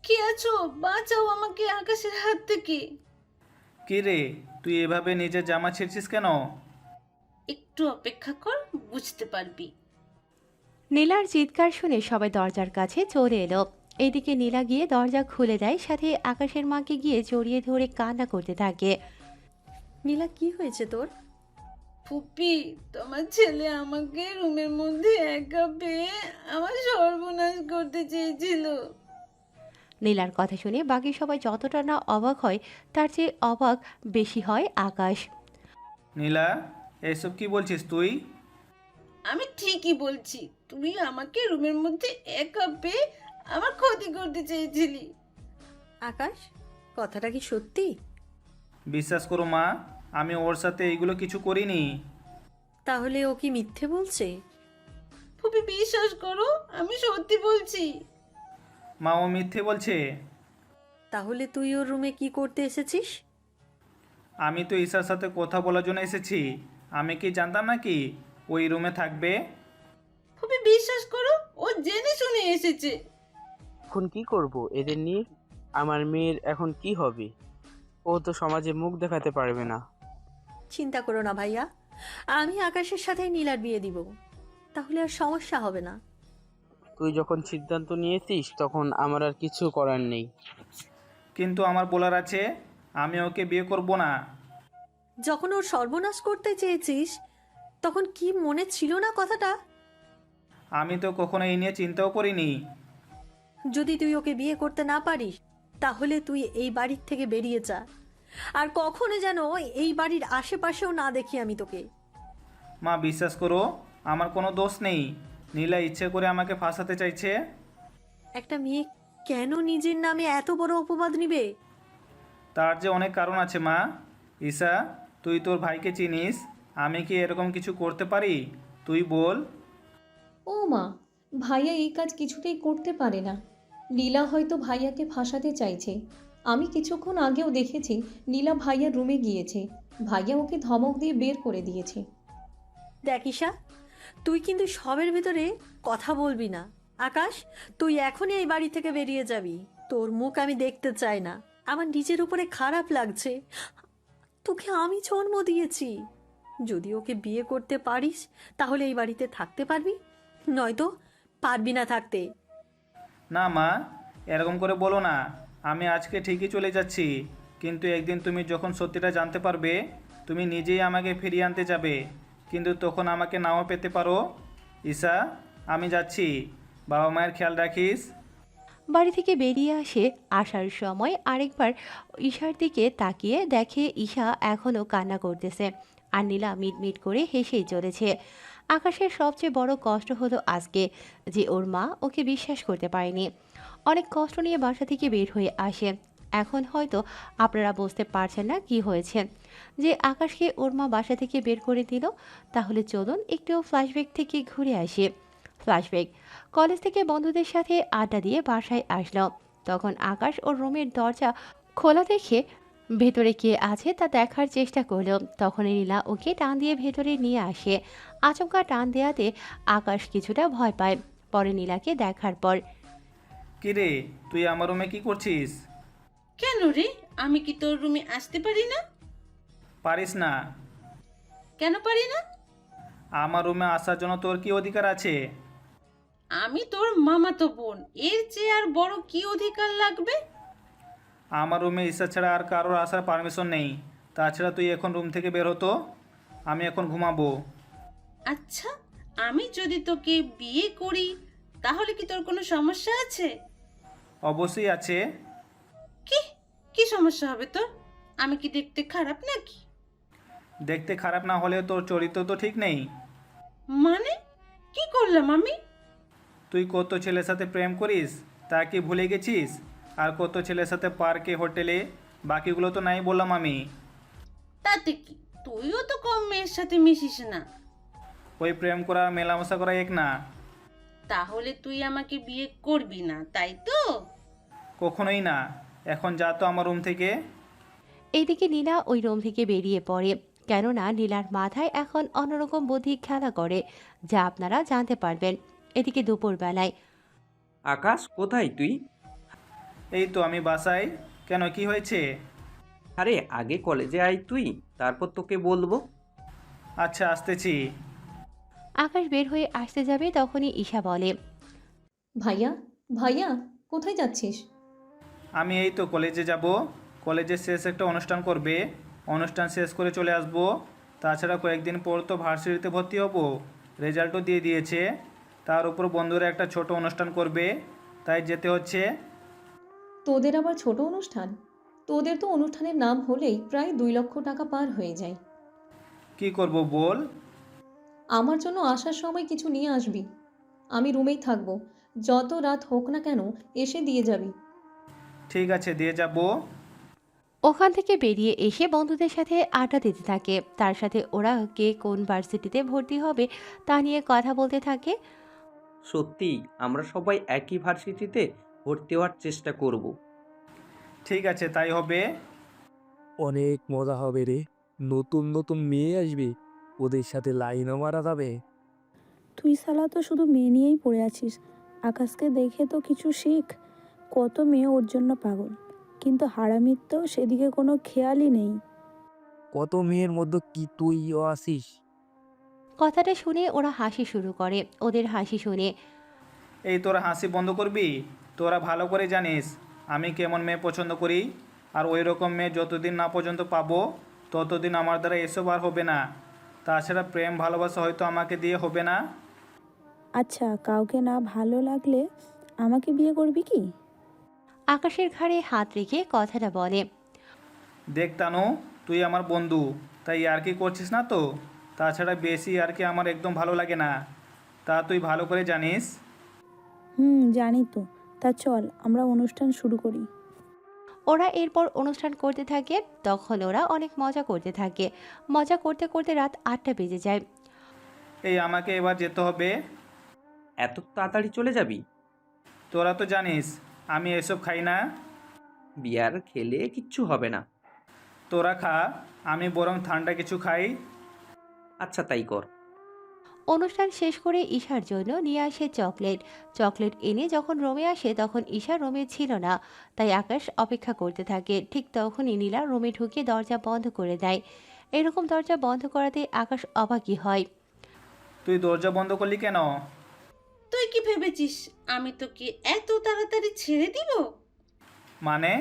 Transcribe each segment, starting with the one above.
কে আছো? বাঁচাও আমাকে আকাশের হাত থেকে। কি রে, তুই এভাবে নিজের জামা ছিঁড়ছিস কেন? একটু অপেক্ষা কর, বুঝতে পারবি। নীলার চিৎকার শুনে সবাই দরজার কাছে চলে এলো। এদিকে নীলা গিয়ে দরজা খুলে দেয়, সাথে আকাশের মাকে গিয়ে জড়িয়ে ধরে কান্না করতে থাকে। নীলা, কি হয়েছে তোর? ফুপি, তোমার ছেলে আমাকে রুমের মধ্যে একা পেয়ে আমার সর্বনাশ করতে চেয়েছিল। নীলার কথা শুনে বাকি সবাই যতটা না অবাক হয়, তার চেয়ে অবাক বেশি হয় আকাশ। নীলা, এসব কি বলছিস তুই? আমি ঠিকই বলছি, তুই আমাকে রুমের মধ্যে একা পেয়ে আমার ক্ষতি করতে চেয়েছিলি। আকাশ, কথাটা কি সত্যি? বিশ্বাস করো মা, আমি ওর সাথে এইগুলো কিছু করিনি। তাহলে ও কি মিথ্যে বলছে? ফুপি, বিশ্বাস করো, আমি সত্যি বলছি। মা, ও মিথ্যে বলছে। তাহলে তুই ওর রুমে কি করতে এসেছিস? আমি তো ঈশার সাথে কথা বলার জন্য এসেছি। আমি কি জানতাম নাকি ওই রুমে থাকবে? ফুপি, বিশ্বাস করো, ও জেনে শুনে এসেছে। এখন কি করব এদের নিয়ে? আমার মেয়ের এখন কি হবে? ও তো সমাজে মুখ দেখাতে পারবে না। চিন্তা করো না ভাইয়া, আমি আকাশের সাথে নীলার বিয়ে দিব, তাহলে আর সমস্যা হবে না। তুই যখন সিদ্ধান্ত নিয়েছিস তখন আমার আর কিছু করার নেই। কিন্তু আমার বলার আছে, আমি ওকে বিয়ে করব না। যখন ওর সর্বনাশ করতে চেয়েছিস, তখন কি মনে ছিল না কথাটা? আমি তো কখনো এই নিয়ে চিন্তাও করিনি। যদি তুই ওকে বিয়ে করতে না পারিস, তাহলে তুই এই বাড়ির থেকে বেরিয়ে যা। আর কখনো যেন এই বাড়ির আশেপাশেও না দেখি আমি তোকে। মা, বিশ্বাস করো, আমার কোনো দোষ নেই। নীলা ইচ্ছে করে আমাকে ফাঁসাতে চাইছে। একটা মেয়ে কেন নিজের নামে এত বড় অপবাদ নিবে? তার যে অনেক কারণ আছে মা। ঈশা, তুই তোর ভাইকে চিনিস। আমি কি এরকম কিছু করতে পারি? তুই বল। ও মা, ভাইয়া এই কাজ কিছুতেই করতে পারে না। নীলা হয়তো ভাইয়াকে ফাঁসাতে চাইছে। আমি কিছুক্ষণ আগেও দেখেছি নীলা ভাইয়ার রুমে গিয়েছে। ভাইয়া ওকে ধমক দিয়ে বের করে দিয়েছে। দেখ ঈশা, তুই কিন্তু সবের ভিতরে কথা বলবি না। আকাশ, তুই এখনই এই বাড়ি থেকে বেরিয়ে যাবি। তোর মুখ আমি দেখতে চাই না। আমার নিজের উপরে খারাপ লাগছে। তোকে আমি জন্ম দিয়েছি। যদি ওকে বিয়ে করতে পারিস, তাহলে এই বাড়িতে থাকতে পারবি, নয়তো পারবি না থাকতে। না মা, এরকম করে বলো না। আমি আজকে ঠিকই চলে যাচ্ছি, কিন্তু একদিন তুমি যখন সত্যিটা জানতে পারবে, তুমি নিজেই আমাকে ফিরিয়ে আনতে যাবে। কিন্তু তখন আমাকে নাও পেতে পারো। ঈশা, আমি যাচ্ছি। বাবা মায়ের খেয়াল রাখিস। বাড়ি থেকে বেরিয়ে আসার সময় আরেকবার ঈশার দিকে তাকিয়ে দেখে ঈশা এখনও কান্না করতেছে, আর নীলা মিটমিট করে হেসেই চলেছে। আকাশের সবচেয়ে বড় কষ্ট হলো আজকে যে ওর মা ওকে বিশ্বাস করতে পারেনি। অনেক কষ্ট নিয়ে বাসা থেকে বের হয়ে আসে। এখন হয়তো আপনারা বুঝতে পারছেন না কি হয়েছে, যে আকাশকে ওর মা বাসা থেকে বের করে দিল। তাহলে চলুন একটু ফ্ল্যাশব্যাক থেকে ঘুরে আসি। ফ্ল্যাশব্যাক: কলেজ থেকে বন্ধুদের সাথে আড্ডা দিয়ে বাসায় আসলো। তখন আকাশ ওর রুমের দরজা খোলা দেখে ভেতরে কে আছে তা দেখার চেষ্টা করলো। তখনই নীলা ওকে টান দিয়ে ভেতরে নিয়ে আসে। আচমকা টান দেওয়াতে আকাশ কিছুটা ভয় পায়। পরে নীলাকে দেখার পর, কি রে, তুই আমার রুমে কি করছিস? কেন রে, আমি কি তোর রুমে আসতে পারি না? পারিস না? কেন পারি না? আমার রুমে আসার জন্য তোর কি অধিকার আছে? আমি তোর মামাতো বোন, এর চেয়ে আর বড় কি অধিকার লাগবে? আমার রুমে ঈশা ছাড়া আর কারোর আসার পারমিশন নেই। তাছাড়া তুই এখন রুম থেকে বের হতো। আমি এখন ঘুমাবো। আচ্ছা, আমি যদি তোকে বিয়ে করি, তাহলে কি তোর কোনো সমস্যা আছে? অবশ্যই আছে। কি কি সমস্যা হবে তোর? আমি কি দেখতে খারাপ নাকি? দেখতে খারাপ না হলেও তোর চরিত্র তো ঠিক নেই। মানে, কি করলাম আমি? তুই কত ছেলের সাথে প্রেম করিস তা কি ভুলে গেছিস? আর কত ছেলের সাথে পার্কে, হোটেলে, বাকিগুলো তো নাই বললাম আমি। তাতে কি, তুইও তো কম মেয়ের সাথে মিশিস না। ওই প্রেম করা মেলামেশা করা এক না। তাহলে তুই আমাকে বিয়ে করবি না, তাই তো? কখনোই না। এখন যা তো আমার রুম থেকে। এইদিকে নীলা ওই রুম থেকে বেরিয়ে পড়ে। কেননা নীলার মাথায় এখন অন্যরকম বুদ্ধি খেলা করে, যা আপনারা জানতে পারবেন। এদিকে দুপুরবেলায় আকাশ কোথায় তুই? এই তো আমি বাসায়। কেন, কি হয়েছে? আরে আগে কলেজে আয় তুই, তারপর তোকে বলবো। আচ্ছা, আসতেছি। আকাশ বের হয়ে আসতে যাবে তখনই ঈশা বলে, ভাইয়া, ভাইয়া, কোথায় যাচ্ছিস? আমি এই তো কলেজে যাব। কলেজে শেষ একটা অনুষ্ঠান করবে, অনুষ্ঠান শেষ করে চলে আসব। তাছাড়া কয়েকদিন পর তো ভার্সিটিতে ভর্তি হব, রেজাল্টও দিয়ে দিয়েছে। তার উপর বন্ধুরা একটা ছোট অনুষ্ঠান করবে, তাই যেতে হচ্ছে। তোদের আবার ছোট অনুষ্ঠান? তোদের তো অনুষ্ঠানের নাম হলেই প্রায় 2 লক্ষ টাকা পার হয়ে যায়। কি করব বল? আমার জন্য আসার সময় কিছু নিয়ে আসবি। আমি রুমেই থাকবো, যত রাত হোক না কেন এসে দিয়ে যাবি। ঠিক আছে, দিয়ে যাব। ওখান থেকে বেরিয়ে এসে বন্ধুদের সাথে আড্ডা দিতে থাকে। তার সাথে ওরা কে কোন ভার্সিটিতে ভর্তি হবে তা নিয়ে কথা বলতে থাকে। সত্যি আমরা সবাই একই ভার্সিটিতে ভর্তি হওয়ার চেষ্টা করব। ঠিক আছে, তাই হবে। অনেক মজা হবে রে। নতুন নতুন মেয়ে আসবে, ওদের সাথে লাইনও মারা যাবে। তুই শালা তো শুধু মেয়ে নিয়েই পড়ে আছিস। আকাশকে দেখে তো কিছু শিখ। কত মেয়ে ওর জন্য পাগল, কিন্তু হারামির তো সেদিকে কোনো খেয়ালই নেই। কত মেয়ের মধ্যে কি তুইও আসিস? কথাটা শুনে ওরা হাসি শুরু করে। ওদের হাসি শুনে এই তোরা হাসি বন্ধ করবি? তোরা ভালো করে জানিস আমি কেমন মেয়ে পছন্দ করি, আর ওই রকম মেয়ে যতদিন না পর্যন্ত পাবো ততদিন আমার দ্বারা এসব আর হবে না। তাছাড়া প্রেম ভালোবাসা হয়তো আমাকে দিয়ে হবে না। আচ্ছা, কাউকে না ভালো লাগলে আমাকে বিয়ে করবি কি? আকাশের ঘাড়ে হাত রেখে কথাটা বলে। দেখ তানু, তুই আমার বন্ধু, তাই আর কি করছিস না তো? তাছাড়া বেশি আর কি আমার একদম ভালো লাগে না, তা তুই ভালো করে জানিস। জানি তো। তা চল আমরা অনুষ্ঠান শুরু করি। ওরা এরপর অনুষ্ঠান করতে থাকে। তখন ওরা অনেক মজা করতে থাকে। মজা করতে করতে রাত 8টা বেজে যায়। এই আমাকে এবার যেতে হবে। এত তাড়াতাড়ি চলে যাবি? তোরা তো জানিস আমি এসব খাই না। বিয়ার খেলে কিচ্ছু হবে না। তোরা খা, আমি বরং ঠান্ডা কিছু খাই। আচ্ছা তাই কর। অনুষ্ঠান শেষ করে ঈশার জন্য নিয়ে আসে চকলেট। চকলেট এনে যখন রোমে আসে তখন ঈশা রোমে ছিল না, তাই আকাশ অপেক্ষা করতে থাকে। ঠিক তখনই নীলা রোমে ঢুকে দরজা বন্ধ করে দেয়। এরকম দরজা বন্ধ করাতে আকাশ অবাকই হয়। তুই দরজা বন্ধ করলি কেন? তুই কি ভেবেছিস আমি তোকে এত তাড়াতাড়ি ছেড়ে দিব? মানে?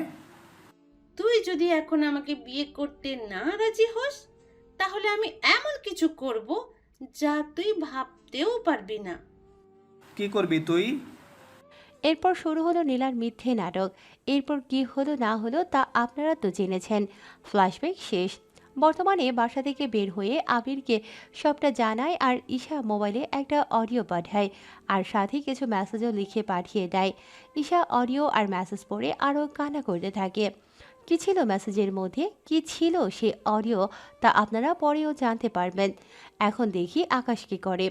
তুই যদি এখন আমাকে বিয়ে করতে না রাজি হস, তাহলে আমি এমন কিছু করব যা তুই ভাবতেও পারবি না। কি করবি তুই? এরপর শুরু হলো নীলার মিথ্যে নাটক। এরপর কি হলো না হলো তা আপনারা তো জেনেছেন। ফ্ল্যাশব্যাক শেষ। বর্তমানে বাসা থেকে বের হয়ে আবিরকে সবটা জানায় আর ঈশা মোবাইলে একটা অডিও পাঠায় আর সাথে কিছু মেসেজও লিখে পাঠিয়ে দেয়। ঈশা অডিও আর মেসেজ পড়ে আরও কান্না করতে থাকে। কী ছিল মেসেজের মধ্যে, কী ছিল সে অডিও, তা আপনারা পরেও জানতে পারবেন। এখন দেখি আকাশ কী করে।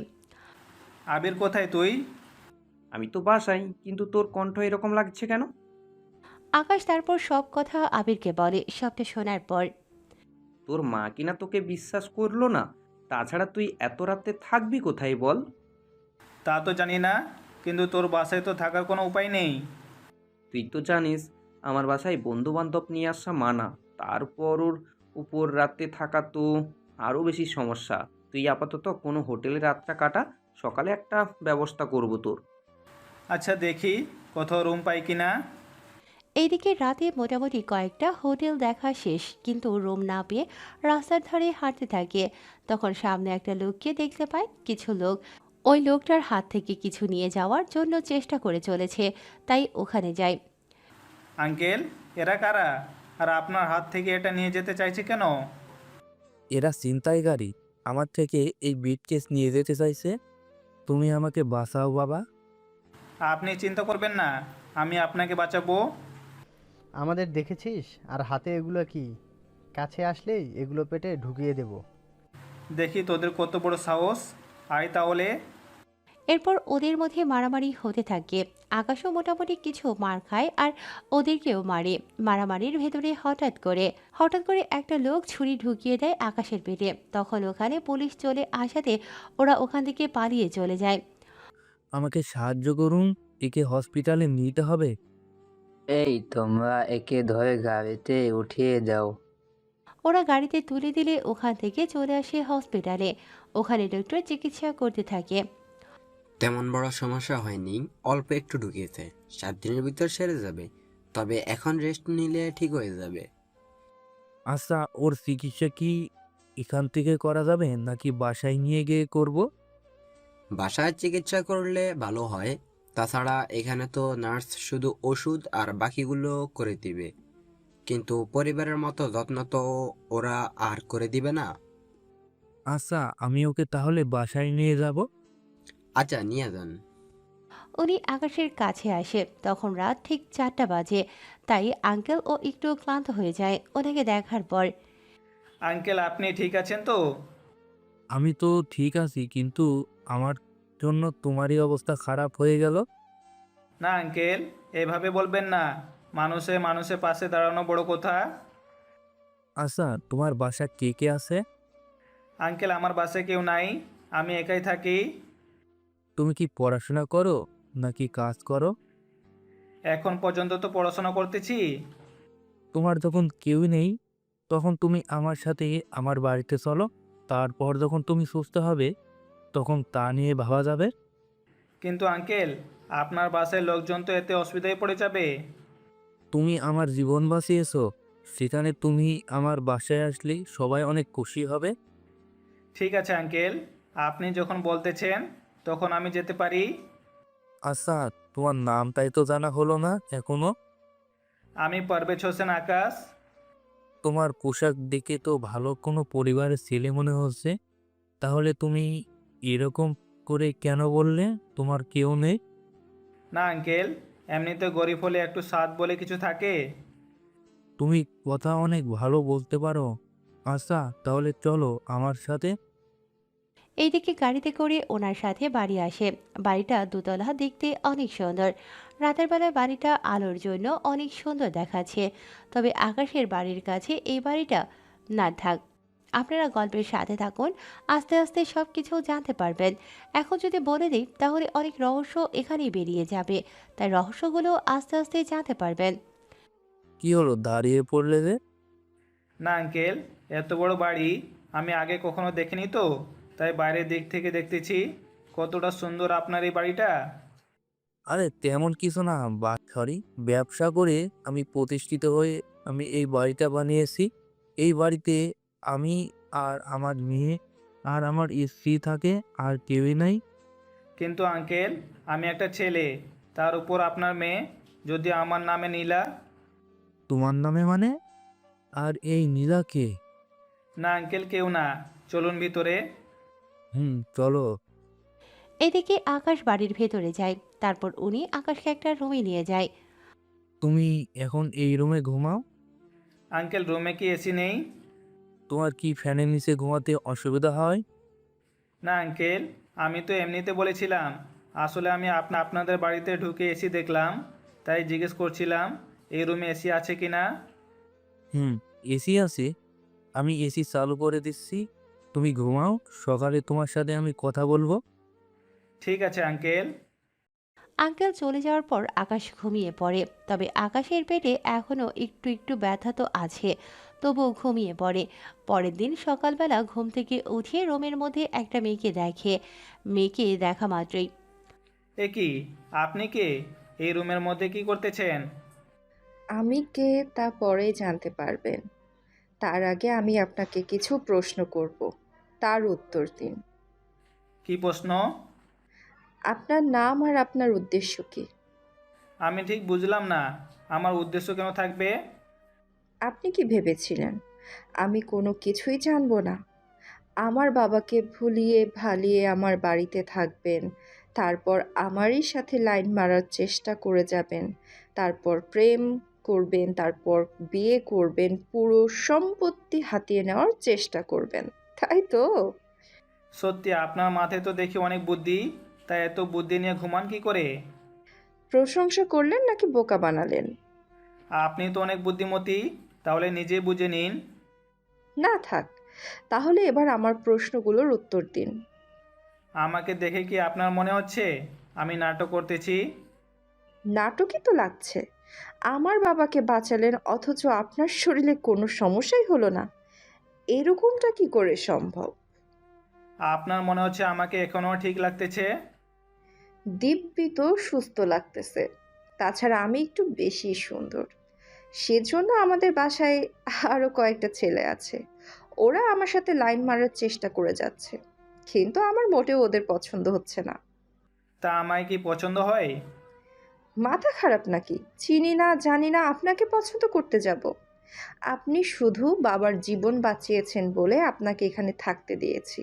আবির কোথায় তুই? আমি তো বাসাই, কিন্তু তোর কণ্ঠ এরকম লাগছে কেন? আকাশ তারপর সব কথা আবিরকে বলে। সবটা শোনার পর তোর মা কিনা তোকে বিশ্বাস করলো না। তাছাড়া তুই এত রাতে থাকবি কোথায় বল? তা তো জানি না, কিন্তু তোর বাসায় তো থাকার কোনো উপায় নেই। তুই তো জানিস আমার বাসায় বন্ধু বান্ধব নিয়ে আসা মানা। তারপর ওর উপর রাতে থাকা তো আরও বেশি সমস্যা। তুই আপাতত কোনো হোটেলে রাতটা কাটা, সকালে একটা ব্যবস্থা করব তোর। আচ্ছা, দেখি কোথাও রুম পাই কিনা। এইদিকে রাতে মোটামুটি কয়েকটা হোটেল দেখা শেষ, কিন্তু রুম না পেয়ে রাস্তার ধারে হাঁটতে থাকে। তখন সামনে একটা লোককে দেখতে পায়। কিছু লোক ওই লোকটার হাত থেকে কিছু নিয়ে যাওয়ার জন্য চেষ্টা করে চলেছে, তাই ওখানে যায়। আঙ্কেল, এরা কারা? আর আপনার হাত থেকে এটা নিয়ে যেতে চাইছে কেন? এরা ছিনতাইকারী, আমার থেকে এই ব্রিফকেস নিয়ে যেতে চাইছে। তুমি আমাকে বাঁচাও বাবা। আপনি চিন্তা করবেন না, আমি আপনাকে বাঁচাবো। আমাদের দেখেছিস? আর হাতে এগুলো কি? কাছে আসলেই এগুলো পেটে ঢুকিয়ে দেব। দেখি তোদের কত বড় সাহস। আয় তাহলে। এরপর ওদের মধ্যে মারামারি হতে থাকে। আকাশও মোটামুটি কিছু মার খায় আর ওদেরকেও মারে। মারামারির ভেতরে হঠাৎ করে একটা লোক ছুরি ঢুকিয়ে দেয় আকাশের পেটে। তখন ওখানে পুলিশ চলে আসাতে ওরা ওখান থেকে পালিয়ে চলে যায়। আমাকে সাহায্য করুন, একে হসপিটালে নিতে হবে। এই তোমরা একে ধরে গাড়িতে উঠিয়ে দাও। ওরা গাড়িতে তুলে দিলে ওখান থেকে চলে আসে হসপিটালে। ওখানে ডক্টর চিকিৎসা করতে থাকে। তেমন বড় সমস্যা হয়নি, অল্প একটু ঢুকিয়েছে, 7 দিনের ভিতর সেরে যাবে, তবে এখন রেস্ট নিলে ঠিক হয়ে যাবে। আচ্ছা, ওর চিকিৎসা কি এখান থেকে করা যাবে নাকি বাসায় নিয়ে গিয়ে করব? বাসায় চিকিৎসা করলে ভালো হয়, তাছাড়া এখানে তো নার্স শুধু ওষুধ আর বাকিগুলো করে দিবে, কিন্তু পরিবারের মতো যত্ন তো ওরা আর করে দিবে না। আচ্ছা, আমি ওকে তাহলে বাসায় নিয়ে যাব। আচ্ছা, নিয়ে যান। উনি আকাশের কাছে আসে, তখন রাত ঠিক 4টা বাজে। তাই আঙ্কেল ও একটু ক্লান্ত হয়ে যায় ওনাকে দেখার পর। আঙ্কেল, আপনি ঠিক আছেন তো? আমি তো ঠিক আছি, কিন্তু আমার জন্য তোমারই অবস্থা খারাপ হয়ে গেল। না আঙ্কেল, এভাবে বলবেন না। মানুষের পাশে দাঁড়ানো বড় কথা। আচ্ছা, তোমার বাসা কে কে আছে? আঙ্কেল, আমার বাসায় কেউ নাই, আমি একাই থাকি। তুমি কি পড়াশোনা করো নাকি কাজ করো? এখন পর্যন্ত তো পড়াশোনা করতেছি। তোমার যখন কেউ নেই, তখন তুমি আমার সাথে আমার বাড়িতে চলো। তারপর যখন তুমি সুস্থ হবে, তখন তা নিয়ে ভাবা যাবে। কিন্তু আঙ্কেল, আপনার বাসায় লোকজন তো এতে অসুবিধায় পড়ে যাবে। তুমি আমার জীবন বাঁচিয়েছো, সেখানে তুমি আমার বাসায় আসলে সবাই অনেক খুশি হবে। ঠিক আছে আঙ্কেল, আপনি যখন বলতেছেন তখন আমি যেতে পারি। আচ্ছা, তোমার নামটাই তো জানা হলো না এখনো। আমি পারভেজ হোসেন আকাশ। তোমার পোশাক দেখে তো ভালো কোনো পরিবারের ছেলে মনে হচ্ছে। তাহলে তুমি এরকম করে কেন বললে তোমার কেউ নেই? না আঙ্কেল, এমনিতে গরিব হলে একটু স্বাদ বলে কিছু থাকে। তুমি কথা অনেক ভালো বলতে পারো। আচ্ছা, তাহলে চলো আমার সাথে। এইদিকে গাড়িতে করে ওনার সাথে বাড়ি আসে। বাড়িটা দোতলা, দেখতে অনেক সুন্দর। রাতের বেলায় বাড়িটা আলোর জন্য অনেক সুন্দর দেখাচ্ছে। তবে আকাশের বাড়ির কাছে এই বাড়িটা না থাক। আপনারা গল্পের সাথে থাকুন, আস্তে আস্তে সব কিছু জানতে পারবেন। এখন যদি বলে দিই তাহলে অনেক রহস্য এখানেই বেরিয়ে যাবে, তাই রহস্যগুলো আস্তে আস্তে জানতে পারবেন। কি হলো, দাঁড়িয়ে পড়লে যে? না আঙ্কেল, এত বড় বাড়ি আমি আগে কখনো দেখিনি তো, তাই বাইরের দিক থেকে দেখতেছি। কতটা সুন্দর আপনার এই বাড়িটা। আরে তেমন কিছু না, সরি, ব্যবসা করে আমি প্রতিষ্ঠিত হয়ে আমি এই বাড়িটা বানিয়েছি। এই বাড়িতে আমি আর আমার মেয়ে আর আমার স্ত্রী থাকে, আর কেউই নাই। কিন্তু আঙ্কেল, আমি একটা ছেলে, তার উপর আপনার মেয়ে, যদি আমার নামে নীলা। তোমার নামে মানে? আর এই নীলা কে? না আঙ্কেল, কেউ না, চলুন ভিতরে। চলো। এদিকে আকাশ বাড়ির ভেতরে যায়, তারপর উনি আকাশকে একটা রুমে নিয়ে যায়। তুমি এখন এই রুমে ঘুমাও। আঙ্কেল, রুমে কি এসি নেই? তোমার কি ফ্যানের নিচে ঘুমাতে অসুবিধা হয়? না আঙ্কেল, আমি তো এমনিতে বলেছিলাম। আসলে আমি আপনাদের বাড়িতে ঢুকে এসি দেখলাম, তাই জিজ্ঞেস করছিলাম এই রুমে এসি আছে কি না। এসি আছে, আমি এসি চালু করে দিচ্ছি। তুমি ঘুমাও, সকালে তোমার সাথে আমি কথা বলবো। ঠিক আছে আঙ্কেল। আঙ্কেল চলে যাওয়ার পর আকাশ ঘুমিয়ে পড়ে। তবে আকাশের পেটে এখনও একটু একটু ব্যথা তো আছে, তবুও ঘুমিয়ে পড়ে। পরের দিন সকালবেলা ঘুম থেকে উঠে রুমের মধ্যে একটা মেয়েকে দেখে। মেয়েকে দেখা মাত্রই, এ কি, আপনি কে? এই রুমের মধ্যে কি করতেছেন? আমি কে তা পরে জানতে পারবেন। তার আগে আমি আপনাকে কিছু প্রশ্ন করব, তার উত্তর দিন। কি প্রশ্ন? আপনার নাম আর আপনার উদ্দেশ্য কি? আমি ঠিক বুঝলাম না, আমার উদ্দেশ্য কেন থাকবে? আপনি কি ভেবেছিলেন আমি কোনো কিছুই জানবো না? আমার বাবাকে ভুলিয়ে ভালিয়ে আমার বাড়িতে থাকবেন, তারপর আমারই সাথে লাইন মারার চেষ্টা করে যাবেন, তারপর প্রেম করবেন, তারপর বিয়ে করবেন, পুরো সম্পত্তি হাতিয়ে নেওয়ার চেষ্টা করবেন, তাই তো? সত্যি আপনার মাথায় তো দেখি অনেক বুদ্ধি, তাই এত বুদ্ধি নিয়ে ঘুমান কি করে? প্রশংসা করলেন নাকি বোকা বানালেন? আপনি তো অনেক বুদ্ধিমতী, তাহলে নিজেই বুঝে নিন। না থাক, তাহলে এবার আমার প্রশ্নগুলোর উত্তর দিন। আমাকে দেখে কি আপনার মনে হচ্ছে আমি নাটক করতেছি? নাটকই তো লাগছে। আমার বাবাকে বাঁচালেন অথচ আপনার শরীরে কোনো সমস্যাই হলো না, এরকমটা কি করে সম্ভব? আপনার মনে হচ্ছে আমাকে এখনও ঠিক লাগতেছে? দিব্যি তো সুস্থ লাগতেছে। তাছাড়া আমি একটু বেশি সুন্দর, সেজন্য আমাদের বাসায় আরো কয়েকটা ছেলে আছে। ওরা আমার সাথে লাইন মারার চেষ্টা করে যাচ্ছে, কিন্তু আমার মোটেও ওদের পছন্দ হচ্ছে না। তা আমায় কি পছন্দ হয়? মাথা খারাপ নাকি? চিনি না জানি না আপনাকে পছন্দ করতে যাব? আপনি শুধু বাবার জীবন বাঁচিয়েছেন বলে আপনাকে এখানে থাকতে দিয়েছি,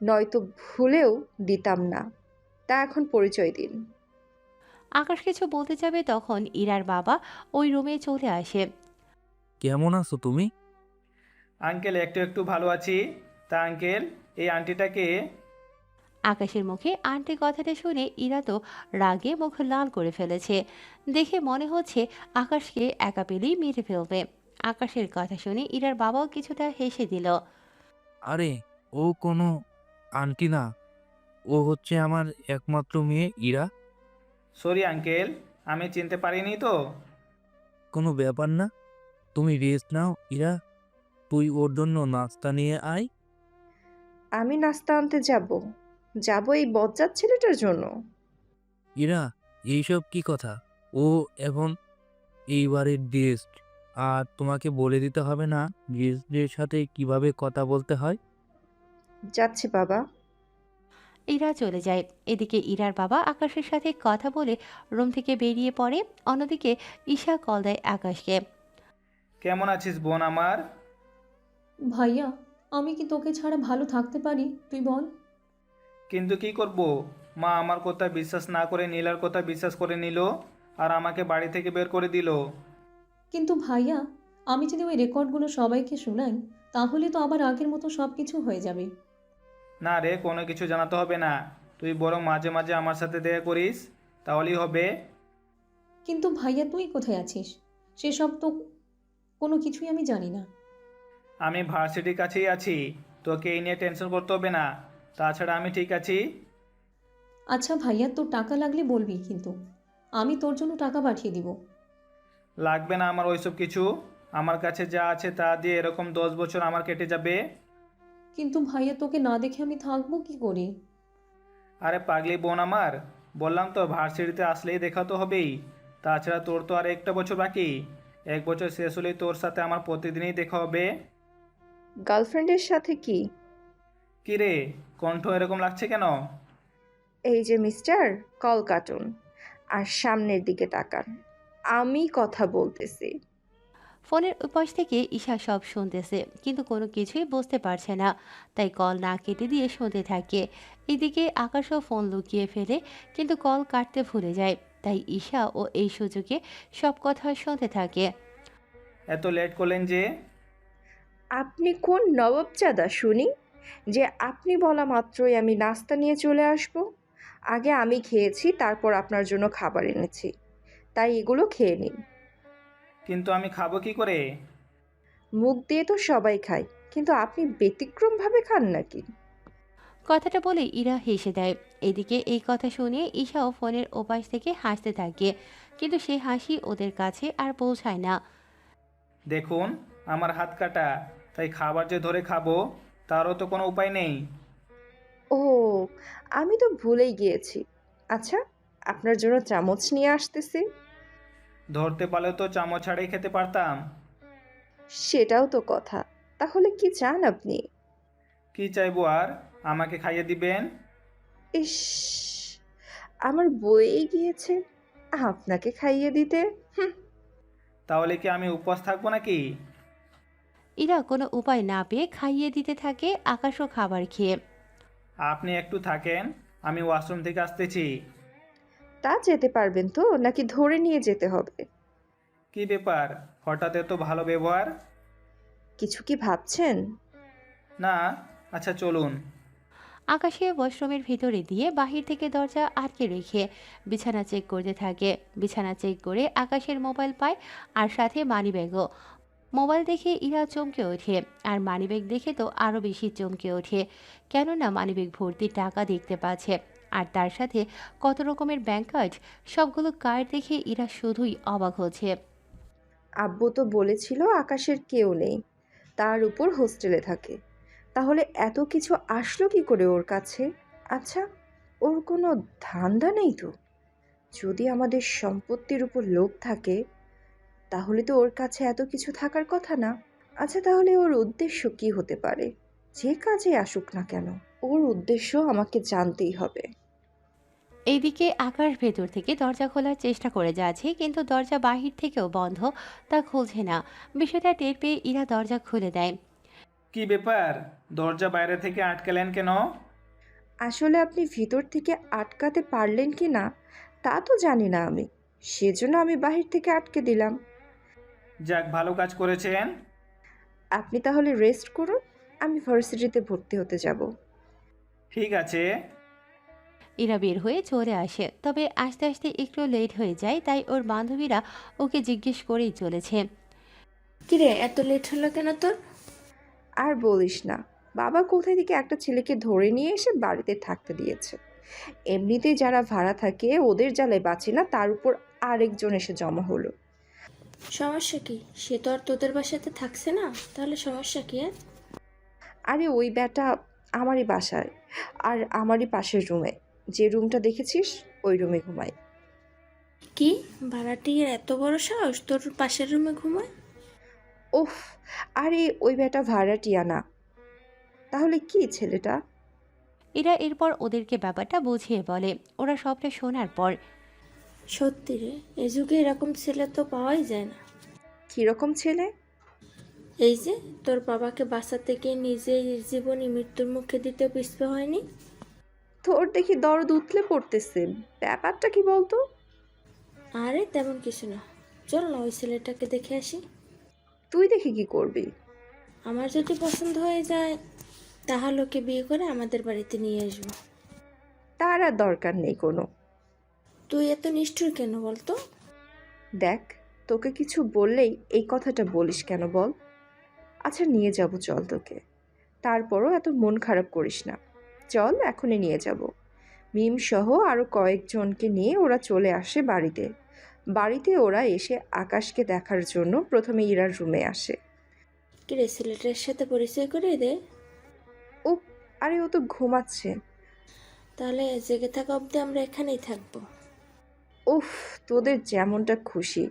নয়তো ভুলেও দিতাম না। তা এখন পরিচয় দিন। আকাশ কিছু বলতে যাবে তখন ইরার বাবা ওই রুমে চলে আসে। কেমন আছো তুমি? আঙ্কেল, একটু একটু ভালো আছি। তা আঙ্কেল, এই আন্টিটাকে? আকাশের মুখে আন্টি কথাটা শুনে ইরা তো রাগে মুখ লাল করে ফেলেছে। দেখে মনে হচ্ছে আকাশকে একা পেলেই মেরে ফেলবে। আকাশের কথা শুনে ইরার বাবাও কিছুটা হেসে দিল। আরে, ও কোনো আন্টি না, ও হচ্ছে আমার একমাত্র মেয়ে ইরা। সরি আঙ্কেল, আমি চিনতে পারিনি তো। কোনো ব্যাপার না, তুমি রেস্ট নাও ইরা। তুই ওর জন্য নাস্তা নিয়ে আয়। আমি নাস্তা আনতে যাব? যাব এই বজ্জাত ছেলেটার জন্য? ইরা, এইসব কি কথা? ও এখন এই বাড়ির গেস্ট, আর তোমাকে বলে দিতে হবে না গেস্টদের সাথে কিভাবে কথা বলতে হয়। যাচ্ছি বাবা। ইরা চলে যায়। এদিকে ইরার বাবা আকাশের সাথে কথা বলে রুম থেকে বেরিয়ে পড়ে। অন্যদিকে ঈশা কল দেয় আকাশকে। কেমন আছিস বোন আমার? ভাইয়া, আমি কি তোকে ছাড়া ভালো থাকতে পারি, তুই বল? কিন্তু কি করব? মা আমার কথা বিশ্বাস না করে নীলার কথা বিশ্বাস করে নিল, আর আমাকে বাড়ি থেকে বের করে দিল। কিন্তু ভাইয়া, আমি যদি ওই রেকর্ডগুলো সবাইকে শোনাই, তাহলে তো আবার আগের মতো সব কিছু হয়ে যাবে। না রে, কোনো কিছু জানাতে হবে না। তুই বরং মাঝে মাঝে আমার সাথে দেখা করিস, তাহলেই হবে। কিন্তু ভাইয়া, তুই কোথায় আছিস সেসব তো কোনো কিছুই আমি জানি না। আমি ভার্সিটির কাছেই আছি, তোকে এই নিয়ে টেনশন করতে হবে না। তাছাড়া আমি ঠিক আছি। আচ্ছা ভাইয়া, তোর টাকা লাগলে বলবি, কিন্তু আমি তোর জন্য টাকা পাঠিয়ে দিব। লাগবে না আমার ওইসব কিছু। আমার কাছে যা আছে তা দিয়ে এরকম 10 বছর আমার কেটে যাবে। কিন্তু ভাইয়া, তোকে না দেখে আমি থাকবো কি করে? আরে পাগলি বোন আমার, বললাম তো ভার্সিটিতে আসলেই দেখা তো হবেই। তাছাড়া তোর তো আর একটা বছর বাকি। 1 বছর শেষ হলেই তোর সাথে আমার প্রতিদিনই দেখা হবে। গার্লফ্রেন্ডের সাথে কি? কি রে, কণ্ঠ এরকম লাগছে কেন? এই যে মিস্টার, কল কাটুন আর সামনের দিকে তাকান, আমি কথা বলতেছি। ফোনের উপাস থেকে ঈশা সব শুনতেছে, কিন্তু কোনো কিছুই বুঝতে পারছে না। তাই কল না কেটে দিয়ে শুনতে থাকে। এদিকে আকাশও ফোন লুকিয়ে ফেলে, কিন্তু কল কাটতে ভুলে যায়। তাই ঈশা ও এই সুযোগে সব কথা শুনতে থাকে। এত লেট করলেন যে? আপনি কোন নবাবজাদা শুনি, যে আপনি বলা মাত্রই আমি নাস্তা নিয়ে চলে আসব? আগে আমি খেয়েছি, তারপর আপনার জন্য খাবার এনেছি, তাই এগুলো খেয়ে নিন। কিন্তু আমি খাবো কি করে? মুখ দিয়ে তো সবাই খায়, কিন্তু আপনি ব্যতিক্রমভাবে খান নাকি? কথাটা বলে ইরা হেসে দেয়। এদিকে এই কথা শুনে ঈশাও ফোনের ওপাশ থেকে হাসতে থাকে, কিন্তু সে হাসি ওদের কাছে আর পৌঁছায় না। দেখুন, আমার হাত কাটা, তাই খাবার যে ধরে খাবো তারও তো কোনো উপায় নেই। ও, আমি তো ভুলেই গিয়েছি। আচ্ছা, আপনার জন্য চামচ নিয়ে আসতেছি। ধরতে পারলে তো চামচ ছাড়াই খেতে পারতাম। সেটাও তো কথা। তাহলে কি চান আপনি? কি চাইবো আর? আমাকে খাইয়ে দিবেন? ইস, আমার বইয়ে গিয়েছে আপনাকে খাইয়ে দিতে। হুম। তাহলে কি আমি উপবাস থাকবো নাকি? ইরা কোনো উপায় না পেয়ে খাইয়ে দিতে থাকে আকাশও খাবার খেয়ে। আপনি একটু থাকেন, আমি ওয়াশরুম থেকে আসতেছি। তা যেতে পারবেন তো, নাকি ধরে নিয়ে যেতে হবে? কি ব্যাপার, হঠাৎ এত ভালো ব্যবহার? কিছু কি ভাবছেন? না। আচ্ছা চলুন। আকাশে ওয়াশরুমের ভিতরে দিয়ে বাহির থেকে দরজা আটকে রেখে বিছানা চেক করতে থাকে। বিছানা চেক করে আকাশের মোবাইল পায়, আর সাথে মানিব্যাগও। মোবাইল দেখে ইরা চমকে ওঠে, আর মানিব্যাগ দেখে তো আরও বেশি চমকে ওঠে, কেননা মানিব্যাগ ভর্তি টাকা দেখতে পাচ্ছে। আর তার সাথে কত রকমের ব্যাংক কার্ড, সবগুলো কার্ড দেখে ইরা শুধুই অবাক হচ্ছে। আব্বু তো বলেছিল আকাশের কেউ নেই, তার উপর হোস্টেলে থাকে। তাহলে এত কিছু আসলো কি করে ওর কাছে? আচ্ছা, ওর কোনো ধান্দা নেই তো? যদি আমাদের সম্পত্তির উপর লোভ থাকে তাহলে তো ওর কাছে এত কিছু থাকার কথা না। আচ্ছা, তাহলে ওর উদ্দেশ্য কি হতে পারে? যে কাজে আসুক না কেন, ওর উদ্দেশ্য আমাকে জানতেই হবে। এইদিকে আকাশ ভেতর থেকে দরজা খোলার চেষ্টা করে যাচ্ছে, কিন্তু দরজা বাহির থেকেও বন্ধ, তা খুলছে না। বিষয়টা টের পেয়ে ইরা দরজা খুলে দেয়। কি ব্যাপার, দরজা বাইরে থেকে আটকালেন কেন? আসলে আপনি ভিতর থেকে আটকাতে পারলেন কি না তা তো জানি না আমি, সেজন্য আমি বাহির থেকে আটকে দিলাম। যাক, ভালো কাজ করেছেন। আপনি তাহলে রেস্ট করুন, আমি ভার্সিটিতে ভর্তি হতে যাব। ঠিক আছে। ইরা বের হয়ে চলে আসে, তবে আস্তে আস্তে একটু লেট হয়ে যায়, তাই ওর বান্ধবীরা ওকে জিজ্ঞেস করেই চলেছে। কিরে, এত লেট হলো কেন তোর? আর বলিস না, বাবা কোথায় থেকে একটা ছেলেকে ধরে নিয়ে এসে বাড়িতে থাকতে দিয়েছে। এমনিতেই যারা ভাড়া থাকে ওদের জ্বালায় বাঁচি না, তার উপর আরেকজন এসে জমা হলো। সমস্যা কি? সে তো আর তোদের বাসাতে থাকছে না, তাহলে সমস্যা কি? আর আরে ওই ব্যাটা আমারই বাসায় আর আমারই পাশের রুমে, যে রুমটা দেখেছিস ওই রুমে ঘুমায়। কি, ভাড়াটির এত বড় সাহস তোর পাশের রুমে ঘুমায়? ওফ, আরে ওই ব্যাটা ভাড়াটিয়া না। তাহলে কি ছেলেটা? ইরা এরপর ওদেরকে ব্যাপারটা বুঝিয়ে বলে। ওরা সবটা শোনার পর, সত্যি রে, এই যুগে এরকম ছেলে তো পাওয়াই যায় না। কিরকম ছেলে? এই যে তোর বাবাকে বাঁচাতে গিয়ে নিজের জীবনই মৃত্যুর মুখে দিতে পিছপে হয়নি। তোর দেখি দরদ উতলে পড়তেছে, ব্যাপারটা কি বলতো? আরে তেমন কিছু না, চল না ওই ছেলেটাকে দেখে আসি। তুই দেখে কি করবি? আমার যদি পছন্দ হয়ে যায় তাহলে ওকে বিয়ে করে আমাদের বাড়িতে নিয়ে আসবো। তার আর দরকার নেই কোনো। তুই এত নিষ্ঠুর কেন বলতো? দেখ, তোকে কিছু বললেই এই কথাটা বলিস কেন বল? আচ্ছা, নিয়ে যাব চল তোকে, তারপরও এত মন খারাপ করিস না। চল, এখনই নিয়ে যাব। মিম সহ আরও কয়েকজনকে নিয়ে ওরা চলে আসে বাড়িতে। বাড়িতে ওরা এসে আকাশকে দেখার জন্য প্রথমে ইরার রুমে আসে। কিরে, ছেলেটার সাথে পরিচয় করে দে। ও, আরে ও তো ঘুমাচ্ছে। তাহলে জেগে থাকা অবধি আমরা এখানেই থাকবো। উফ, তোদের যেমনটা খুশি,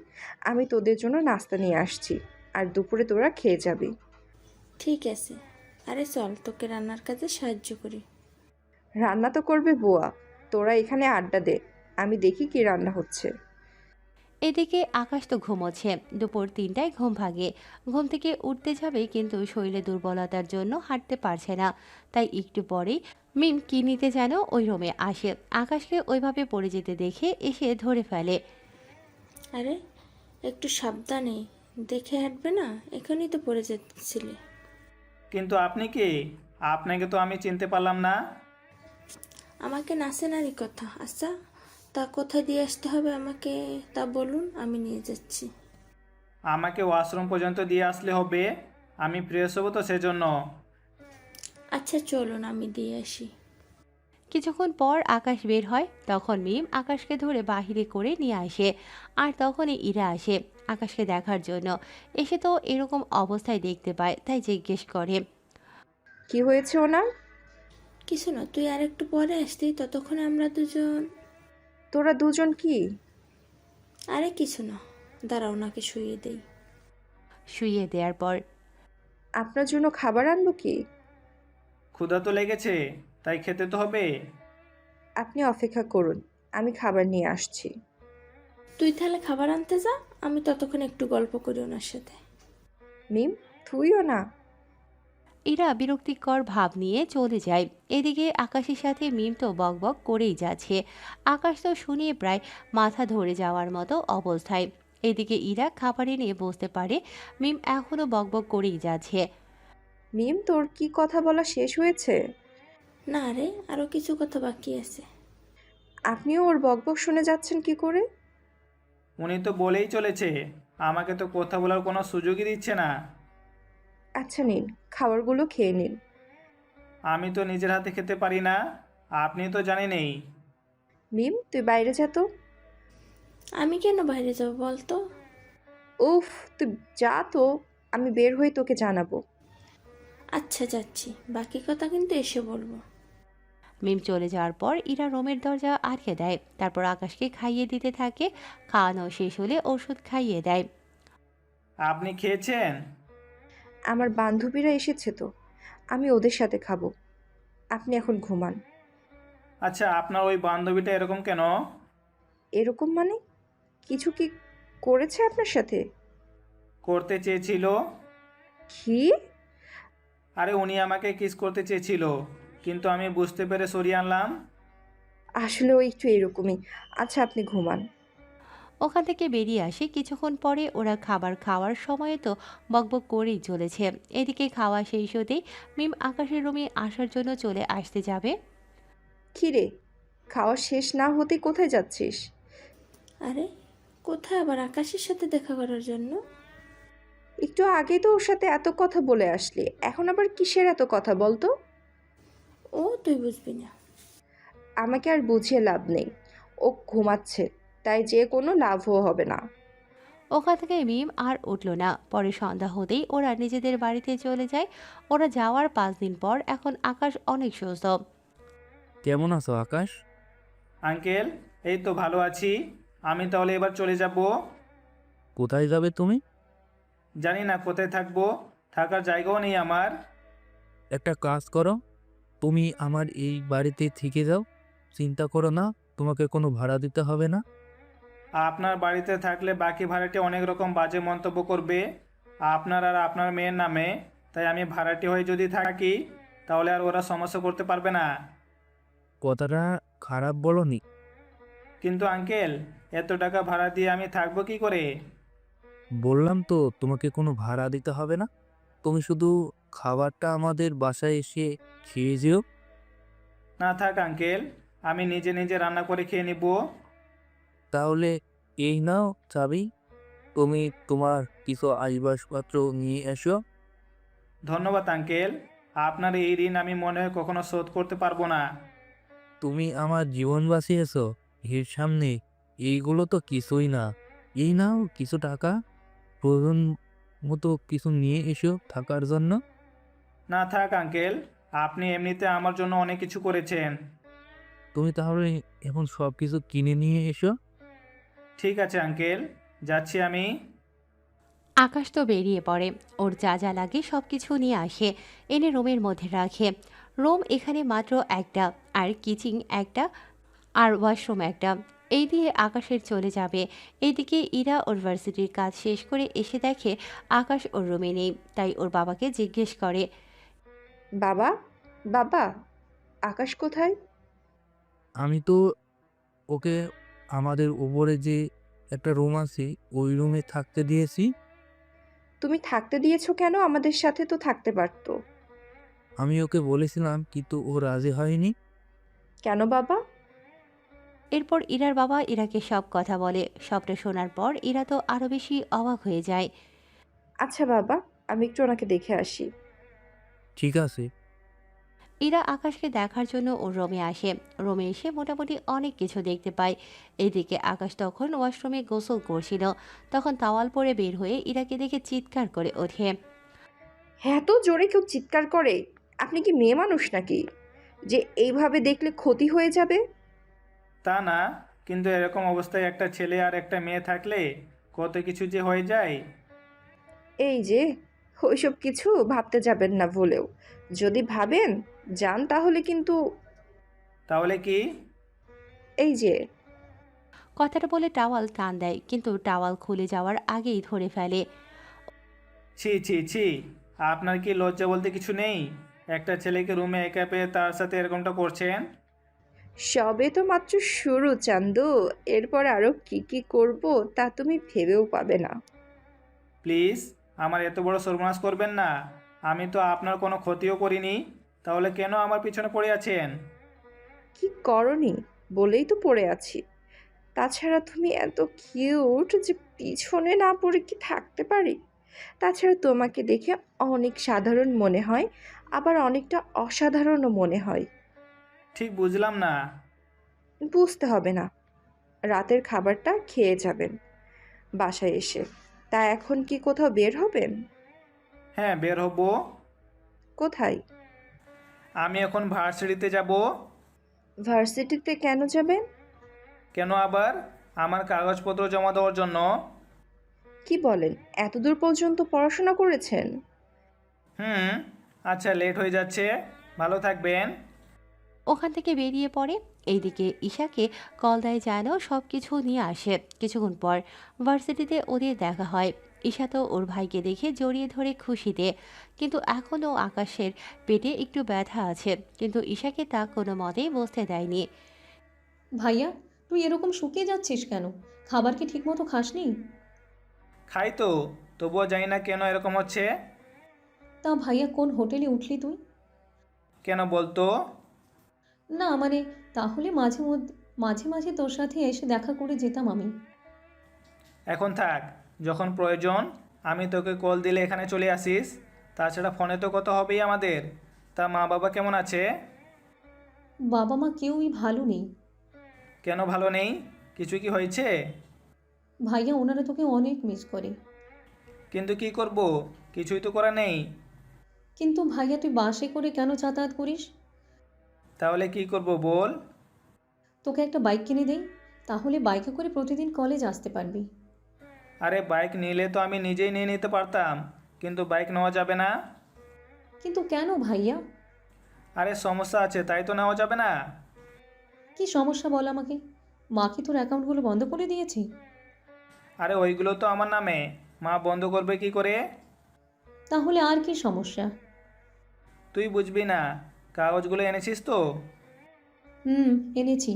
আমি তোদের জন্য নাস্তা নিয়ে আসছি, আর দুপুরে তোরা খেয়ে যাবি। ঠিক আছে, আরে চল তোকে রান্নার কাজে সাহায্য করি। রান্না তো করবে বুয়া, তোরা এখানে আড্ডা দে, আমি দেখি কি রান্না হচ্ছে। এদিকে আকাশ তো ঘুমোচ্ছে। দুপুর 3টায় ঘুম ভাঙে। ঘুম থেকে উঠতে যাবে, কিন্তু শরীরে দুর্বলতার জন্য হাঁটতে পারছে না। তাই একটু পরেই মিম কি নিতে যেন ওই রুমে আসে। আকাশকে ওইভাবে পড়ে যেতে দেখে এসে ধরে ফেলে। আরে একটু সাবধানে দেখে হাঁটবে না, এখানেই তো পড়ে যাচ্ছিলে। কিন্তু আপনি কি? আপনাকে তো আমি চিনতে পারলাম না। আমাকে নাচেনারই কথা। আচ্ছা, তা কোথায় দিয়ে আসতে হবে আমাকে তা বলুন, আমি নিয়ে যাচ্ছি। আমাকে ওয়াশরুম পর্যন্ত দিয়ে আসলে হবে, আমি ফ্রেশ হবো তো সেজন্য। আচ্ছা চলুন, আমি দিয়ে আসি। কিছুক্ষণ পর আকাশ বের হয়, তখন মিম আকাশকে ধরে বাহিরে করে নিয়ে আসে। আর তখনই ইরা আসে আকাশকে দেখার জন্য। এসে তো এরকম অবস্থায় দেখতে পায়, তাই জিজ্ঞেস করে, কি হয়েছে ওনার? কিছু না, তুই আর একটু পরে আসতি, ততক্ষণে আমরা দুজন। তোরা দুজন কি? আরে কিছু না, দাঁড়াও ওনাকে শুইয়ে দেই। শুইয়ে দেওয়ার পর, আপনার জন্য খাবার আনবো কি? ক্ষুধা তো লেগেছে, তাই খেতে তো হবে। আপনি অপেক্ষা করুন, আমি খাবার নিয়ে আসছি। তুই তাহলে খাবার আনতে যা, আমি ততক্ষণ একটু গল্প করি ওনার সাথে। মিম, তুইও না? ইরা বিরক্তিকর ভাব নিয়ে চলে যায়। এদিকে আকাশের সাথে মিম তো বকবক করেই যাচ্ছে। আকাশ তো শুনিয়ে প্রায় মাথা ধরে যাওয়ার মতো অবস্থায়। এদিকে ইরা খাবার এনে বুঝতে পারে মিম এখনো বকবক করেই যাচ্ছে। মিম, তোর কি কথা বলা শেষ হয়েছে? না রে, আরো কিছু কথা বাকি আছে। আপনিও ওর বকবক শুনে যাচ্ছেন কি করে? উনি তো বলেই চলেছে, আমাকে তো কথা বলার কোনো সুযোগই দিচ্ছে না। আচ্ছা নিন, খাবারগুলো খেয়ে নিন। আমি তো নিজের হাতে খেতে পারি না, আপনি তো জানেনই। মিম, তুই বাইরে যা তো। আমি কেন বাইরে যাব বলতো? উফ, তুই যা তো, আমি বের হয়ে তোকে জানাবো। আচ্ছা যাচ্ছি, বাকি কথা কিন্তু এসে বলবো। মিম চলে যাওয়ার পর ইরা রুমের দরজা আটকে দেয়, তারপর আকাশকে খাইয়ে দিতে থাকে। খাওয়ানো শেষ হলে ওষুধ খাইয়ে দেয়। আপনি খেয়েছেন? আমার বান্ধবীরা এসেছে তো, আমি ওদের সাথে খাবো। আপনি এখন ঘুমান। আচ্ছা, আপনার ওই বান্ধবীটা এরকম কেন? এরকম মানে? কিছু কি করেছে আপনার সাথে? করতে চেয়েছিল। কি? আরে উনি আমাকে কিস করতে চেয়েছিল, কিন্তু আমি বুঝতে পেরে সরিয়ে আনলাম। আসলে ও একটু এরকমই। আচ্ছা, আপনি ঘুমান। ওখান থেকে বেরিয়ে আসে কিছুক্ষণ পরে। ওরা খাবার খাওয়ার সময় তো বকবক করেই চলেছে। এদিকে খাওয়া শেষ হতেই মিম আকাশের রুমে আসার জন্য চলে আসতে যাবে। কি রে, খাওয়া শেষ না হতে কোথায় যাচ্ছিস? আরে কোথায় আবার? আকাশের সাথে দেখা করার জন্য। একটু আগে তো ওর সাথে এত কথা বলে আসলি, এখন আবার কিসের এত কথা বলতো? ও তুই বুঝবি না। আমাকে আর বুঝিয়ে লাভ নেই। ও ঘুমাচ্ছে, তাই যে কোনো লাভও হবে না। ওখান থেকে মিম আর উঠল না। পরে সন্ধ্যা হতেই ওরা নিজেদের বাড়িতে চলে যায়। ওরা যাওয়ার 5 দিন পর এখন আকাশ অনেক সুস্থ। কেমন আছো আকাশ? আঙ্কেল, এই তো ভালো আছি। আমি তাহলে এবার চলে যাব। কোথায় যাবে তুমি? জানি না কোথায় থাকবো, থাকার জায়গাও নেই আমার। একটা কাজ করো, তুমি আমার এই বাড়িতে থেকে যাও। চিন্তা করো না, তোমাকে কোনো ভাড়া দিতে হবে না। আপনার বাড়িতে থাকলে বাকি ভাড়াটি অনেক রকম বাজে মন্তব্য করবে আপনার আর আপনার মেয়ের নামে। তাই আমি ভাড়াটি হয়ে যদি থাকি, তাহলে আর ওরা সমস্যা করতে পারবে না। কথাটা খারাপ বলনি। কিন্তু আঙ্কেল, এত টাকা ভাড়া দিয়ে আমি থাকবো কি করে? বললাম তো তোমাকে কোনো ভাড়া দিতে হবে না। তুমি শুধু খাবারটা আমাদের বাসায় এসে খেয়ে যেও। না থাক আঙ্কেল, আমি নিজে নিজে রান্না করে খেয়ে নিব। তাহলে এই নাও চাবি, তুমি তোমার কিছু আসবাবপত্র নিয়ে এসো। ধন্যবাদ আঙ্কেল, আপনার এই ঋণ আমি মনে হয় কখনো শোধ করতে পারবো না। তুমি আমার জীবন বাঁচিয়েছো, এর সামনে এইগুলো তো কিছুই না। এই নাও কিছু টাকা, প্রয়োজন মতো কিছু নিয়ে এসো থাকার জন্য। না থাক আঙ্কেল, আপনি এমনিতে আমার জন্য অনেক কিছু করেছেন। তুমি তাহলে এখন সব কিছু কিনে নিয়ে এসো। ঠিক আছে আঙ্কেল, যাচ্ছি আমি। আকাশ তো বেরিয়ে পড়ে। ওর যা যা লাগে সব কিছু নিয়ে আসে, এনে রুমের মধ্যে রাখে। রুম এখানে মাত্র একটা, আর কিচেন একটা, আর ওয়াশরুম একটা। এই দিয়ে আকাশের চলে যাবে। এইদিকে ইরা ওর ভার্সিটির কাজ শেষ করে এসে দেখে আকাশ ওর রুমে নেই। তাই ওর বাবাকে জিজ্ঞেস করে, বাবা, বাবা, আকাশ কোথায়? আমি তো ওকে আমাদের উপরে যে একটা রুম আছে ওই রুমে থাকতে দিয়েছি। তুমি থাকতে দিয়েছো কেন? আমাদের সাথে তো থাকতে পারতো। আমি ওকে বলেছিলাম কিন্তু ও রাজি হয়নি। কেন বাবা? এরপর ইরার বাবা ইরাকে সব কথা বলে। সবটা শোনার পর ইরা তো আরো বেশি অবাক হয়ে যায়। আচ্ছা বাবা, আমি একটু ওনাকে দেখে আসি। ঠিক আছে। ইরা আকাশকে দেখার জন্য ওর রুমে আসে। রুমে এসে মোটামুটি অনেক কিছু দেখতে পায়। এদিকে আকাশ তখন ওয়াশরুমে গোসল করছিল। তখন তাওয়াল পরে বের হয়ে ইরাকে দেখে চিৎকার করে ওঠে। এত জোরে কেউ চিৎকার করে? আপনি কি মেয়ে মানুষ নাকি, যে এইভাবে দেখলে ক্ষতি হয়ে যাবে? তা না, কিন্তু এরকম অবস্থায় একটা ছেলে আর একটা মেয়ে থাকলে কত কিছু যে হয়ে যায়। এই যে, ওইসব কিছু ভাবতে যাবেন না ভুলেও। যদি ভাবেন যান তাহলে কিন্তু। তাহলে কি? এই যে। কথাটা বলে টাওয়াল টান দেয়, কিন্তু টাওয়াল খুলে যাওয়ার আগেই ধরে ফেলে। ছি ছি ছি, আপনার কি লজ্জা বলতে কিছু নেই? একটা ছেলেকে রুমে একা পেয়ে তার সাথে এরকমটা করছেন? সবে তো মাত্র শুরু চান্দু, এরপর আরো কি কি করব তা তুমি ভেবেও পাবে না। প্লিজ, আমার এত বড় সর্বনাশ করবেন না। আমি তো আপনার কোনো ক্ষতিও করিনি, তাহলে কেন আমার পিছনে পড়ে আছেন? কি করনি বলেই তো পড়ে আছি। তাছাড়া তুমি এত কিউট যে পিছনে না পড়ে কি থাকতে পারি? তাছাড়া তোমাকে দেখে অনেক সাধারণ মনে হয়, আবার অনেকটা অসাধারণও মনে হয়। ঠিক বুঝলাম না। বুঝতে হবে না, রাতের খাবারটা খেয়ে যাবেন বাসায় এসে। তা এখন কি কোথাও বের হবেন? হ্যাঁ, বের হবো। কোথায়? আমি এখন ভার্সিটিতে যাব। ভার্সিটিতে কেন যাবেন? কেন আবার? আমার কাগজপত্র জমা দেওয়ার জন্য। কি বলেন, এতদূর পর্যন্ত পড়াশোনা করেছেন? হুম। আচ্ছা, লেট হয়ে যাচ্ছে, ভালো থাকবেন। ওখান থেকে বেরিয়ে পড়ে। এইদিকে ঈশাকে কল দেয় যেন সব কিছু নিয়ে আসে। কিছুক্ষণ পর ভার্সিটিতে ওদের দেখা হয়। ঈশা তো ওর ভাইকে দেখে জড়িয়ে ধরে খুশিতে, কিন্তু এখনও আকাশের পেটে একটু ব্যথা আছে, কিন্তু ঈশাকে তা কোনো মতেই বুঝতে দেয়নি। ভাইয়া, তুই এরকম শুকিয়ে যাচ্ছিস কেন? খাবার কি ঠিকমতো খাসনি? খাই তো, তবুও জানি না কেন এরকম হচ্ছে। তা ভাইয়া, কোন হোটেলে উঠলি তুই? কেন বলতো? না মানে, তাহলে মাঝে মাঝে তোর সাথে এসে দেখা করে যেতাম আমি। এখন থাক, যখন প্রয়োজন আমি তোকে কল দিলে এখানে চলে আসিস। তাছাড়া ফোনে তো কথা হবেই আমাদের। তা মা বাবা কেমন আছে? বাবা মা কেউই ভালো নেই। কেন ভালো নেই? কিছু কি হয়েছে? ভাইয়া, ওনারা তোকে অনেক মিস করে। কিন্তু কি করব, কিছুই তো করা নেই। কিন্তু ভাইয়া, তুই বাসে করে কেন যাতায়াত করিস? তাহলে কি করব বল? তোকে একটা বাইক কিনে দেই, তাহলে বাইকে করে প্রতিদিন কলেজ আসতে পারবি। আরে বাইক নিলে তো আমি নিজেই নিয়ে নিতে পারতাম, কিন্তু বাইক নেওয়া যাবে না। কিন্তু কেন ভাইয়া? আরে সমস্যা আছে, তাই তো নেওয়া যাবে না। কি সমস্যা বল আমাকে। মা কি তোর অ্যাকাউন্টগুলো বন্ধ করে দিয়েছে? আরে ওইগুলো তো আমার নামে, মা বন্ধ করবে কি করে? তাহলে আর কি সমস্যা? তুই বুঝবি না। কাগজগুলো এনেছিস তো? এনেছি।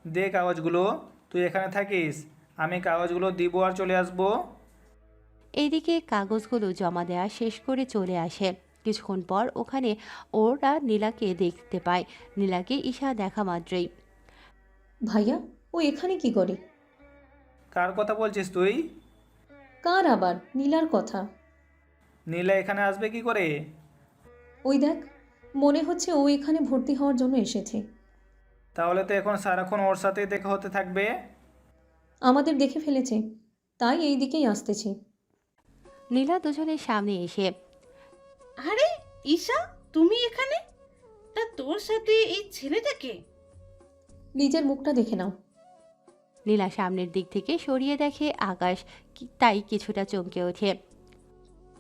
দে কাগজগুলো, তুই এখানে থাকিস, আমি কাগজগুলো দিব আর চলে আসবো। এইদিকে কাগজগুলো জমা দেওয়া শেষ করে চলে আসে। কিছুক্ষণ পর ওখানে ওরা নীলাকে দেখতে পায়। নীলাকে ঈশা দেখা মাত্রই, ভাইয়া, ও এখানে কি করে? কার কথা বলছিস তুই? কার আবার? নীলার কথা। নীলা এখানে আসবে কি করে? ওই দেখ, মনে হচ্ছে ও এখানে ভর্তি হওয়ার জন্য এসেছে। তাহলে তো এখন সারাক্ষণ ওর সাথেই দেখা হতে থাকবে। আমাদের দেখে ফেলেছে, তাই এই দিকেই আসতেছে। নীলা দুজনের সামনে এসে, আরে ঈশা, তুমি এখানে? তা তোর সাথে এই ছেলেটাকে? নিজের মুখটা দেখে নাও। নীলা সামনের দিক থেকে সরিয়ে দেখে আকাশ, তাই কিছুটা চমকে ওঠে।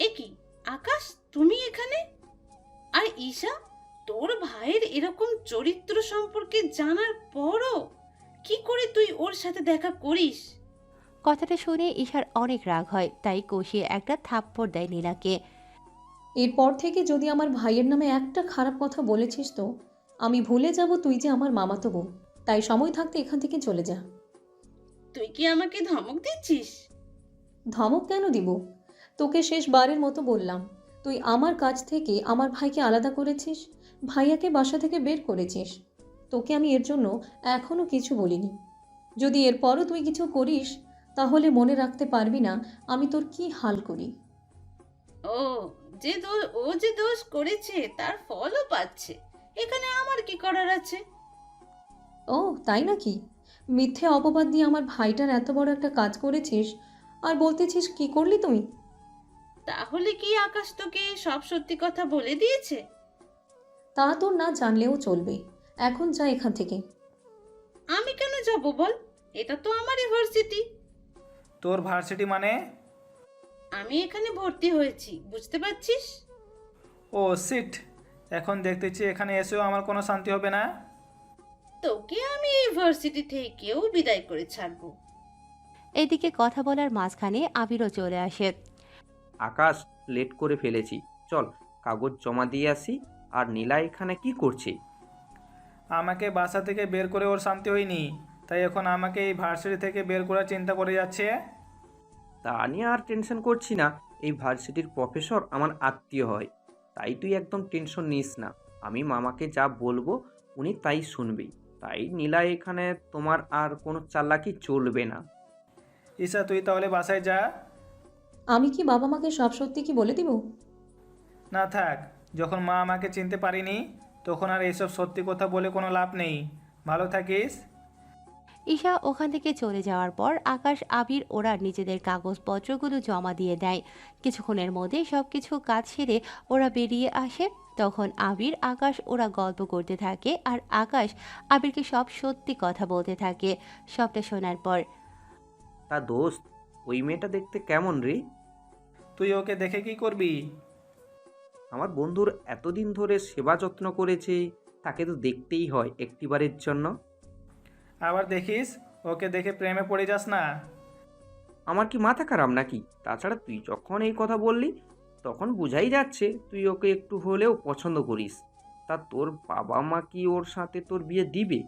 এ কি আকাশ, তুমি এখানে? আর ঈশা, তোর ভাইয়ের এরকম চরিত্র সম্পর্কে জানার পরও কি করে তুই ওর সাথে দেখা করিস? কথাটা শুনে ঈশার অনেক রাগ হয়, তাই কষিয়ে একটা থাপ্পড় দেয় নীলাকে। এরপর থেকে যদি আমার ভাইয়ের নামে একটা খারাপ কথা বলেছিস তো আমি ভুলে যাব তুই যে আমার মামাতো বোন। তাই সময় থাকতে এখান থেকে চলে যা। তুই কি আমাকে ধমক দিচ্ছিস? ধমক কেন দিব? তোকে শেষবারের মতো বললাম, তুই আমার কাছ থেকে আমার ভাইকে আলাদা করেছিস, ভাইয়াকে বাসা থেকে বের করেছিস। তোকে আমি এর জন্য এখনও কিছু বলিনি। যদি এরপরও তুই কিছু করিস তাহলে মনে রাখতে পারবি না আমি তোর কি হাল করি। ও ও যে দোষ করেছে তার ফলও পাচ্ছে, এখানে আমার কি করার আছে? ও তাই নাকি? মিথ্যে অপবাদ দিয়ে আমার ভাইটার এত বড় একটা কাজ করেছিস আর বলতেছিস কি করলি তুই? তাহলে কি আকাশ তোকে সব সত্যি কথা বলে দিয়েছে? তা তোর না জানলেও চলবে, এখন যা এখান থেকে। আমি কেন যাব বল? এটা তো আমার ইউনিভার্সিটি। তোর ভার্সিটি মানে? আমি এখানে ভর্তি হয়েছি, বুঝতে পারছিস? ও সিট, এখন দেখতেছি এখানে এসেও আমার কোনো শান্তি হবে না। তোকে আমি এই ইউনিভার্সিটি থেকেও বিদায় করে ছাড়বো। এদিকে কথা বলার মাঝখানে আবিরও চলে আসে। আকাশ, লেট করে ফেলেছি, চল কাগজ জমা দিয়ে আসি। আর নীলা এখানে কি করছে? আমাকে বাসা থেকে বের করে ওর শান্তি হয়নি, তাই এখন আমাকে এই ভার্সিটি থেকে বের করার চিন্তা করে যাচ্ছে। তা নিয়ে আর টেনশন করছি না, এই ভার্সিটির প্রফেসর আমার আত্মীয় হয়, তাই তুই একদম টেনশন নিস না। আমি মামাকে যা বলবো উনি তাই শুনবেই। তাই নীলা এখানে তোমার আর কোনো চালাকি চলবে না। ঈশা, তুই তাহলে বাসায় যা। আমি কি বাবা মাকে সব সত্যি কি বলে দিব? না থাক, যখন মা আমাকে চিনতে পারিনি তখন আর এইসব সত্যি কথা বলে কোনো লাভ নেই। ভালো থাকিস। ঈশা ওখান থেকে চলে যাওয়ার পর আকাশ, আবির ওরা নিজেদের কাগজপত্রগুলো জমা দিয়ে দেয়। কিছুক্ষণের মধ্যে সবকিছু কাজ সেরে ওরা বেরিয়ে আসে। তখন আবির, আকাশ ওরা গল্প করতে থাকে আর আকাশ আবিরকে সব সত্যি কথা বলতে থাকে। সবটা শোনার পর তা দোস্ত, ওই মেয়েটা দেখতে কেমন রে? তুই ওকে দেখে কি করবি? আমার বন্ধুর এতদিন ধরে সেবা যত্ন করেছে, তাকে তো দেখতেই হয় একটিবারের জন্য। আবার দেখিস ওকে দেখে প্রেমে পড়ে যাস না। আমার কি মাথা খারাপ নাকি? তাছাড়া তুই যখন এই কথা বললি তখন বোঝাই যাচ্ছে তুই ওকে একটু হলেও পছন্দ করিস। তা তোর বাবা মা কি ওর সাথে তোর বিয়ে দিবে?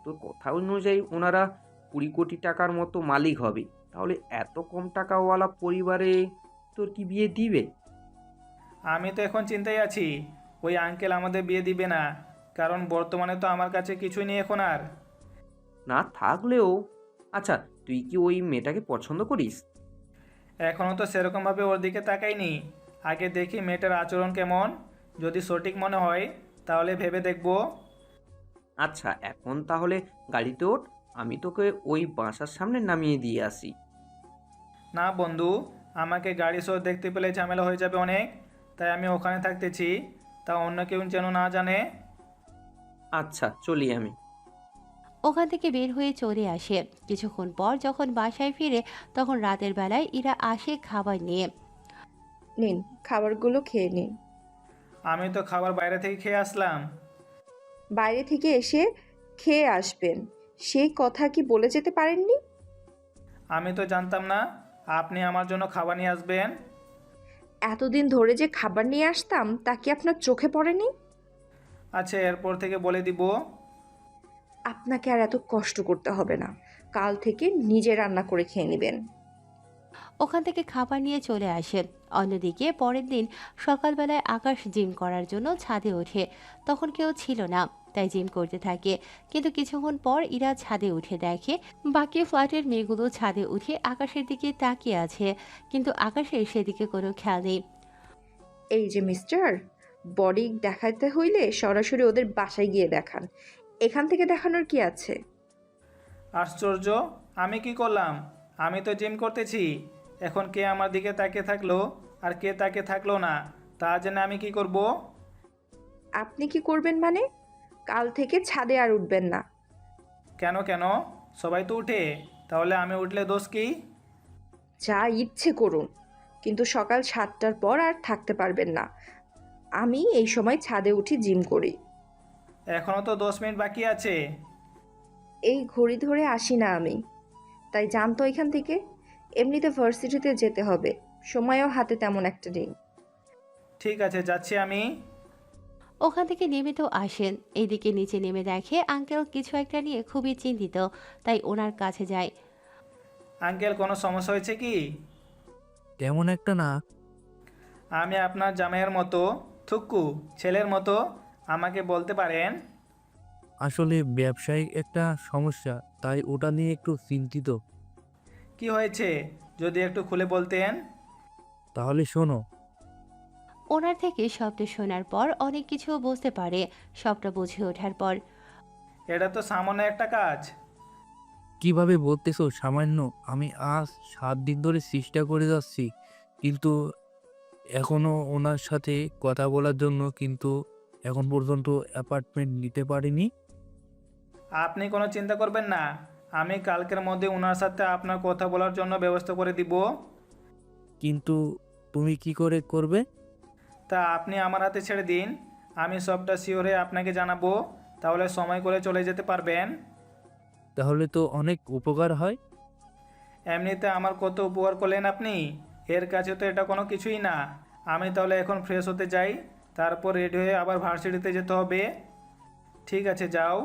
তোর কথা অনুযায়ী ওনারা 20 কোটি টাকার মতো মালিক হবে, তাহলে এত কম টাকাওয়ালা পরিবারে তোর কি বিয়ে দিবে? আমি তো এখন চিন্তায় আছি, ওই আঙ্কেল আমাদের বিয়ে দিবে না, কারণ বর্তমানে তো আমার কাছে কিছুই নেই এখন আর। না থাকলেও আচ্ছা, তুই কি ওই মেয়েটাকে পছন্দ করিস? এখনও তো সেরকমভাবে ওর দিকে তাকাইনি। আগে দেখি মেয়েটার আচরণ কেমন, যদি সঠিক মনে হয় তাহলে ভেবে দেখব। আচ্ছা, এখন তাহলে গাড়িতে ওঠ, আমি তোকে ওই বাসার সামনে নামিয়ে দিয়ে আসি। না বন্ধু, আমাকে গাড়ি শো দেখতে পেলে ঝামেলা হয়ে যাবে অনেক, তাই আমি ওখানে থাকতেছি, তা অন্য কেউ যেন না জানে। আচ্ছা, চলি আমি। ওখান থেকে বের হয়ে চলে আসে। কিছুক্ষণ পর যখন বাসায় ফিরে তখন রাতের বেলায় ইরা আসে খাবার নিয়ে। নিন, খাবারগুলো খেয়ে নিন। আমি তো খাবার বাইরে থেকে খেয়ে আসলাম। বাইরে থেকে এসে খেয়ে আসবেন, সেই কথা কি বলে যেতে পারেননি? আমি তো জানতাম না আপনি আমার জন্য খাবার নিয়ে আসবেন। এতদিন ধরে যে খাবার নিয়ে আসতাম তা কি আপনার চোখে পড়েনি? আচ্ছা, এরপর থেকে বলে দিব। আপনাকে আর এত কষ্ট করতে হবে না, কাল থেকে নিজে রান্না করে খেয়ে নেবেন। ওখান থেকে খাবার নিয়ে চলে আসে। অন্যদিকে পরের দিন সকালবেলায় আকাশ জিম করার জন্য ছাদে ওঠে। তখন কেউ ছিল না, তাই জিম করতে থাকে। কিন্তু কিছুক্ষণ পর ইরা ছাদে উঠে দেখে বাকি ফ্ল্যাটের মেয়েগুলো ছাদে উঠে আকাশের দিকে তাকিয়ে আছে, কিন্তু আকাশের সেদিকে কোনো খেয়াল নেই। এই যে মিস্টার, বডি দেখাতে হইলে সরাসরি ওদের বাসায় গিয়ে দেখান, এখান থেকে দেখানোর কি আছে? আশ্চর্য, আমি কি করলাম? আমি তো জিম করতেছি। এখন কে আমার দিকে তাকিয়ে থাকলো আর কে তাকিয়ে থাকলো না তা জেনে আমি কি করব? আপনি কি করবেন মানে? কাল থেকে ছাদে আর উঠবেন না। কেন কেন? সবাই তো উঠে, তাহলে আমি উঠলে দোষ কি? যা ইচ্ছে করুন, কিন্তু সকাল 7টার পর আর থাকতে পারবেন না। আমি এই সময় ছাদে উঠি, জিম করি। এখনও তো 10 মিনিট বাকি আছে। এই ঘড়ি ধরে আসি না আমি, তাই জানতো এখান থেকে। এমনিতে ভার্সিটিতে যেতে হবে, সময়ও হাতে তেমন একটা নেই। ঠিক আছে, যাচ্ছি আমি। ওখান থেকে নেমে তো আসেন। এইদিকে নিচে নেমে দেখে আঙ্কেল কিছু একটা নিয়ে খুবই চিন্তিত, তাই ওনার কাছে যায়। আঙ্কেল, কোনো সমস্যা হয়েছে কি? তেমন একটা না। আমি আপনার জামাইয়ের মতো থুক্কু ছেলের মতো, আমাকে বলতে পারেন। আসলে ব্যবসায়িক একটা সমস্যা, তাই ওটা নিয়ে একটু চিন্তিত। কি হয়েছে যদি একটু খুলে বলতেন? তাহলে শোনো। ওনার থেকে সবটা শোনার পর অনেক কিছু বুঝতে পারে। সবটা বুঝে ওঠার পর এটা তো সামান্য একটা কাজ। কিভাবে বলতেছো সামান্য? আমি আজ 7 দিন ধরে চেষ্টা করে যাচ্ছি, কিন্তু এখনো ওনার সাথে কথা বলার জন্য, কিন্তু এখন পর্যন্ত অ্যাপার্টমেন্ট নিতে পারিনি। আপনি কোনো চিন্তা করবেন না, আমি কালকের মধ্যে ওনার সাথে আপনার কথা বলার জন্য ব্যবস্থা করে দিব। কিন্তু তুমি কি করে করবে? তা আপনি আমার হাতে ছেড়ে দিন, আমি সবটা শিওর হয়ে আপনাকে জানাবো, তাহলে সময় করে চলে যেতে পারবেন। তাহলে তো অনেক উপকার হয়। এমনিতে আমার কত উপকার করলেন আপনি, এর কাছে তো এটা কোনো কিছুই না। আমি তাহলে এখন ফ্রেশ হতে যাই, তারপর রেডি হয়ে আবার ভার্সিটিতে যেতে হবে। ঠিক আছে, যাও।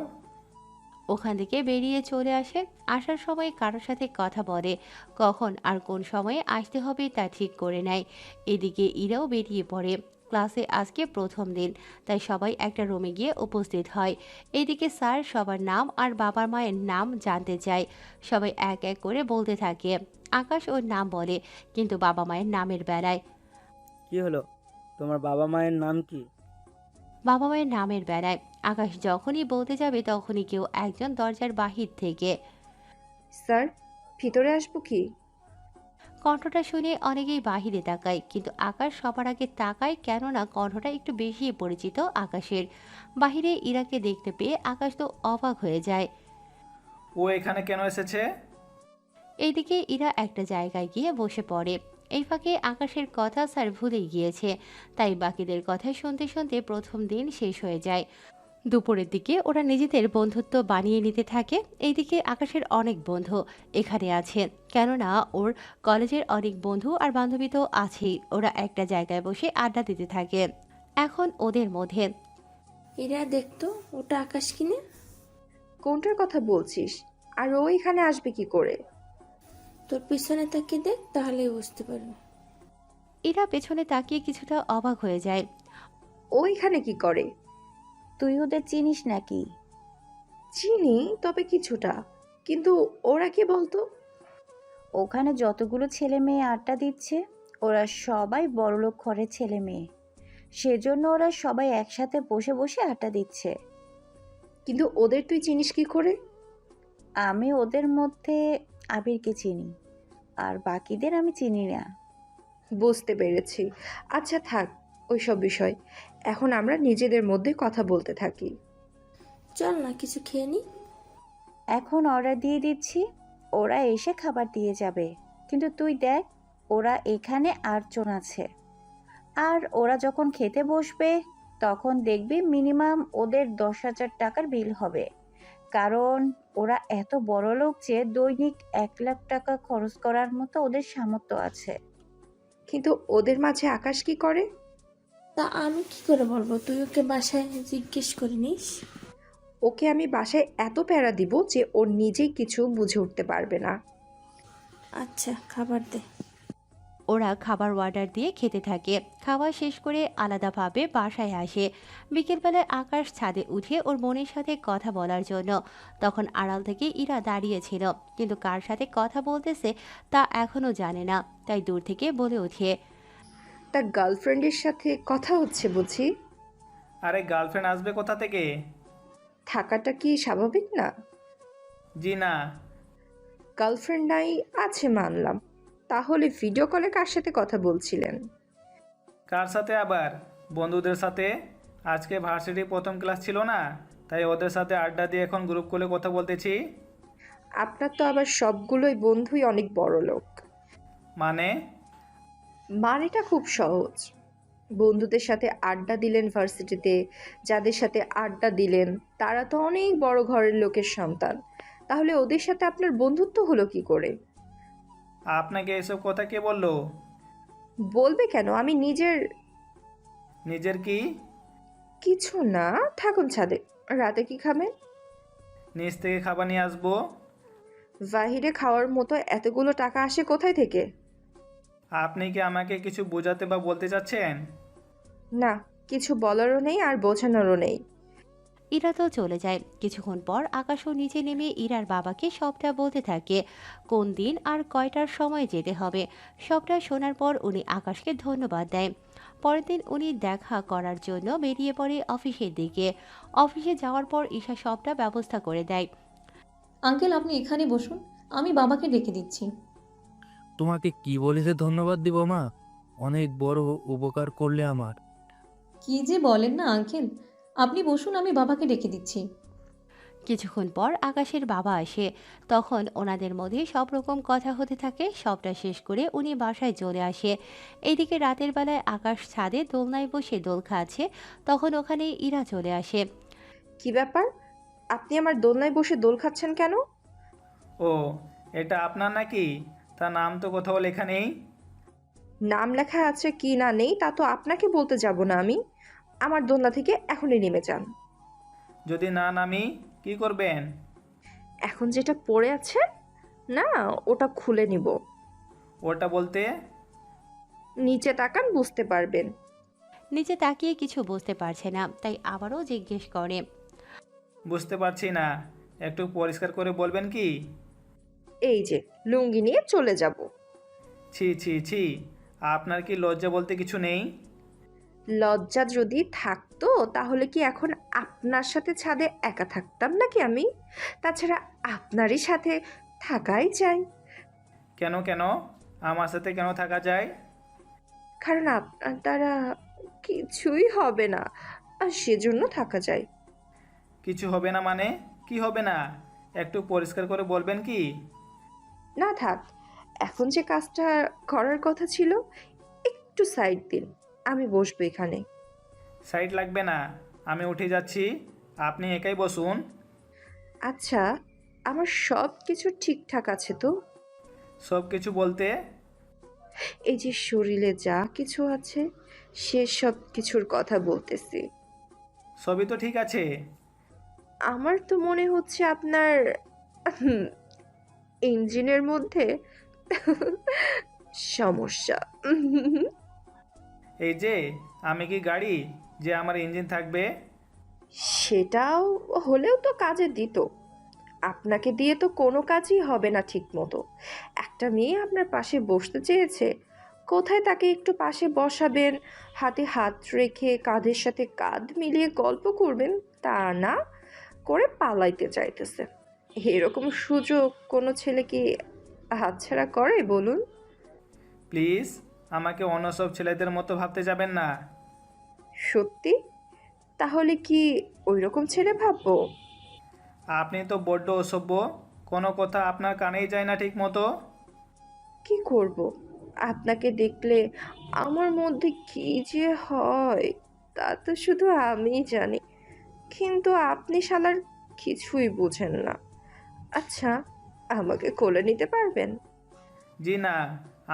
ওখান থেকে বেরিয়ে চলে আসে। আসার সময় কারোর সাথে কথা বলে, কখন আর কোন সময়ে আসতে হবে তা ঠিক করে নেয়। এদিকে ইরাও বেরিয়ে পড়ে। ক্লাসে আজকে প্রথম দিন, তাই সবাই একটা রুমে গিয়ে উপস্থিত হয়। এদিকে স্যার সবার নাম আর বাবা মায়ের নাম জানতে চায়। সবাই এক এক করে বলতে থাকে। আকাশ ওর নাম বলে, কিন্তু বাবা মায়ের নামের বেলায় কি হলো, তোমার বাবা মায়ের নাম কি? বাবা মায়ের নামের বেলায়। আকাশ যখনই বলতে যাবে তখনই কেউ একজন দরজার বাহির থেকে স্যার, ভিতরে আসবো কি? কণ্ঠটা শুনে অনেকেই বাহিরে তাকায়, কিন্তু আকাশ সবার আগে তাকায়, কেননা কণ্ঠটা একটু বেশি পরিচিত আকাশের। বাহিরে ইরাকে দেখতে পেয়ে আকাশ তো অবাক হয়ে যায়। ও এখানে কেন এসেছে? এইদিকে ইরা একটা জায়গায় গিয়ে বসে পড়ে। এই ফাঁকে আকাশের কথা স্যার ভুলেই গিয়েছে, তাই বাকিদের কথা শুনতে শুনতে প্রথম দিন শেষ হয়ে যায়। দুপুরের দিকে ওরা নিজেদের বন্ধুত্ব বানিয়ে নিতে থাকে। এইদিকে আকাশের অনেক বন্ধু এখানে আছেন, কেননা ওর কলেজের অনেক বন্ধু আর বান্ধবী তো আছেই। ওরা একটা জায়গায় বসে আড্ডা দিতে থাকে। এখন ওদের মধ্যে এরা দেখতো ওটা আকাশ কিনে। কোনটার কথা বলছিস? আর ও এখানে আসবে কি করে? তোর পিছনে তাকিয়ে দেখ, তাহলেই বুঝতে পারবি। ইরা পেছনে তাকিয়ে কিছুটা অবাক হয়ে যায়। ও এখানে কি করে? তুই ওদের চিনিস নাকি? চিনি, তবে কিছুটা। কিন্তু ওরা কি বলতো? ওখানে যতগুলো ছেলে মেয়ে আড্ডা দিচ্ছে, ওরা সবাই বড়লোক ঘরের ছেলে মেয়ে। সেজন্য ওরা সবাই একসাথে বসে বসে আড্ডা দিচ্ছে। কিন্তু ওদের তুই চিনিস কি করে? আমি ওদের মধ্যে আবিরকে চিনি, আর বাকিদের আমি চিনি না। বুঝতে পেরেছি। আচ্ছা থাক ওইসব বিষয়, এখন আমরা নিজেদের মধ্যে কথা বলতে থাকি। চল না কিছু খেয়ে নি। এখন অর্ডার দিয়ে দিচ্ছি, ওরা এসে খাবার দিয়ে যাবে। কিন্তু তুই দেখ, ওরা এখানে 8 জন আছে, আর ওরা যখন খেতে বসবে তখন দেখবি মিনিমাম ওদের 10,000 টাকার বিল হবে। কারণ ওরা এত বড় লোক যে দৈনিক 1 লাখ টাকা খরচ করার মতো ওদের সামর্থ্য আছে। কিন্তু ওদের মাঝে আকাশ কি করে? তা আমি কি করে বলবো? তুই ওকে বাসায় জিজ্ঞেস করে নিস। ওকে আমি বাসায় এত প্যারা দিব যে ও নিজেই কিছু বুঝে উঠতে পারবে না। আচ্ছা, খাবার দে। ওরা খাবার অর্ডার দিয়ে খেতে থাকে। খাওয়া শেষ করে আলাদাভাবে বাসায় আসে। বিকেলবেলায় আকাশ ছাদে উঠে ওর বোনের সাথে কথা বলার জন্য। তখন আড়াল থেকে ইরা দাঁড়িয়েছিল, কিন্তু কার সাথে কথা বলতেছে তা এখনও জানে না, তাই দূর থেকে বলে ওঠে, তার গার্লফ্রেন্ডের সাথে কথা হচ্ছে বুঝি? আরে গার্লফ্রেন্ড আসবে কোথা থেকে? থাকাটা কি স্বাভাবিক না? জি না। গার্লফ্রেন্ড নাই আছে মানলাম, তাহলে ভিডিও কলে কার সাথে কথা বলছিলেন? কার সাথে আবার? বন্ধুদের সাথে। আজকে ভার্সিটি প্রথম ক্লাস ছিল না, তাই ওদের সাথে আড্ডা দিয়ে এখন গ্রুপ কলে কথা বলতেছি। আপনার তো আবার সবগুলোই বন্ধুই অনেক বড় লোক। মানেটা খুব সহজ। বন্ধুদের সাথে আড্ডা দিলেন ভার্সিটিতে, যাদের সাথে আড্ডা দিলেন তারা তো অনেক বড় ঘরের লোকের সন্তান। তাহলে ওদের সাথে আপনার বন্ধুত্ব হলো কি করে? আপনাকে এসব কথা কে বললো? বলবে কেন? আমি নিজের কি? কিছু না, থাকুন ছাদে। রাতে কি খাবেন? নিচ থেকে খাবার নিয়ে আসবো। বাহিরে খাওয়ার মতো এতগুলো টাকা আসে কোথায় থেকে? আপনি কি আমাকে কিছু বোঝাতে বা বলতে চাচ্ছেন? না, কিছু বলারও নেই আর বোঝানোরও নেই। ইরা তো চলে যায়। কিছুক্ষণ পর আকাশও নিচে নেমে ইরার বাবাকে সবটা বলতে থাকে, কোন দিন আর কয়টার সময় যেতে হবে। সবটা শোনার পর উনি আকাশকে ধন্যবাদ দেয়। পরের দিন উনি দেখা করার জন্য বেরিয়ে পড়ে অফিসের দিকে। অফিসে যাওয়ার পর ঈশা সবটা ব্যবস্থা করে দেয়। আঙ্কেল, আপনি এখানে বসুন, আমি বাবাকে ডেকে দিচ্ছি। তোমাকে কি বলেছে ধন্যবাদ দিব মা? অনেক বড় উপকার করলে আমার। কি যে বলেন না আঙ্কেল, আপনি বসুন, আমি বাবাকে ডেকে দিচ্ছি। কিছুক্ষণ পর আকাশের বাবা আসে। তখন ওনাদের মধ্যে সব রকম কথা হতে থাকে। সবটা শেষ করে উনি বাসায় চলে আসে। এইদিকে রাতের বেলায় আকাশ ছাদে দোলনায় বসে দোল খাচ্ছে। তখন ওখানে ইরা চলে আসে। কি ব্যাপার? আপনি আমার দোলনায় বসে দোল খাচ্ছেন কেন? ও, এটা আপনার নাকি? তার নাম তো কোথাও লেখা নেই। নাম লেখা আছে কি না নেই তা তো আপনাকে বলতে যাব না আমি। আমার দোলনা থেকে এখনই নেমে যান। যদি না নামি কি করবেন? এখন যেটা পড়ে আছে না, ওটা খুলে নিব। ওটা বলতে? নিচে তাকান, বুঝতে পারবেন। নিচে তাকিয়ে কিছু বুঝতে পারছে না, তাই আবারও জিজ্ঞেস করে, বুঝতে পারছি না, একটু পরিষ্কার করে বলবেন কি? এই যে লুঙ্গি নিয়ে চলে যাব। ছি ছি ছি, আপনার কি লজ্জা বলতে কিছু নেই? লজ্জা যদি থাকতো তাহলে কি এখন আপনার সাথে ছাদে একা থাকতাম নাকি আমি? তাছাড়া আপনারই সাথে থাকাই চাই। কেন কেন আমার সাথে কেন থাকা যায়? কারণ আপনার দ্বারা কিছুই হবে না, আর সেজন্য থাকা যায়। কিছু হবে না মানে? কি হবে না একটু পরিষ্কার করে বলবেন কি? না থাক, এখন যে কাজটা করার কথা ছিল একটু সাইড দিন, আমি বসবো এখানে। সাইড লাগবে না, আমি উঠে যাচ্ছি, আপনি একাই বসুন। আচ্ছা, আমার সব কিছু ঠিকঠাক আছে তো? সব কিছু বলতে? এই যে শরীরে যা কিছু আছে সে সব কিছুর কথা বলতেছি। সবই তো ঠিক আছে। আমার তো মনে হচ্ছে আপনার ইঞ্জিনের মধ্যে সমস্যা। এই যে আমি কি গাড়ি যে আমার ইঞ্জিন থাকবে? সেটাও হলেও তো কাজে দিত। আপনাকে দিয়ে তো কোনো কাজই হবে না ঠিক মতো। একটা মেয়ে আপনার পাশে বসতে চেয়েছে, কোথায় তাকে একটু পাশে বসাবেন, হাতে হাত রেখে কাঁধের সাথে কাঁধ মিলিয়ে গল্প করবেন, তা না করে পালাইতে চাইতেছে। এরকম সুযোগ কোনো ছেলে কি হাতছাড়া করে বলুন? প্লিজ আমাকে অন্য সব ছেলেদের মতো ভাবতে যাবেন না। সত্যি? তাহলে কি ওই রকম ছেলে ভাববো? আপনি তো বড্ড অসভ্য, কোনো কথা আপনার কানেই যায় না ঠিক মতো। কি করব, আপনাকে দেখলে আমার মধ্যে কি যে হয় তা তো শুধু আমিই জানি, কিন্তু আপনি শালার কিছুই বোঝেন না। আচ্ছা, আমাকে কোলে নিতে পারবেন? জি না,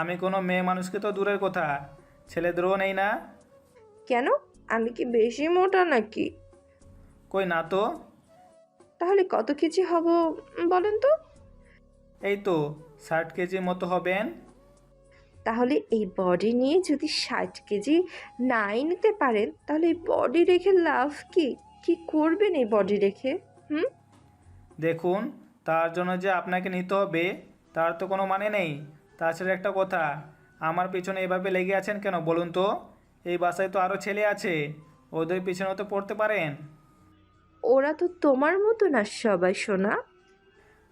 আমি কোনো মেয়ে মানুষকে তো দূরের কথা, ছেলেদেরও নেই না। কেন, আমি কি বেশি মোটা নাকি? কই না তো। তাহলে কত কেজি হব বলেন তো? এই তো 60 কেজি মতো হবেন। তাহলে এই বডি নিয়ে যদি 60 কেজি নাই নিতে পারেন তাহলে এই বডি রেখে লাভ কি? কি করবেন এই বডি রেখে? হুম? দেখুন, তার জন্য যে আপনাকে নিতে হবে তার তো কোনো মানে নেই। তাছাড়া একটা কথা, আমার পিছনে এভাবে লেগে আছেন কেন বলুন তো? এই বাসায় তো আরও ছেলে আছে, ওদের পিছনেও তো পড়তে পারেন। ওরা তো তোমার মতো না সবাই সোনা।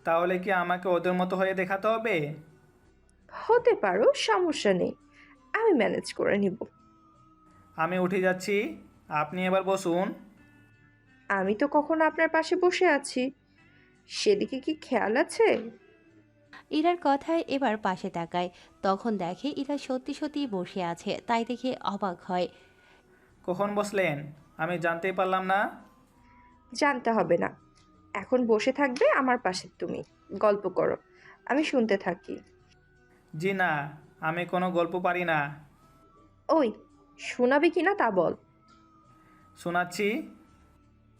তাহলে কি আমাকে ওদের মতো হয়ে দেখাতে হবে? হতে পারো, সমস্যা নেই, আমি ম্যানেজ করে নিব। আমি উঠে যাচ্ছি, আপনি এবার বসুন। আমি তো কখন আপনার পাশে বসে আছি, সেদিকে কি খেয়াল আছে? ইরার কথায় এবার পাশে তাকায়, তখন দেখে ইরা সত্যি সত্যি বসে আছে, তাই দেখে অবাক হয়। কখন বসলেন আমি জানতেই পারলাম না। জানতে হবে না, এখন বসে থাকবে আমার পাশে, তুমি গল্প করো, আমি শুনতে থাকি। জি না, আমি কোনো গল্প পারি না। ওই, শোনাবে কিনা তা বল। শোনাচ্ছি।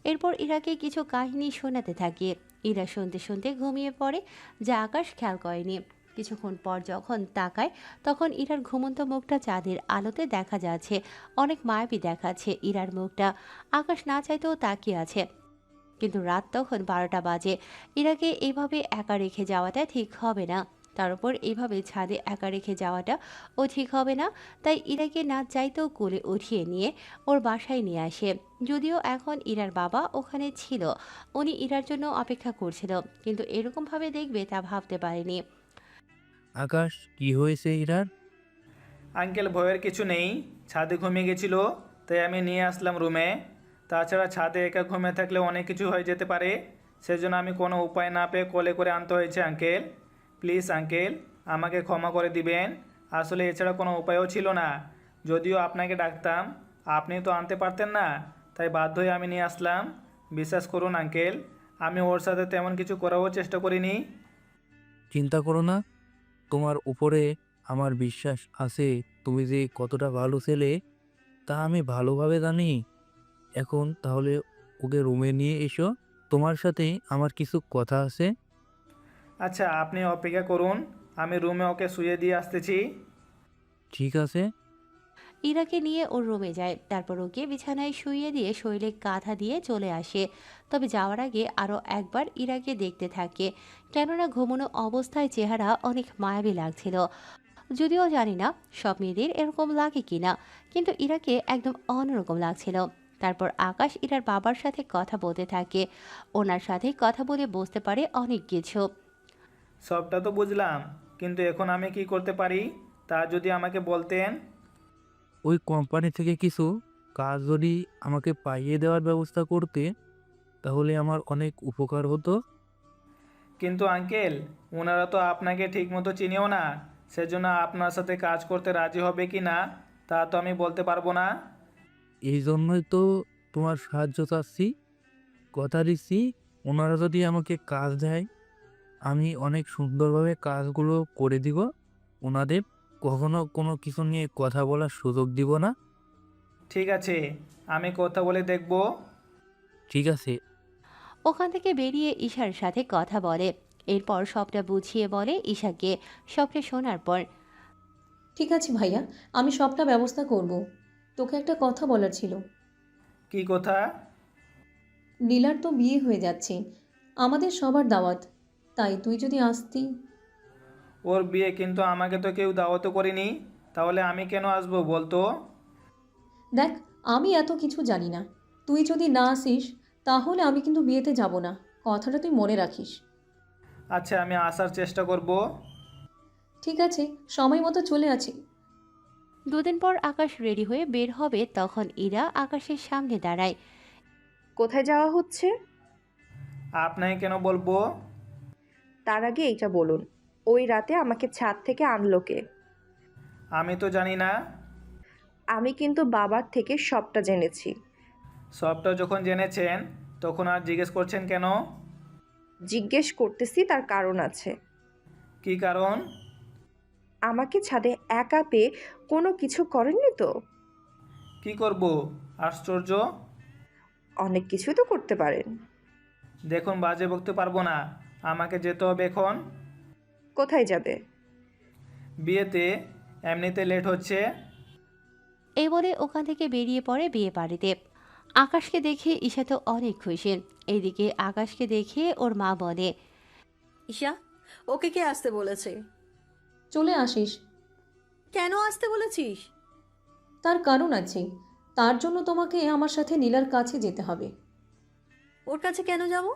এরপর ইরাকে কিছু কাহিনী শোনাতে থাকে। ইরা শুনতে শুনতে ঘুমিয়ে পড়ে, যা আকাশ খেয়াল করেনি। কিছুক্ষণ পর যখন তাকায় তখন ইরার ঘুমন্ত মুখটা চাঁদের আলোতে দেখা যাচ্ছে, অনেক মায়াবী দেখাচ্ছে ইরার মুখটা। আকাশ না চাইতেও তাকিয়ে আছে, কিন্তু রাত তখন 12টা বাজে। ইরাকে এইভাবে একা রেখে যাওয়াটা ঠিক হবে না, তার উপর এইভাবে ছাদে একা রেখে যাওয়াটা ও ঠিক হবে না। তাই ইরাকে না চাইতেও কোলে উঠিয়ে নিয়ে ওর বাসায় নিয়ে আসে। যদিও এখন ইরার বাবা ওখানে ছিল, উনি ইরার জন্য অপেক্ষা করছিল, কিন্তু এরকমভাবে দেখবে তা ভাবতে পারেনি। আকাশ, কি হয়েছে ইরার? আঙ্কেল ভয়ের কিছু নেই, ছাদে ঘুমিয়ে গেছিল তাই আমি নিয়ে আসলাম রুমে। তাছাড়া ছাদে একা ঘুমিয়ে থাকলে অনেক কিছু হয়ে যেতে পারে, সেজন্য আমি কোনো উপায় না পেয়ে কোলে করে আনতে হয়েছে আঙ্কেল। প্লিজ আঙ্কেল, আমাকে ক্ষমা করে দিবেন, আসলে এছাড়া কোনো উপায়ও ছিল না। যদিও আপনাকে ডাকতাম, আপনি তো আনতে পারতেন না, তাই বাধ্য হয়ে আমি নিয়ে আসলাম। বিশ্বাস করুন আঙ্কেল, আমি ওর সাথে তেমন কিছু করারও চেষ্টা করিনি। চিন্তা করো না, তোমার উপরে আমার বিশ্বাস আছে। তুমি যে কতটা ভালো ছেলে তা আমি ভালোভাবে জানি। এখন তাহলে ওকে রুমে নিয়ে এসো, তোমার সাথে আমার কিছু কথা আছে। আচ্ছা, আপনি অপেক্ষা করুন, আমি রুমে ওকে শুয়ে দিয়ে আসতেছি। ঠিক আছে। ইরাকে নিয়ে ওর রুমে যায়, তারপর ওকে বিছানায় শুইয়ে দিয়ে শরীরে কাঁথা দিয়ে চলে আসে। তবে যাওয়ার আগে আরও একবার ইরাকে দেখতে থাকে, কেননা ঘুমানো অবস্থায় চেহারা অনেক মায়াবী লাগছিল। যদিও জানি না সব মেয়েদের এরকম লাগে কিনা, কিন্তু ইরাকে একদম অন্যরকম লাগছিল। তারপর আকাশ ইরার বাবার সাথে কথা বলতে থাকে। ওনার সাথে কথা বলে বুঝতে পারে অনেক কিছু। সবটা তো বুঝলাম, কিন্তু এখন আমি কি করতে পারি তা যদি আমাকে বলতেন। ওই কোম্পানি থেকে কিছু কাজ যদি আমাকে পাইয়ে দেওয়ার ব্যবস্থা করতে, তাহলে আমার অনেক উপকার হতো। কিন্তু আঙ্কেল, ওনারা তো আপনাকে ঠিকমতো চিনেও না, সেজন্য আপনার সাথে কাজ করতে রাজি হবে কি না তা তো আমি বলতে পারবো না। এই জন্যই তো তোমার সাহায্য চাচ্ছি। কথা দিচ্ছি, ওনারা যদি আমাকে কাজ দেয়, আমি অনেক সুন্দরভাবে কাজগুলো করে দিব। ওনাদের কখনো কোনো কিছু নিয়ে কথা বলার সুযোগ দিব না। ঠিক আছে, আমি কথা বলে দেখব। ঠিক আছে। ওখান থেকে বেরিয়ে ঈশার সাথে কথা বলে। এরপর সবটা বুঝিয়ে বলে ঈশাকে। সবটা শোনার পর, ঠিক আছে ভাইয়া, আমি সবটা ব্যবস্থা করব। তোকে একটা কথা বলার ছিল। কি কথা? নীলার তো বিয়ে হয়ে যাচ্ছে, আমাদের সবার দাওয়াত, তাই তুই যদি আসতি। ওর বিয়ে, কিন্তু আমাকে তো কেউ দাওয়াত করেনি, তাহলে আমি কেন আসবো বলতো? দেখ, আমি এত কিছু জানি না, তুই যদি না আসিস তাহলে আমি কিন্তু বিয়েতে যাব না, কথাটা তুই মনে রাখিস। আচ্ছা, আমি আসার চেষ্টা করব। ঠিক আছে, সময় মতো চলে আছি। দুদিন পর আকাশ রেডি হয়ে বের হবে, তখন ইরা আকাশের সামনে দাঁড়ায়। কোথায় যাওয়া হচ্ছে? আপনাকে কেন বলবো? তার আগে এইটা বলুন, ওই রাতে আমাকে ছাদ থেকে আনলো কে? আমি তো জানি না। আমি কিন্তু বাবার থেকে সবটা জেনেছি। সবটা যখন জেনেছেন তখন আর জিজ্ঞেস করছেন কেন? জিজ্ঞেস করতেছি, তার কারণ আছে। কি কারণ? আমাকে ছাদে একা পেয়ে কোনো কিছু করেননি তো? কি করব? আশ্চর্য! অনেক কিছুই তো করতে পারেন। দেখুন, বাজে বকতে পারবো না, আমাকে যেতে হবে এখন। কোথায় যাবে? বিয়েতে, এমনিতে লেট হচ্ছে। এই বলে ওখান থেকে বেরিয়ে পড়ে বিয়ে বাড়িতে। আকাশকে দেখে ঈশা তো অনেক খুশি। এইদিকে আকাশকে দেখে ওর মা বলে, ঈশা, ওকে কে আসতে বলেছে? চলে আসিস। কেন আসতে বলেছিস? তার কারণ আছে, তার জন্য তোমাকে আমার সাথে নীলার কাছে যেতে হবে। ওর কাছে কেন যাব?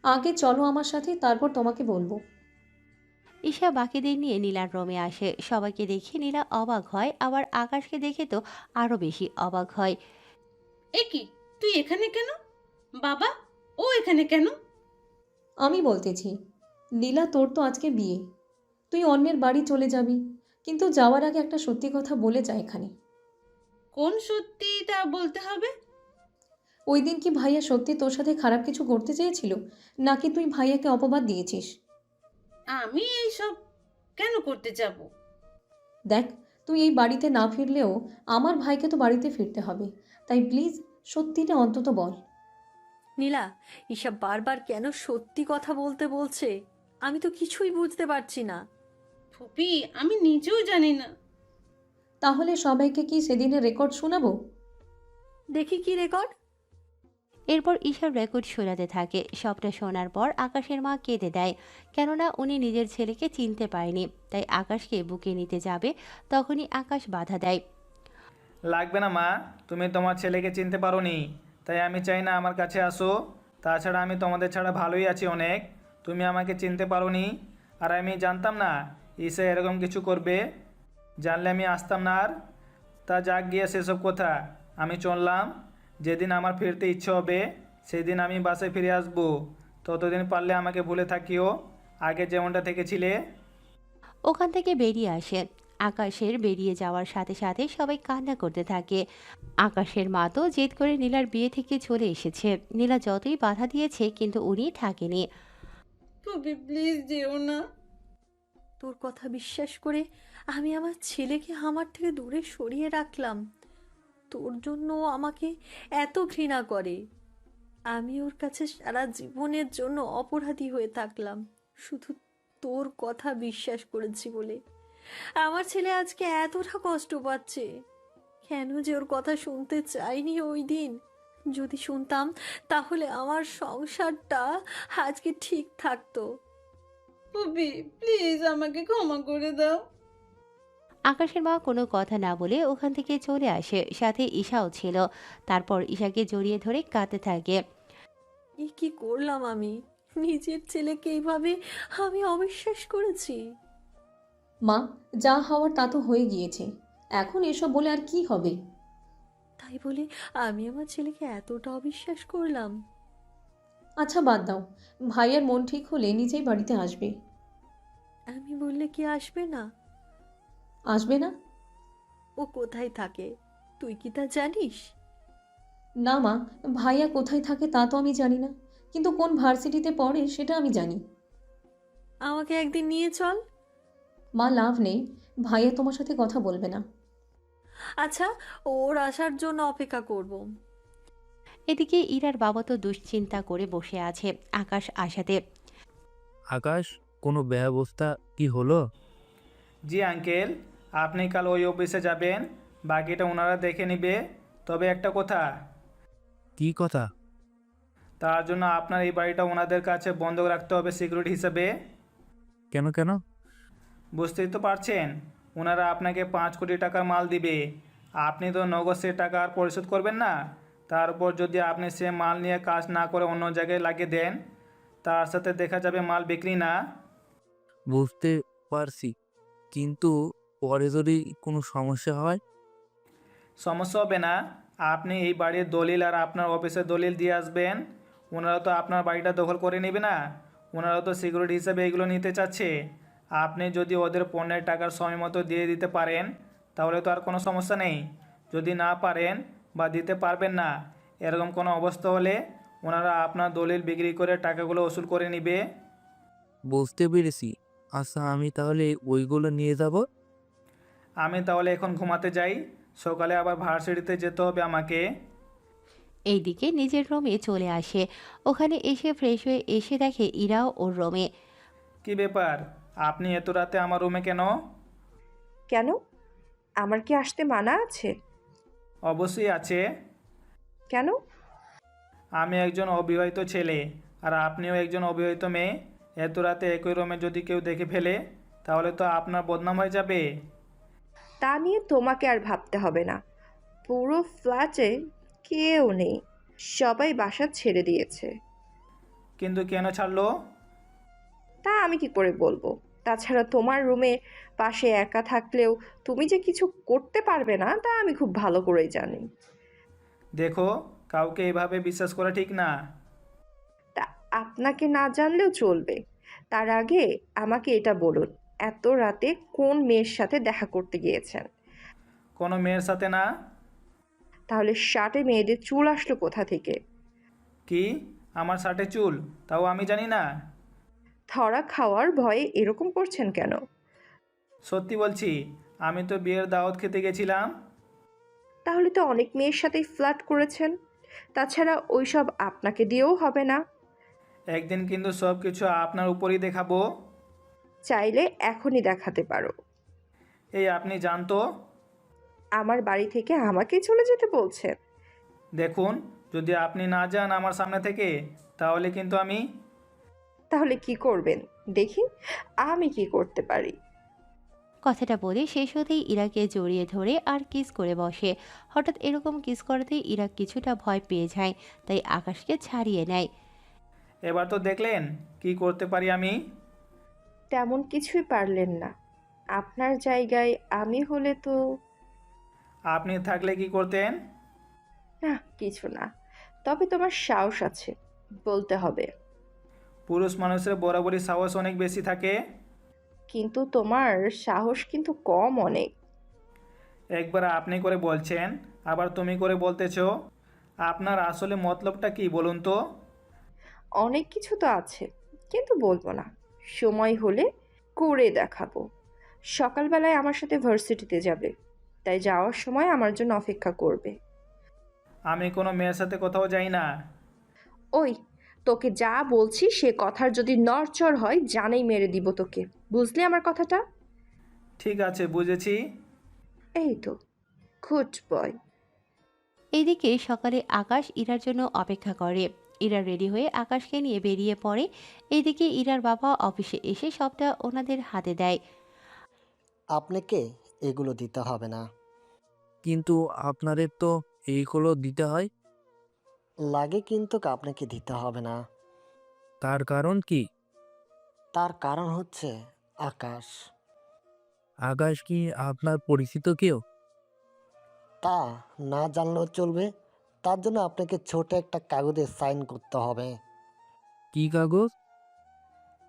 আগে চলো আমার সাথে, তারপর তোমাকে বলবো। ঈশা বাকিদের নিয়ে নীলার রুমে আসে। সবাইকে দেখে নীলা অবাক হয়, আবার আকাশকে দেখে তো আরো বেশি অবাক হয়। এ কি, তুই এখানে কেন? বাবা, ও এখানে কেন? আমি বলতেছি, নীলা, তোর তো আজকে বিয়ে, তুই অন্যের বাড়ি চলে যাবি, কিন্তু যাওয়ার আগে একটা সত্যি কথা বলে যা এখানে। কোন সত্যিটা বলতে হবে? ওই দিন কি ভাইয়া সত্যি তোর সাথে খারাপ কিছু করতে চেয়েছিল, নাকি তুই ভাইয়াকে অপবাদ দিয়েছিস? আমি এইসব কেন করতে যাব? দেখ, তুই এই বাড়িতে না ফিরলেও আমার ভাইকে তো বাড়িতে ফিরতে হবে, তাই প্লিজ সত্যিটা অন্তত বল। নীলা, ঈশা বারবার কেন সত্যি কথা বলতে বলছে? আমি তো কিছুই বুঝতে পারছি না। ফুপি, আমি নিজেও জানি না। তাহলে সবাইকে কি সেদিনের রেকর্ড শোনাবো? দেখি কি রেকর্ড। এরপর ঈশার রেকর্ড শোনাতে থাকে। সবটা শোনার পর আকাশের মা কেঁদে দেয়, কেননা উনি নিজের ছেলেকে চিনতে পারেনি, তাই আকাশকে বুকে নিতে যাবে, তখনই আকাশ বাধা দেয়। লাগবে না মা, তুমি তোমার ছেলেকে চিনতে পারোনি, তাই আমি চাই না আমার কাছে আসো। তাছাড়া আমি তোমাদের ছাড়া ভালোই আছি অনেক, তুমি আমাকে চিনতে পারোনি। আর আমি জানতাম না ঈশা এরকম কিছু করবে, জানলে আমি আসতাম না আর। তা যাক গিয়ে সেসব কথা, আমি চললাম। যেদিন আমার ফিরতে ইচ্ছে হবে সেদিন আমি বাসায় ফিরে আসবো। ততদিন পারলে আমাকে ভুলে থাকিও, আগে যেমনটা থেকেছিলে। ওখান থেকে বেরিয়ে আসে। আকাশের বেরিয়ে যাওয়ার সাথে সাথে সবাই কান্না করতে থাকে। আকাশের মা তো জেদ করে নীলার বিয়ে থেকে চলে এসেছে। নীলা যতই বাধা দিয়েছে, কিন্তু উনি থাকেনি। ফুপি প্লিজ যেও না। তোর কথা বিশ্বাস করে আমি আমার ছেলেকে আমার থেকে দূরে সরিয়ে রাখলাম। তোর জন্য ও আমাকে এত ঘৃণা করে। আমি ওর কাছে সারা জীবনের জন্য অপরাধী হয়ে থাকলাম, শুধু তোর কথা বিশ্বাস করেছি বলে। আমার ছেলে আজকে এতটা কষ্ট পাচ্ছে, কেন যে ওর কথা শুনতে চাইনি ওই দিন। যদি শুনতাম তাহলে আমার সংসারটা আজকে ঠিক থাকতো। ফুপি প্লিজ আমাকে ক্ষমা করে দাও। আকাশের মা কোনো কথা না বলে ওখান থেকে চলে আসে, সাথে ঈশাও ছিল। তারপর ঈশাকে জড়িয়ে ধরে কাঁদতে থাকে। এ কি করলাম আমি? নিজের ছেলেকে এইভাবে আমি অবিশ্বাস করেছি। মা, যা হওয়ার তা তো হয়ে গিয়েছে, এখন এসব বলে আর কি হবে? তাই বলে আমি আমার ছেলেকে এতটা অবিশ্বাস করলাম? আচ্ছা বাদ দাও, ভাইয়ের মন ঠিক হলে নিজেই বাড়িতে আসবে। আমি বললে কি আসবে না? আসবে না? ও কোথায় থাকে তুই কি তা জানিস? না মা, ভাইয়া কোথায় থাকে তা তো আমি জানি না, কিন্তু কোন ভার্সিটিতে পড়ে সেটা আমি জানি। আমাকে একদিন নিয়ে চল। মা লাভ নেই, ভাইয়া তোমার সাথে কথা বলবে না। আচ্ছা, ওর আসার জন্য অপেক্ষা করব। এদিকে ইরার বাবা তো দুশ্চিন্তা করে বসে আছে আকাশ আসাতে। আকাশ, কোনো ব্যবস্থা কি হলো? জি আঙ্কেল, আপনি কাল ওই অফিসে যাবেন, বাকিটা ওনারা দেখে নেবে। তবে একটা কথা, কি কথা? তার জন্য আপনার এই বাড়িটা ওনাদের কাছে বন্ধক রাখতে হবে সিকিউরিটি হিসেবে। কেন কেন? বুঝতেই তো পারছেন, ওনারা আপনাকে 5 কোটি টাকার মাল দিবে। আপনি তো নগদ সে টাকা আর পরিশোধ করবেন না। তারপর যদি আপনি সে মাল নিয়ে কাজ না করে অন্য জায়গায় লাগিয়ে দেন, তার সাথে দেখা যাবে মাল বিক্রি না। বুঝতে পারছি, কিন্তু পরে যদি কোনো সমস্যা হয়? সমস্যা হবে না, আপনি এই বাড়ির দলিল আর আপনার অফিসের দলিল দিয়ে আসবেন। ওনারা তো আপনার বাড়িটা দখল করে নেবে না, ওনারা তো সিকিউরিটি হিসেবে এগুলো নিতে চাচ্ছে। আপনি যদি ওদের পণ্যের টাকার সময় মতো দিয়ে দিতে পারেন তাহলে তো আর কোনো সমস্যা নেই। যদি না পারেন বা দিতে পারবেন না, এরকম কোনো অবস্থা হলে ওনারা আপনার দলিল বিক্রি করে টাকাগুলো ওসুল করে নেবে। বুঝতে পেরেছি। আচ্ছা, আমি তাহলে ওইগুলো নিয়ে যাব। আমি তাহলে এখন ঘুমাতে যাই, সকালে আবার ভার্সিটিতে যেতে হবে আমাকে। এইদিকে নিজের রুমে চলে আসে। ওখানে এসে ফ্রেশ হয়ে এসে দেখে ইরাও ওর রুমে। কি ব্যাপার, আপনি এত রাতে আমার রুমে কেন? কেন? আমার কি আসতে মানা আছে? অবশ্যই আছে। কেন? আমি একজন অবিবাহিত ছেলে আর আপনিও একজন অবিবাহিত মেয়ে। এত রাতে একই রুমে যদি কেউ দেখে ফেলে তাহলে তো আপনার বদনাম হয়ে যাবে। তা নিয়ে তোমাকে আর ভাবতে হবে না। পুরো ফ্ল্যাটে কেউ নেই, সবাই বাসা ছেড়ে দিয়েছে। কিন্তু কেন ছাড়লো? তা আমি কি করে বলবো? তাছাড়া তোমার রুমে পাশে একা থাকলেও তুমি যে কিছু করতে পারবে না তা আমি খুব ভালো করেই জানি। দেখো, কাউকে এভাবে বিশ্বাস করা ঠিক না। তা আপনাকে না জানলেও চলবে। তার আগে আমাকে এটা বলুন, এত রাতে কোন মেয়ের সাথে দেখা করতে গিয়েছেন? কোনো মেয়ের সাথে না। তাহলে শার্টে মেয়েদের চুল আসলো কোথা থেকে? কি, আমার শার্টে চুল? তাও আমি জানি না? ধরা খাওয়ার ভয়ে এরকম করছেন কেন? সত্যি বলছি, আমি তো বিয়ের দাওয়াত খেতে গেছিলাম। তাহলে তো অনেক মেয়ের সাথেই ফ্লার্ট করেছেন। তাছাড়া ওইসব আপনাকে দিয়েও হবে না। একদিন কিন্তু সব কিছু আপনার উপরই দেখাবো। চাইলে এখনই দেখাতে পারো। এই আপনি জানতো? আমার বাড়ি থেকে আমাকে চলে যেতে বলছেন? দেখুন, যদি আপনি না যান আমার সামনে থেকে তাহলে কিন্তু আমি। তাহলে কি করবেন দেখি আমি কি করতে পারি। কথাটা বলে শেষ হতেই ইরাকে জড়িয়ে ধরে আর কিস করে বসে। হঠাৎ এরকম কিস করাতেই ইরা কিছুটা ভয় পেয়ে যায়, তাই আকাশকে ছাড়িয়ে নেয়। এবার তো দেখলেন কি করতে পারি আমি। তেমন কিছুই পারলেন না। আপনার জায়গায় আমি হলে তো। আপনি থাকলে কি করতেন? না, কিছু না। তবে তোমার সাহস আছে, বলতে হবে। পুরুষ মানুষের বরাবরই সাহস অনেক বেশি থাকে। কিন্তু তোমার সাহস কিন্তু কম অনেক। একবার আপনি করে বলছেন, আবার তুমি করে বলতেছো। আপনার আসলে মতলবটা কি বলুন তো? অনেক কিছু তো আছে, কিন্তু বলবো না। সময় হলে করে দেখাবো। সকালবেলায় আমার সাথে ভার্সিটিতে যাবে, তাই যাওয়ার সময় আমার জন্য অপেক্ষা করবে। আমি কোনো মেয়ের সাথে কোথাও যাই না। ওই, তোকে যা বলছি সে কথার যদি নড়চড় হয় জানেই মেরে দিব তোকে, বুঝলি আমার কথাটা? ঠিক আছে, বুঝেছি। এই তো, গুড বয়। এইদিকে সকালে আকাশ ইরার জন্য অপেক্ষা করে। ইরা রেডি হয়ে আকাশকে নিয়ে বেরিয়ে পড়ে। এইদিকে ইরার বাবা অফিসে এসে সবটা ওনাদের হাতে দেয়। আপনি কে? এগুলো দিতে হবে না। কিন্তু আপনাদের তো এইগুলো দিতে হয়। লাগে কিন্তু আপনাকে দিতে হবে না। তার কারণ কি? তার কারণ হচ্ছে আকাশ। আকাশ কি আপনার পরিচিত কেউ? তা না জানলেও চলবে। তার জন্য আপনাকে ছোট একটা কাগজে সাইন করতে হবে। কি কাগজ?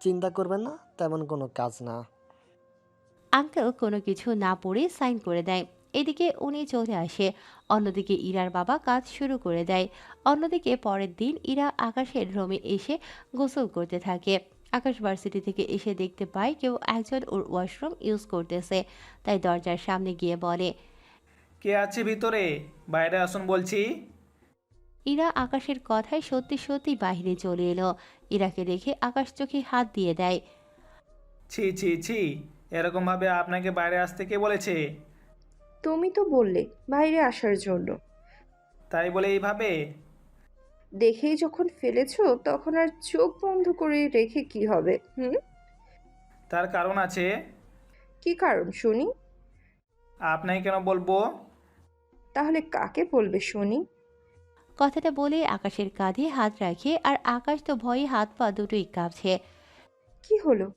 চিন্তা করবেন না, তেমন কোনো কাজ না। আঙ্কেল কোনো কিছু না পড়ে সাইন করে দেয়। এদিকে উনি চলে আসে, অন্যদিকে ইরার বাবা কাজ শুরু করে দেয়। অন্যদিকে পরের দিন ইরা আকাশের রুমে এসে গোসল করতে থাকে। আকাশ ভার্সিটি থেকে এসে দেখতে পায় কেউ একজন ওর ওয়াশরুম ইউজ করতেছে, তাই দরজার সামনে গিয়ে বলে, কে আছে ভিতরে? বাইরে আসুন বলছি। ইরা আকাশের কথায় সত্যি সত্যি বাইরে চলে এলো। ইরাকে দেখে আকাশ চোখে হাত দিয়ে দেয়। ছি ছি ছি, এরকমভাবে আপনাকে বাইরে আসতে কে বলেছে? তুমি তো বললে বাইরে আসার জন্য। তাই বলে এইভাবে? দেখেই যখন ফেলেছো তখন আর চোখ বন্ধ করে রেখে কি হবে? হুম? তার কারণ আছে। কি কারণ শুনি? আপনাকে কেন বলবো? তাহলে কাকে বলবে শুনি? কথাটা বলে আকাশের কাঁধে হাত রাখে, আর আকাশ তো ভয়ে হাত পা দুটোই কাঁপছে। কি হলো?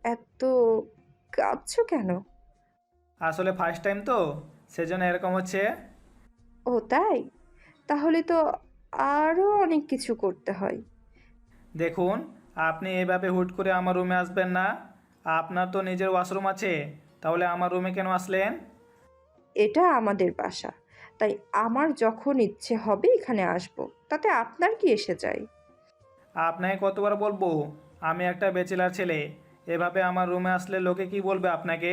এত কাঁপছো কেন? আসলে ফার্স্ট টাইম তো, সেজন্য এরকম হচ্ছে। ও তাই? তাহলে তো আরো অনেক কিছু করতে হয়। দেখুন, আপনি এভাবে হুট করে আমার রুমে আসবেন না। আপনার তো নিজের ওয়াশরুম আছে, তাহলে আমার রুমে কেন আসলেন? এটা আমাদের বাসা, তাই আমার যখন ইচ্ছে হবে এখানে আসবো, তাতে আপনার কি এসে যায়? আপনাকে কতবার বলবো, আমি একটা ব্যাচেলার ছেলে। এভাবে আমার রুমে আসলে লোকে কি বলবে আপনাকে?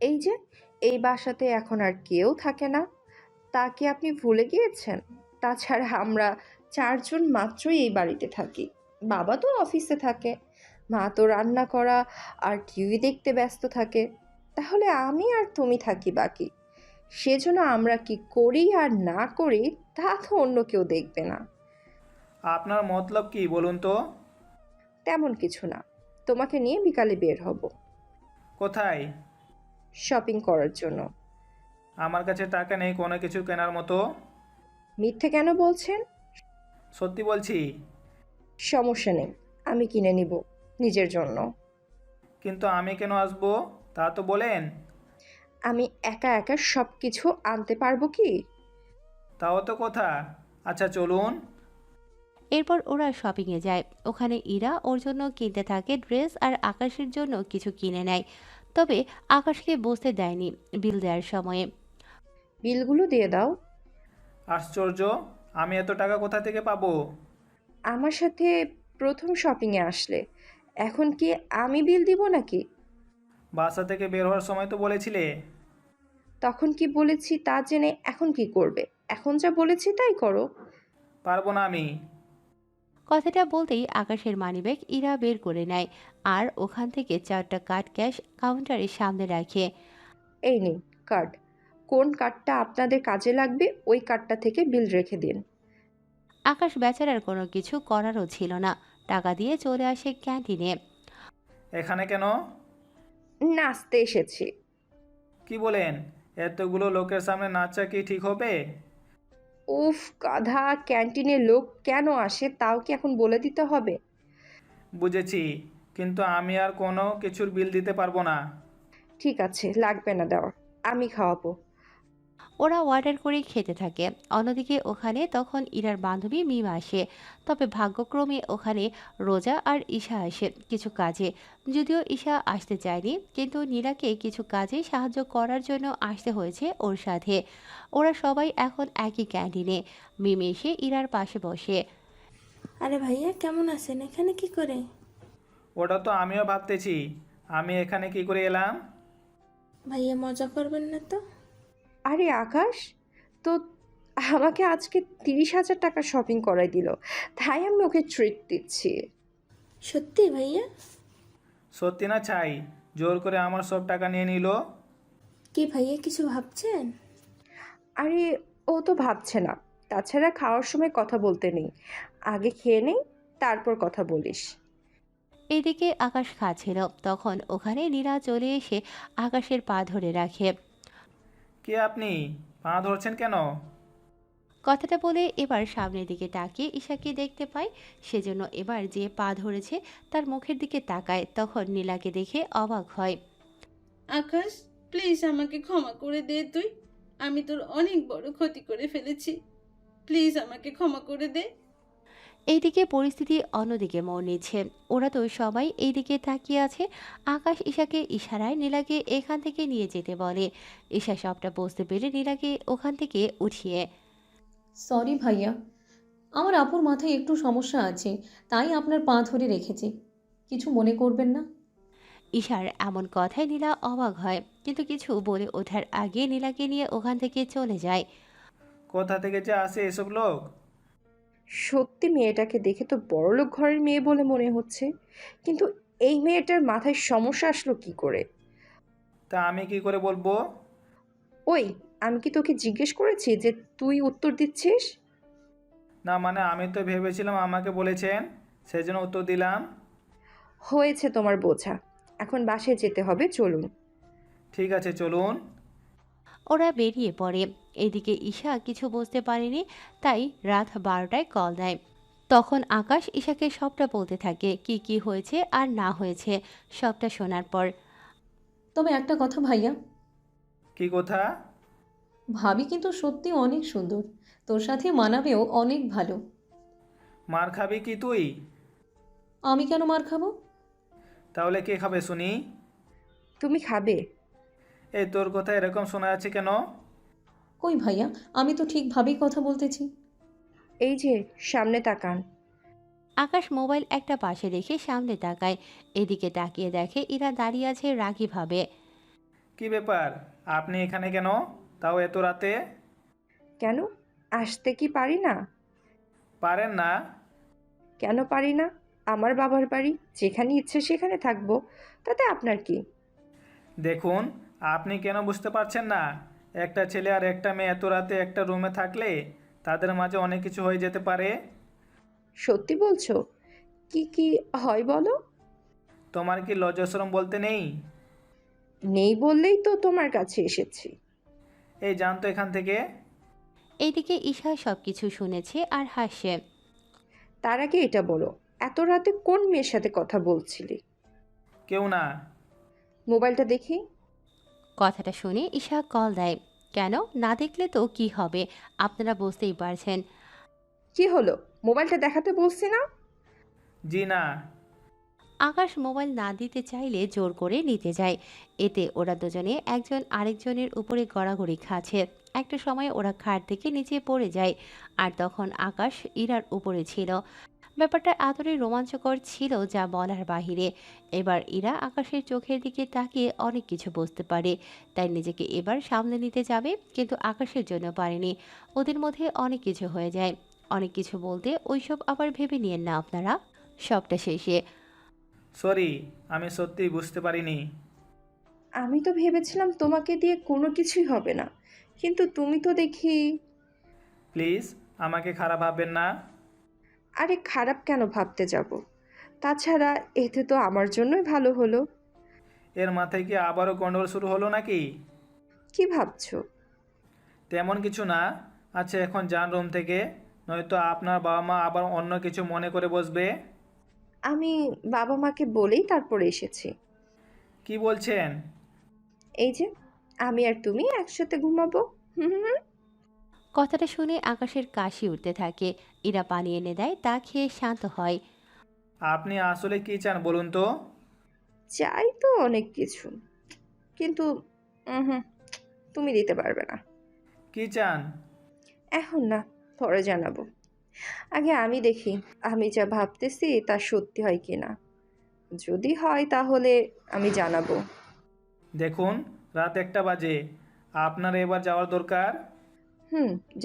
এই যে এই বাসাতে এখন আর কেউ থাকে না, তা কি আপনি ভুলে গিয়েছেন? তাছাড়া আমরা 4 জন মাত্রই এই বাড়িতে থাকি। বাবা তো অফিসে থাকে, মা তো রান্না করা আর টিভি দেখতে ব্যস্ত থাকে। তাহলে আমি আর তুমি থাকি বাকি। সেজন্য আমরা কি করি আর না করি তা তো অন্য কেউ দেখবে না। আপনার মতলব কি বলুন তো? তেমন কিছু না, তোমাকে নিয়ে বিকালে বের হব কোথায়? শপিং করার জন্য। আমার কাছে টাকা নেই কোনো কিছু কেনার মতো। মিথ্যে কেন বলছেন? সত্যি বলছি। সমস্যা নেই, আমি কিনে নিব নিজের জন্য। কিন্তু আমি কেন আসবো তা তো বলেন। আমি একা একা সব কিছু আনতে পারবো কি? তাও তো কথা। আচ্ছা চলুন। এরপর ওরা শপিংয়ে যায়। ওখানে ইরা ওর জন্য কিনতে থাকে ড্রেস, আর আকাশের জন্য কিছু কিনে নেয়। তবে আকাশকে বসতে দেয়নি বিল দেওয়ার সময়ে। বিলগুলো দিয়ে দাও। আশ্চর্য, আমি এত টাকা কোথা থেকে পাবো? আমার সাথে প্রথম শপিংয়ে আসলে, এখন কি আমি বিল দিব নাকি? বাসা থেকে বের হওয়ার সময় তো বলেছিলে। তখন কি বলেছি তা জেনে এখন কি করবে? এখন যা বলেছি তাই করো। পারবো না আমি। কথাটা বলতেই আকাশের মানিব্যাগ ইরা বের করে নেয়, আর ওখান থেকে 4টা কার্ড ক্যাশ কাউন্টারের সামনে রাখে। এই নিন কার্ড। কোন কার্ডটা আপনাদের কাজে লাগবে ওই কার্ডটা থেকে বিল রেখে দিন। আকাশ বেচারার কোনো কিছু করারও ছিল না, টাকা দিয়ে চলে আসে ক্যান্টিনে। এখানে কেন? নাচতে এসেছি। কি বলেন? এতগুলো লোকের সামনে নাচা কি ঠিক হবে? উফ গাধা, ক্যান্টিনে লোক কেন আসে তাও কি এখন বলে দিতে হবে? বুঝেছি, কিন্তু আমি আর কোনো কিছুর বিল দিতে পারবো না। ঠিক আছে, লাগবে না দেওয়ার, আমি খাওয়াবো। ওরা অর্ডার করে খেতে থাকে। অন্যদিকে ওখানে তখন ইরার বান্ধবী মিমা আসে। তবে ভাগ্যক্রমে ওখানে রোজা আর ঈশা আসে কিছু কাজে। যদিও ঈশা আসতে চায়নি, কিন্তু নীলাকে কিছু কাজে সাহায্য করার জন্য আসতে হয়েছে ওর সাথে। ওরা সবাই এখন একই ক্যান্টিনে। মিম এসে ইরার পাশে বসে। আরে ভাইয়া কেমন আছেন? এখানে কি করে? ওটা তো আমিও ভাবতেছি, আমি এখানে কি করে এলাম। ভাইয়া মজা করবেন না তো? আরে আকাশ তো আমাকে আজকে 30,000 টাকা শপিং করাই দিল, তাই আমি ওকে ট্রিট দিচ্ছি। সত্যি ভাইয়া? সত্যি না চাই জোর করে আমার সব টাকা নিয়ে নিল। কি ভাইয়া কিছু ভাবছেন? আরে ও তো ভাবছে না, তাছাড়া খাওয়ার সময় কথা বলতে নেই, আগে খেয়ে নেই তারপর কথা বলিস। এদিকে আকাশ খাচ্ছিল, তখন ওখানে নীলা চলে এসে আকাশের পা ধরে রাখে। কে আপনি? পা ধরছেন কেন? কথাটা বলে এবার সামনের দিকে তাকিয়ে ঈশাকে দেখতে পায়, সেজন্য এবার যে পা ধরেছে তার মুখের দিকে তাকায়। তখন নীলাকে দেখে অবাক হয়। আকাশ, প্লিজ আমাকে ক্ষমা করে দে তুই। আমি তোর অনেক বড় ক্ষতি করে ফেলেছি। প্লিজ আমাকে ক্ষমা করে দে। এইদিকে পরিস্থিতি অন্যদিকে মোড় নিচ্ছে। ওরা তো সবাই এইদিকে তাকিয়ে আছে। আকাশ ঈশাকে ইশারায় নীলাকে এখান থেকে নিয়ে যেতে বলে। ঈশা সবটা বুঝতে পেরে নীলাকে ওখান থেকে উঠিয়ে। সরি ভাইয়া, আমার আপুর মাথায় একটু সমস্যা আছে, তাই আপনার পা ধরে রেখেছি, কিছু মনে করবেন না। ঈশার এমন কথায় নীলা অবাক হয়, কিন্তু কিছু বলে ওঠার আগে নীলাকে নিয়ে ওখান থেকে চলে যায়। কোথা থেকে যে আসে এসব লোক? সত্যি মেয়েটাকে দেখে তো বড়লোক ঘরের মেয়ে বলে মনে হচ্ছে, কিন্তু এই মেয়েটার মাথায় সমস্যা আসলো কি করে? তা আমি কি করে বলবো? ওই, আমি কি তোকে জিজ্ঞেস করেছি যে তুই উত্তর দিচ্ছিস? না মানে আমি তো ভেবেছিলাম আমাকে বলেছেন, সেজন্য উত্তর দিলাম। হয়েছে তোমার বোঝা, এখন বাসায় যেতে হবে, চলুন। ঠিক আছে চলুন। ওরা বেরিয়ে পড়ে। এদিকে ঈশা কিছু বুঝতে পারেনি, তাই রাত 12টায় কল দেয়। তখন আকাশ ঈশাকে সবটা বলতে থাকে, কি কি হয়েছে আর না হয়েছে সবটা শোনার পর। তবে একটা কথা ভাইয়া, কি কথা? ভাবি কিন্তু সত্যি অনেক সুন্দর, তোর সাথে মানাবেও অনেক ভালো। মার খাবি কি তুই? আমি কেন মার খাবো? তাহলে কে খাবে শুনি? তুমি খাবে? এই তোর কথা এরকম শোনা যাচ্ছে কেন? কই ভাইয়া, আমি তো ঠিকভাবেই কথা বলতেছি। এই যে সামনে তাকান। আকাশ মোবাইল একটা পাশে রেখে সামনে তাকায়। এদিকে তাকিয়ে দেখে ইরা দাঁড়িয়ে আছে রাগীভাবে। কি ব্যাপার, আপনি এখানে কেন, তাও এত রাতে? কেন, আসতে কি পারি না? পারেন না? কেন পারি না? আমার বাবার বাড়ি, যেখানে ইচ্ছে সেখানে থাকবো, তাতে আপনার কি? দেখুন, আপনি কেন বুঝতে পারছেন না? একটা ছেলে আর একটা মেয়ে এত রাতে একটা রুমে থাকলে তাদের মাঝে অনেক কিছু হয়ে যেতে পারে। সত্যি বলছো? কি কি হয় বলো? তোমার কি লজ্জা শরম বলতে নেই? নেই বললেই তো তোমার কাছে এসেছি। এই যান তো এখান থেকে। এইদিকে ঈশা সবকিছু শুনেছে আর হাসে। তার আগে এটা বলো, এত রাতে কোন মেয়ের সাথে কথা বলছিলি? কেউ না। মোবাইলটা দেখি। কথাটা শুনে ঈশা কল দেয়। কেন, না দেখলে তো কি হবে, আপনারা বুঝতেই পারছেন। কি হলো, মোবাইলটা দেখাতে বলছি না? জি না। আকাশ মোবাইল না দিতে চাইলে জোর করে নিতে যায়। এতে ওরা দুজনে একজন আরেকজনের উপরে গড়াগড়ি খাচ্ছে। একটা সময় ওরা খাট থেকে নিচে পড়ে যায়, আর তখন আকাশ ইরার উপরে ছিল। ব্যাপারটা এতটাই রোমাঞ্চকর ছিল যা বলার বাহিরে। এবার ইরা আকাশের চোখের দিকে তাকিয়ে অনেক কিছু বুঝতে পারে, তাই নিজেকে এবার সামলে নিতে যাবে, কিন্তু আকাশের জন্য পারেনি। ওদের মধ্যে অনেক কিছু হয়ে যায়। অনেক কিছু বলতে ওইসব আবার ভেবে নিয়েন না আপনারা। সবটা শেষে সরি, আমি সত্যিই বুঝতে পারিনি। আমি তো ভেবেছিলাম তোমাকে দিয়ে কোনো কিছুই হবে না, কিন্তু তুমি তো দেখি। প্লিজ আমাকে খারাপ ভাববেন না। আরে খারাপ কেন ভাবতে যাব? তাছাড়া এতে তো আমার জন্যই ভালো হলো। এর মাথায় কি আবারও গন্ডগোল শুরু হলো নাকি? কি ভাবছো? তেমন কিছু না। আচ্ছা এখন যান রুম থেকে, নয়তো আপনার বাবা মা আবার অন্য কিছু মনে করে বসবে। আমি বাবা মাকে বলেই তারপরে এসেছি। কি বলছেন? এই যে আমি আর তুমি একসাথে ঘুমাবো। হুম হুম। কথাটা শুনে আকাশের কাশি উঠতে থাকে। ইরা পানি এনে দেয়, তা খেয়ে শান্ত হয়। আপনি আসলে কি চান বলুন তো? চাই তো অনেক কিছু, কিন্তু হুম, তুমি দিতে পারবে না। কি চান? এখন না, পরে জানাবো। আগে আমি দেখি আমি যা ভাবতেছি তা সত্যি হয় কিনা। যদি হয় তাহলে আমি জানাবো। দেখুন, রাত 1টা বাজে, আপনার এবার যাওয়ার দরকার।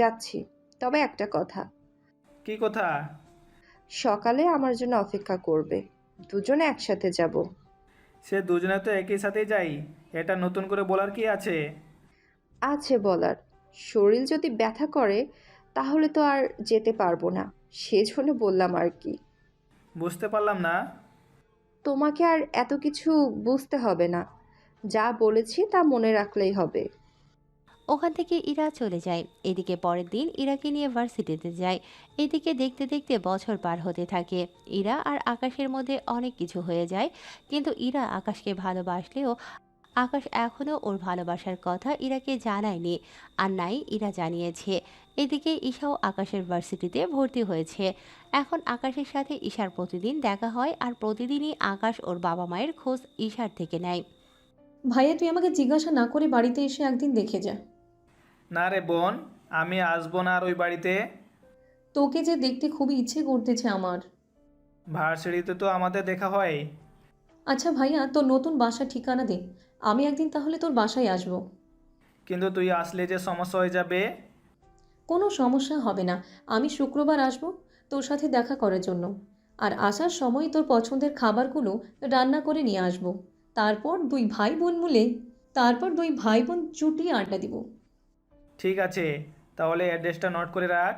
যাচ্ছি, তবে একটা কথা। কি কথা? সকালে আমার জন্য অপেক্ষা করবে, দুজনে একসাথে যাব। সে দুজনে তো একই সাথে যাই, এটা নতুন করে বলার কি আছে? আছে বলার, শরীর যদি ব্যথা করে তাহলে তো আর যেতে পারবো না, সেজন্য বললাম আর কি। বুঝতে পারলাম না। তোমাকে আর এত কিছু বুঝতে হবে না, যা বলেছি তা মনে রাখলেই হবে। ওখান থেকে ইরা চলে যায়। এদিকে পরের দিন ইরাকে নিয়ে ভার্সিটিতে যায়। এদিকে দেখতে দেখতে বছর পার হতে থাকে। ইরা আর আকাশের মধ্যে অনেক কিছু হয়ে যায়, কিন্তু ইরা আকাশকে ভালোবাসলেও আকাশ এখনও ওর ভালোবাসার কথা ইরাকে জানায়নি, আর নাই ইরা জানিয়েছে। এদিকে ঈশাও আকাশের ভার্সিটিতে ভর্তি হয়েছে। এখন আকাশের সাথে ঈশার প্রতিদিন দেখা হয়, আর প্রতিদিনই আকাশ ওর বাবা মায়ের খোঁজ ঈশার থেকে নেয়। ভাইয়া তুই আমাকে জিজ্ঞাসা না করে বাড়িতে এসে একদিন দেখে যা। না রে বোন, আমি আসবো না আর ওই বাড়িতে। তোকে যে দেখতে খুবই ইচ্ছে করতেছে আমার। ভার্সিটিতে তো আমাদের দেখা হয়। আচ্ছা ভাইয়া, তোর নতুন বাসার ঠিকানা দে, আমি একদিন তাহলে তোর বাসায় আসবো। কিন্তু তুই আসলে যে সমস্যা হয়ে যাবে। কোনো সমস্যা হবে না, আমি শুক্রবার আসবো তোর সাথে দেখা করার জন্য। আর আসার সময় তোর পছন্দের খাবারগুলো রান্না করে নিয়ে আসবো। তারপর দুই ভাই বোন জুটিয়ে আড্ডা দিব। ঠিক আছে, তাহলে অ্যাড্রেসটা নোট করে রাখ।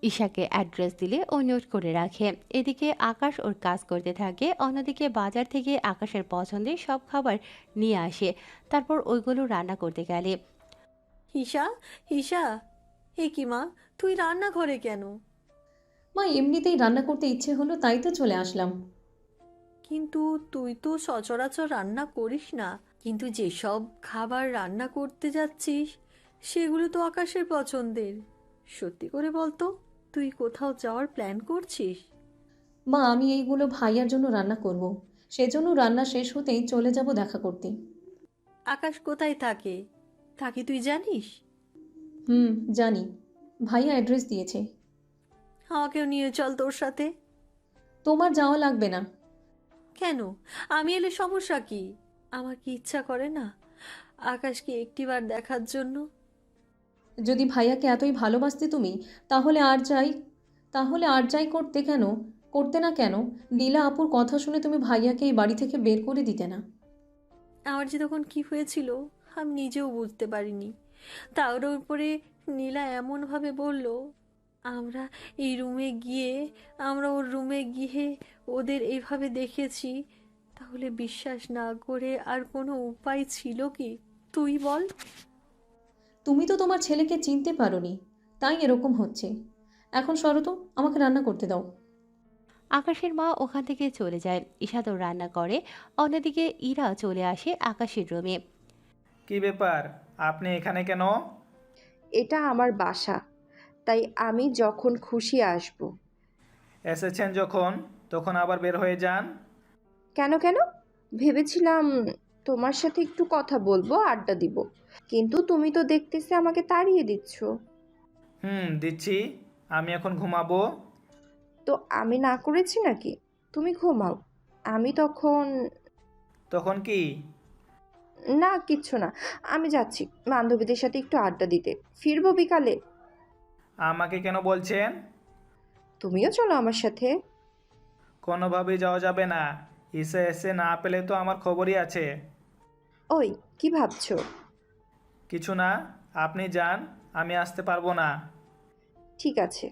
ঈশাকে অ্যাড্রেস দিলে ও নোট করে রাখে। এদিকে আকাশ ওর কাজ করতে থাকে, অন্যদিকে বাজার থেকে আকাশের পছন্দের সব খাবার নিয়ে আসে। তারপর ওইগুলো রান্না করতে গেলে ঈশা, ঈশা, এ কি মা, তুই রান্নাঘরে কেন? মা এমনিতেই রান্না করতে ইচ্ছে হলো, তাই তো চলে আসলাম। কিন্তু তুই তো সচরাচর রান্না করিস না, কিন্তু যেসব খাবার রান্না করতে যাচ্ছিস সেগুলো তো আকাশের পছন্দের। সত্যি করে বলতো, তুই কোথাও যাওয়ার প্ল্যান করছিস? মা আমি এইগুলো ভাইয়ার জন্য রান্না করব। সেজন্য রান্না শেষ হতেই চলে যাব দেখা করতে। আকাশ কোথায় থাকে তাকে তুই জানিস? জানি, ভাইয়া অ্যাড্রেস দিয়েছে। আমাকেও নিয়ে চল তোর সাথে। তোমার যাওয়া লাগবে না। কেন? আমি এলে সমস্যা কি? আমার কি ইচ্ছা করে না আকাশকে একটিবার দেখার জন্য? যদি ভাইয়াকে এতই ভালোবাসতে তুমি, তাহলে আর যাই করতে না কেন? নীলা আপুর কথা শুনে তুমি ভাইয়াকে এই বাড়ি থেকে বের করে দিতে না? আমার যে তখন কি হয়েছিল আমি নিজেও বুঝতে পারিনি। তার উপরে নীলা এমনভাবে বলল, আমরা ওর রুমে গিয়ে ওদের এইভাবে দেখেছি। তাহলে বিশ্বাস না করে আর কোনো উপায় ছিল কি? তুই বল। তুমি তো তোমার ছেলেকে চিনতে পারোনি, তাই এরকম হচ্ছে। এখন সরো তো, আমাকে রান্না করতে দাও। আকাশের মা ওখান থেকে চলে যায়। ঈশা তো রান্না করে। অন্যদিকে ইরা চলে আসে আকাশের রুমে। কি ব্যাপার, আপনি এখানে কেন? এটা আমার বাসা, তাই আমি যখন খুশি আসব। এসেছেন যখন, তখন আবার বের হয়ে যান। কেন কেন? ভেবেছিলাম তোমার সাথে একটু কথা বলবো, আড্ডা দিব, কিন্তু তুমি তো দেখতেছি আমাকে তাড়িয়ে দিচ্ছ। দিচ্ছি। আমি এখন ঘুমাবো। তো আমি না করেছি নাকি? তুমি ঘুমাও, আমি তখন কি? না, কিচ্ছু না। আমি যাচ্ছি বান্ধবীদের সাথে একটু আড্ডা দিতে, ফিরবো বিকালে। আমাকে কেন বলছেন? তুমিও চলো আমার সাথে। কোনোভাবেই যাওয়া যাবে না। এসে না পেলে তো আমার খবরই আছে। ওই কি ভাবছো? কিছু না, আপনি যান, আমি আসতে পারবো না। ঠিক আছে।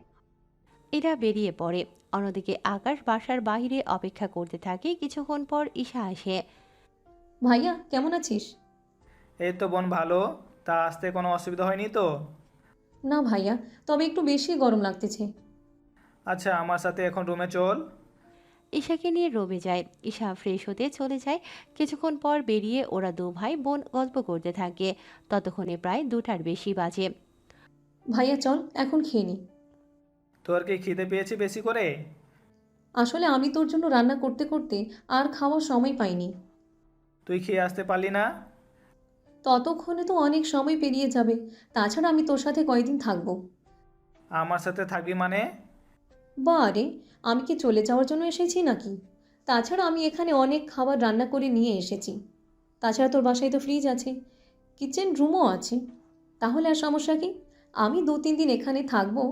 এরা বেরিয়ে পড়ে। অন্যদিকে আকাশ বাসার বাইরে অপেক্ষা করতে থাকে। কিছুক্ষণ পর ঈশা আসে। ভাইয়া কেমন আছিস? এই তো বোন, ভালো। তা আসতে কোনো অসুবিধা হয়নি তো? না ভাইয়া, তবে একটু বেশি গরম লাগতেছে। আচ্ছা, আমার সাথে এখন রুমে চল। ঈশাকে নিয়ে রুমে যায়। ঈশা ফ্রেশ হতে চলে যায়। কিছুক্ষণ পর বেরিয়ে ওরা দু ভাই বোন গল্প করতে থাকে। ততক্ষণে প্রায় 2টার বেশি বাজে। ভাইয়া চল এখন খেয়ে নি। তোর কি খিদে পেয়েছি বেশি করে? আসলে আমি তোর জন্য রান্না করতে করতে আর খাওয়ার সময় পাইনি। তুই খেয়ে আসতে পারলি না? ততক্ষণে তো অনেক সময় পেরিয়ে যাবে। তাছাড়া আমি তোর সাথে কয়দিন থাকবো? আমার সাথে থাকবি মানে? বারে, আমি কি চলে যাওয়ার জন্য এসেছি নাকি? তাছাড়া আমি এখানে অনেক খাবার রান্না করে নিয়ে এসেছি। তাছাড়া তোর বাসায় তো ফ্রিজ আছে, কিচেন রুমও আছে। তাহলে আর সমস্যা কি? আমি 2-3 দিন এখানে থাকবো।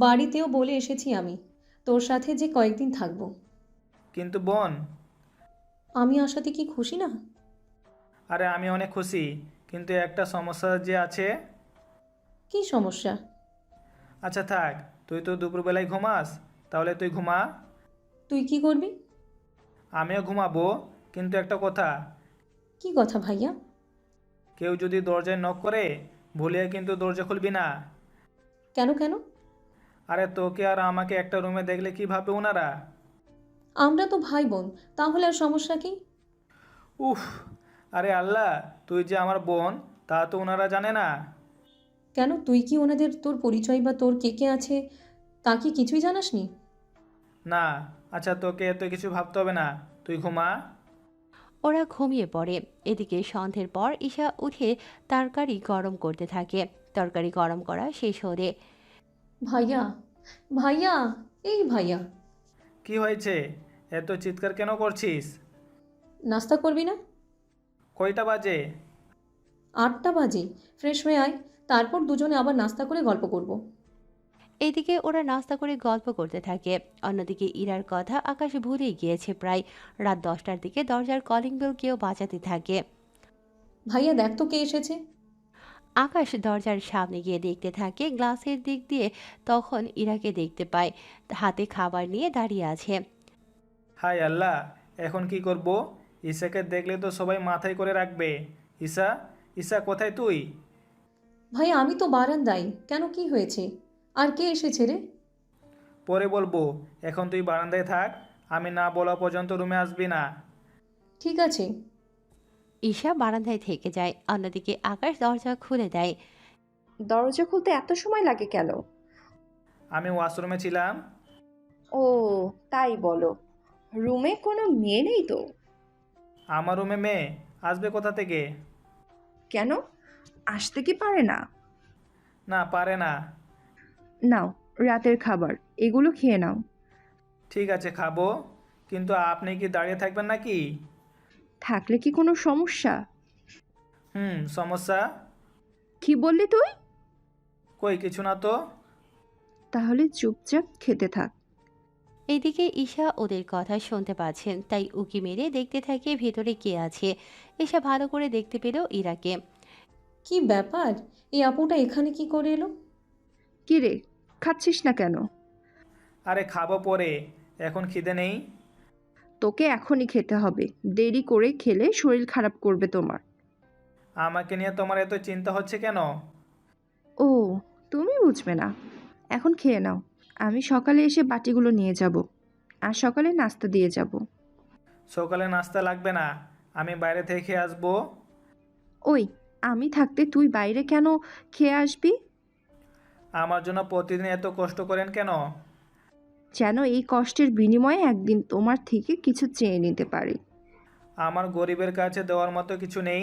বাড়িতেও বলে এসেছি আমি তোর সাথে যে কয়েকদিন থাকবো। কিন্তু বোন। আমি আসাতে কি খুশি না? আরে আমি অনেক খুশি, কিন্তু একটা সমস্যা যে আছে। কি সমস্যা? আচ্ছা থাক, তুই তো দুপুরবেলায় ঘুমাস, তাহলে তুই ঘুমা। তুই কি করবি? আমিও ঘুমাবো, কিন্তু একটা কথা, কি কথা ভাইয়া? কেউ যদি দরজায় নক করে ভুলিয়ে কিন্তু দরজা খুলবি না। কেন কেন? আরে তোকে আর আমাকে একটা রুমে দেখলে কি ভাববে ওনারা? আমরা তো ভাই বোন, তাহলে আর সমস্যা কি? উফ, আরে আল্লাহ, তুই যে আমার বোন তা তো ওনারা জানে না। কেন, তুই কি ওনাদের তোর পরিচয় বা তোর কে কে আছে তা কি কিছুই জানাসনি? না, আচ্ছা তোকে এত কিছু ভাবতে হবে না, তুই ঘুমা। ওরা ঘুমিয়ে পড়ে। এদিকে সন্ধ্যের পর ঈশা উঠে তরকারি গরম করতে থাকে। তরকারি গরম করা শেষ হলে, ভাইয়া, ভাইয়া, এই ভাইয়া, কি হয়েছে? এত চিৎকার কেন করছিস? নাস্তা করবি না? কয়টা বাজে? 8টা বাজে। ফ্রেশ হয়ে আয়, তারপর দুজনে আবার নাস্তা করে গল্প করব। এদিকে ওরা নাস্তা করে গল্প করতে থাকে। অন্যদিকে ইরার কথা আকাশ ভুলেই গিয়েছে। প্রায় রাত 10টার দিকে দরজার কলিং বেল কেউ বাজাতে থাকে। ভাইয়া দেখ তো কে এসেছে। আকাশ দরজার সামনে গিয়ে দেখতে থাকে গ্লাসের দিক দিয়ে। তখন ইরাকে দেখতে পায়, হাতে খাবার নিয়ে দাঁড়িয়ে আছে। হায় আল্লাহ, এখন কি করব? ঈশাকে দেখলে তো সবাই মাথায় করে রাখবে। ঈশা, ঈশা কোথায় তুই? ভাইয়া আমি তো বারান্দায়, কেন কি হয়েছে? আর কে এসেছে রে? পরে বলবো, এখন তুই বারান্দায় থাক, আমি না বলা পর্যন্ত রুমে আসবি না। ঠিক আছে। ঈশা বারান্দায় থেকে যায়। অন্যদিকে আকাশ দরজা খুলে দেয়। দরজা খুলতে এত সময় লাগে কেন? আমি ওয়াশরুমে ছিলাম। ও, তাই বলো। রুমে কোনো মেয়ে নেই তো? আমার রুমে মেয়ে আসবে কোথা থেকে? কেন, আসতে কি পারে না? না, পারে না। নাও রাতের খাবার, এগুলো খেয়ে নাও। ঠিক আছে, খাবো, কিন্তু আপনি কি দাঁড়িয়ে থাকবেন নাকি? থাকলে কি কোনো সমস্যা? সমস্যা? কি বললি তুই? কই কিছু না তো। তাহলে চুপচাপ খেতে থাক। এদিকে ঈশা ওদের কথা শুনতে পাচ্ছেন, তাই উকি মেরে দেখতে থাকে ভেতরে কে আছে। ঈশা ভালো করে দেখতে পেল ইরাকে। কি ব্যাপার, এই আপুটা এখানে কি করে এলো? কি রে, খাচ্ছিস না কেন? আরে খাবো পরে, এখন খিদে নেই। তোকে এখনই খেতে হবে, দেরি করে খেলে শরীর খারাপ করবে তোমার। আমাকে নিয়ে তোমার এত চিন্তা হচ্ছে কেন? ও, তুমি বুঝবে না। এখন খেয়ে নাও, আমি সকালে এসে বাটিগুলো নিয়ে যাব, আর সকালে নাস্তা দিয়ে যাব। সকালে নাস্তা লাগবে না, আমি বাইরে থেকে খেয়ে আসবো। ওই, আমি থাকতে তুই বাইরে কেন খেয়ে আসবি? আমার জন্য প্রতিদিন এত কষ্ট করেন কেন? যেন এই কষ্টের বিনিময়ে একদিন তোমার থেকে কিছু চেয়ে নিতে পারি। আমার গরিবের কাছে দেওয়ার মতো কিছু নেই।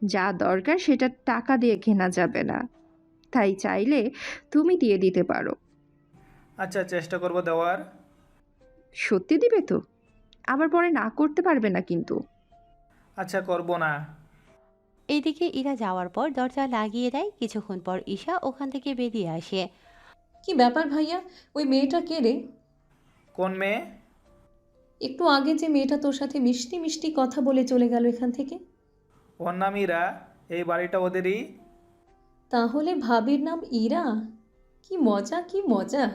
যা দরকার সেটা টাকা দিয়ে কেনা যাবে না, তাই চাইলে তুমি দিয়ে দিতে পারো। আচ্ছা, চেষ্টা করব দেওয়ার। সত্যি দিবে তো? আবার পরে না করতে পারবে না কিন্তু। আচ্ছা, করব না। এইদিকে ইরা যাওয়ার পর দরজা লাগিয়ে দেয়। কিছুক্ষণ পর ঈশা ওখান থেকে বেরিয়ে আসে। কি ব্যাপার ভাইয়া, ওই মেয়েটা কে রে? কোন মেয়ে? একটু আগে যে মেয়েটা তোর সাথে মিষ্টি মিষ্টি কথা বলে চলে গেল এখান থেকে। ওর নাম ইরা, এই বাড়িটা ওদেরই। তাহলে ভাবির নাম ইরা? কি মজা, কি মজা।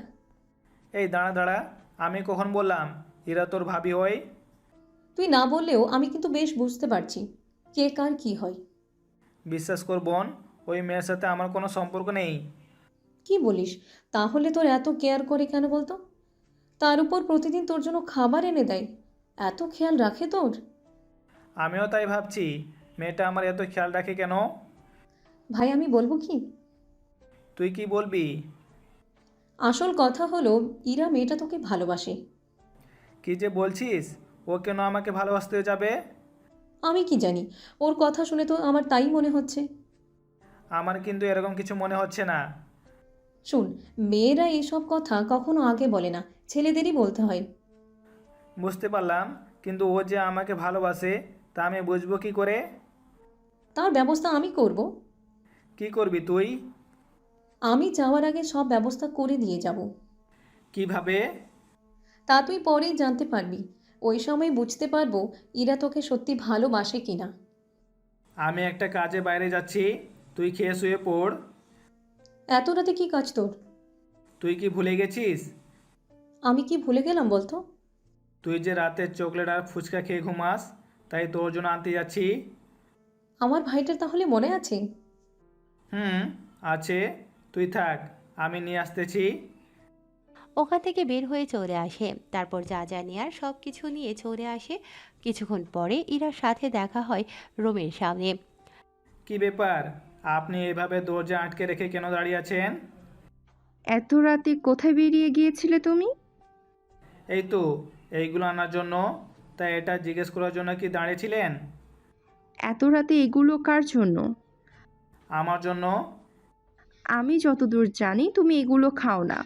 এই দাঁড়া দাঁড়া, আমি কখন বললাম ইরা তোর ভাবি হয়? তুই না বললেও আমি কিন্তু বেশ বুঝতে পারছি কে কার কি হয়। বিশ্বাস কর বোন, ওই মেয়ের সাথে আমার কোনো সম্পর্ক নেই। কি বলিস? তাহলে তোর এত কেয়ার করে কেন বলতো? তার উপর প্রতিদিন তোর জন্য খাবার এনে দেয়, এত খেয়াল রাখে তোর? আমিও তাই ভাবছি, মেয়েটা আমার এত খেয়াল রাখে কেন? ভাই আমি বলবো কি? তুই কি বলবি? আসল কথা হলো ইরা মেয়েটা তোকে ভালোবাসে। কি যে বলছিস? ও কেন আমাকে ভালোবাসতে যাবে? আমি কি জানি, ওর কথা শুনে তো আমার তাই মনে হচ্ছে। আমার কিন্তু এরকম কিছু মনে হচ্ছে না। শোন, মেয়েরা এইসব কথা কখনো আগে বলে না, ছেলেদেরই বলতে হয়। বুঝতে পারলাম, কিন্তু ও যে আমাকে ভালোবাসে তা আমি বুঝবো কি করে? তার ব্যবস্থা আমি করব। কি করবি তুই? আমি যাওয়ার আগে সব ব্যবস্থা করে দিয়ে যাব। কিভাবে? তা তুই পরেই জানতে পারবি। ওই সময় বুঝতে পারবো ইরা তোকে সত্যি ভালোবাসে কিনা। আমি একটা কাজে বাইরে যাচ্ছি, তুই খেয়ে শুয়ে পড়। এত রাতে কি কাজ তোর? তুই কি ভুলে গেছিস? আমি কি ভুলে গেলাম বলতো? তুই যে রাতে চকলেট আর ফুচকা খেয়ে ঘুমাস, তাই তোর জন্য আনতে যাচ্ছি। আমার ভাইটার তাহলে মনে আছে? হুম, আছে। তুই থাক, আমি নিয়ে আসতেছি। ওখান থেকে বের হয়ে চলে আসে, তারপর যা যা নেয়ার সব কিছু নিয়ে চলে আসে। কিছুক্ষণ পরে ইরার সাথে দেখা হয় রুমের সামনে। কি ব্যাপার, আপনি এভাবে দরজা আটকে রেখে কেন দাঁড়িয়ে আছেন? এত রাতে কোথায় বেরিয়ে গিয়েছিলে তুমি? এই তো এইগুলো আনার জন্য। তাই এটা জিজ্ঞেস করার জন্য কি দাঁড়িয়েছিলেন? এত রাতে এগুলো কার জন্য? আমার জন্য। আমি যতদূর জানি তুমি এগুলো খাও না,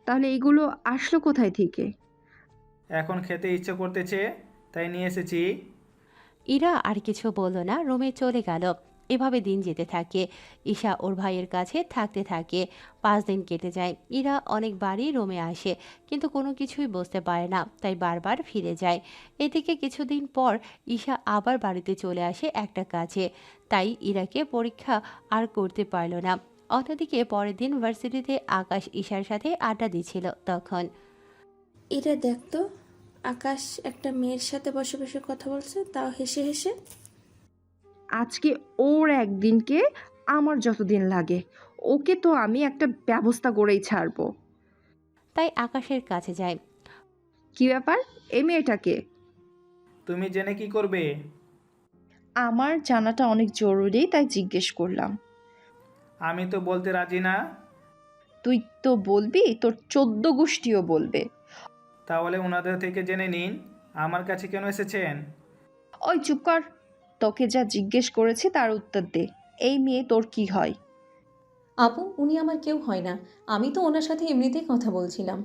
তাহলে এগুলো আসলো কোথায় থেকে? এখন খেতে ইচ্ছে করতেছে, তাই নিয়ে এসেছি। ইরা আর কিছু বলল না, রুমে চলে গেল। এভাবে দিন যেতে থাকে। ঈশা ওর ভাইয়ের কাছে থাকতে থাকে। 5 দিন কেটে যায়। ইরা অনেকবারই রুমে আসে, কিন্তু কোনো কিছুই বুঝতে পারে না, তাই বারবার ফিরে যায়। এদিকে কিছুদিন পর ঈশা আবার বাড়িতে চলে আসে একটা কাজে, তাই ইরাকে পরীক্ষা আর করতে পারল না। অন্যদিকে পরের দিন ভার্সিটিতে আকাশ ঈশার সাথে আড্ডা দিচ্ছিল। তখন এরা দেখতো আকাশ একটা মেয়ের সাথে বসে বসে কথা বলছে, তাও হেসে হেসে। আজকে ওর একদিনকে আমার যতদিন লাগে, ওকে তো আমি একটা ব্যবস্থা করেই ছাড়বো। তাই আকাশের কাছে যায়। কি ব্যাপার, এই মেয়েটাকে? তুমি জেনে কি করবে? আমার জানাটা অনেক জরুরি, তাই জিজ্ঞেস করলাম। আমি তো বলতে রাজি না। তুই তো বলবি, তোর 14 গোষ্ঠীও বলবে। তাহলে ওনাদের থেকে জেনে নিন, আমার কাছে কেন এসেছেন? ওই চুপ কর, তোকে যা জিজ্ঞেস করেছি তার উত্তর দে। এই মেয়ে তোর কি হয়? আপু, উনি আমার কেউ হয় না। আমি তো ওনার সাথে এমনিতেই কথা বলছিলাম।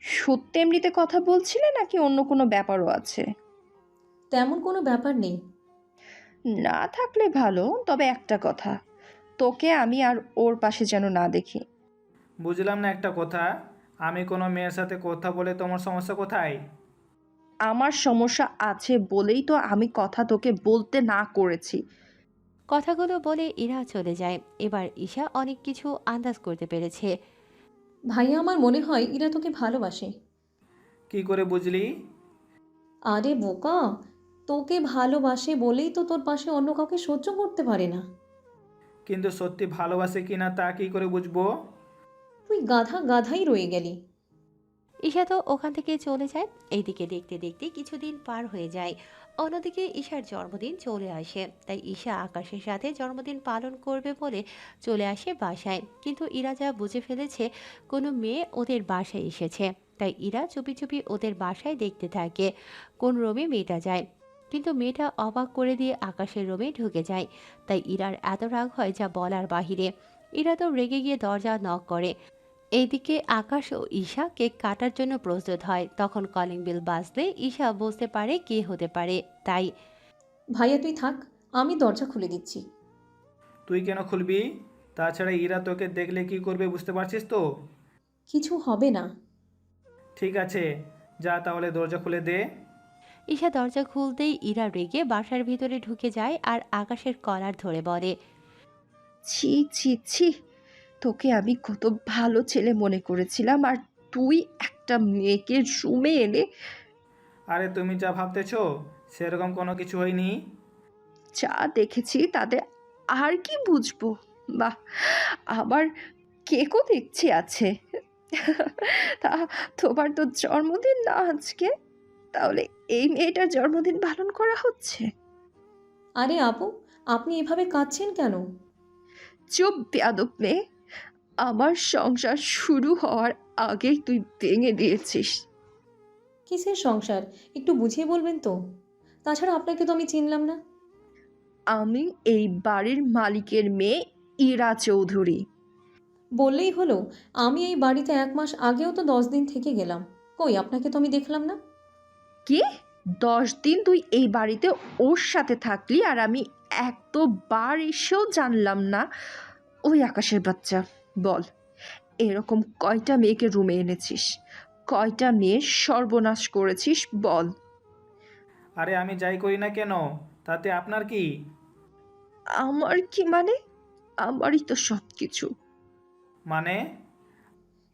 সত্যি এমনিতে কথা বলছিলে নাকি অন্য কোনো ব্যাপারও আছে? তেমন কোনো ব্যাপার নেই। না থাকলে ভালো, তবে একটা কথা, তোকে আমি আর ওর পাশে যেন না দেখি। বুঝলাম না একটা কথা, আমি কোনো মেয়ের সাথে কথা বলে তোমার সমস্যা কোথায়? আমার সমস্যা আছে বলেই তো আমি কথা তোকে বলতে না করেছি। কথাগুলো বলে ইরা চলে যায়। এবার ঈশা অনেক কিছু আন্দাজ করতে পেরেছে। ভাইয়া, আমার মনে হয় ইরা তোকে ভালোবাসে। কি করে বুঝলি? আরে বোকা, তোকে ভালোবাসে বলেই তো তোর পাশে অন্য কাউকে সহ্য করতে পারে না। কিন্তু সত্যি ভালোবাসে কিনা তা কি করে বুঝবো? তুই গাধা গাধাই রয়ে গেলি। ঈশা তো ওখান থেকে চলে যায়। এইদিকে দেখতে দেখতে কিছুদিন পার হয়ে যায়। অন্যদিকে ঈশার জন্মদিন চলে আসে, তাই ঈশা আকাশের সাথে জন্মদিন পালন করবে বলে চলে আসে বাসায়। কিন্তু ইরা যা বুঝে ফেলেছে কোনো মেয়ে ওদের বাসায় এসেছে, তাই ইরা চুপি চুপি ওদের বাসায় দেখতে থাকে কোন রুমে মেয়েটা যায়। কিন্তু মেয়েটা অবাক করে দিয়ে আকাশের রুমে ঢুকে যায়। তাই ইরার এত রাগ হয় যা বলার বাহিরে। ইরা তো রেগে গিয়ে দরজা নক করে। এইদিকে আকাশ ও ঈশা কেক কাটার জন্য প্রস্তুত হয়। তখন কলিং বেল বাজলে ঈশা বুঝতে পারে কে হতে পারে, তাই ভাইয়া তুই থাক, আমি দরজা খুলে দিচ্ছি। তুই কেন খুলবি? তাছাড়া ইরা তোকে দেখলে কি করবে বুঝতে পারছিস তো? কিছু হবে না। ঠিক আছে, যা তাহলে দরজা খুলে দে। ঈশা দরজা খুলতেই ইরা রেগে বাসার ভিতরে ঢুকে যায় আর আকাশের কলার ধরে বলে, ছি ছি ছি, তোকে আমি কত ভালো ছেলে মনে করেছিলাম, আর তুই একটা মেয়েকে রুমে এনে। আরে তুমি যা ভাবতেছো সেরকম কোনো কিছু হয়নি। যা দেখেছি তাতে আর কি বুঝবো। বাহ, আবার কেকও দেখছি আছে। তা তোমার তো জন্মদিন না আজকে, তাহলে এই মেয়েটার জন্মদিন পালন করা হচ্ছে? আরে আপু, আপনি এভাবে কাঁদছেন কেন? চুপ বেয়াদব মেয়ে, আমার সংসার শুরু হওয়ার আগেই তুই ভেঙে দিয়েছিস। কিসের সংসার, একটু বুঝিয়ে বলবেন তো? তাছাড়া আপনাকে তো আমি চিনলাম না। আমি এই বাড়ির মালিকের মেয়ে ইরা চৌধুরী। বললেই হলো। আমি এই বাড়িতে 1 মাস আগেও তো 10 দিন থেকে গেলাম। কই, আপনাকে তো আমি দেখলাম না। কি 10 দিন তুই এই বাড়িতে ওর সাথে থাকলি আর আমি একবার এসেও জানলাম না? ওই আকাশের বাচ্চা, বল এরকম কয়টা মেয়েকে রুমে এনেছিস? কয়টা মেয়ের সর্বনাশ করেছিস বল? আরে আমি যাই করি না কেন, তাতে আপনার কি? আমার কি মানে? আমারই তো সব কিছু। মানে?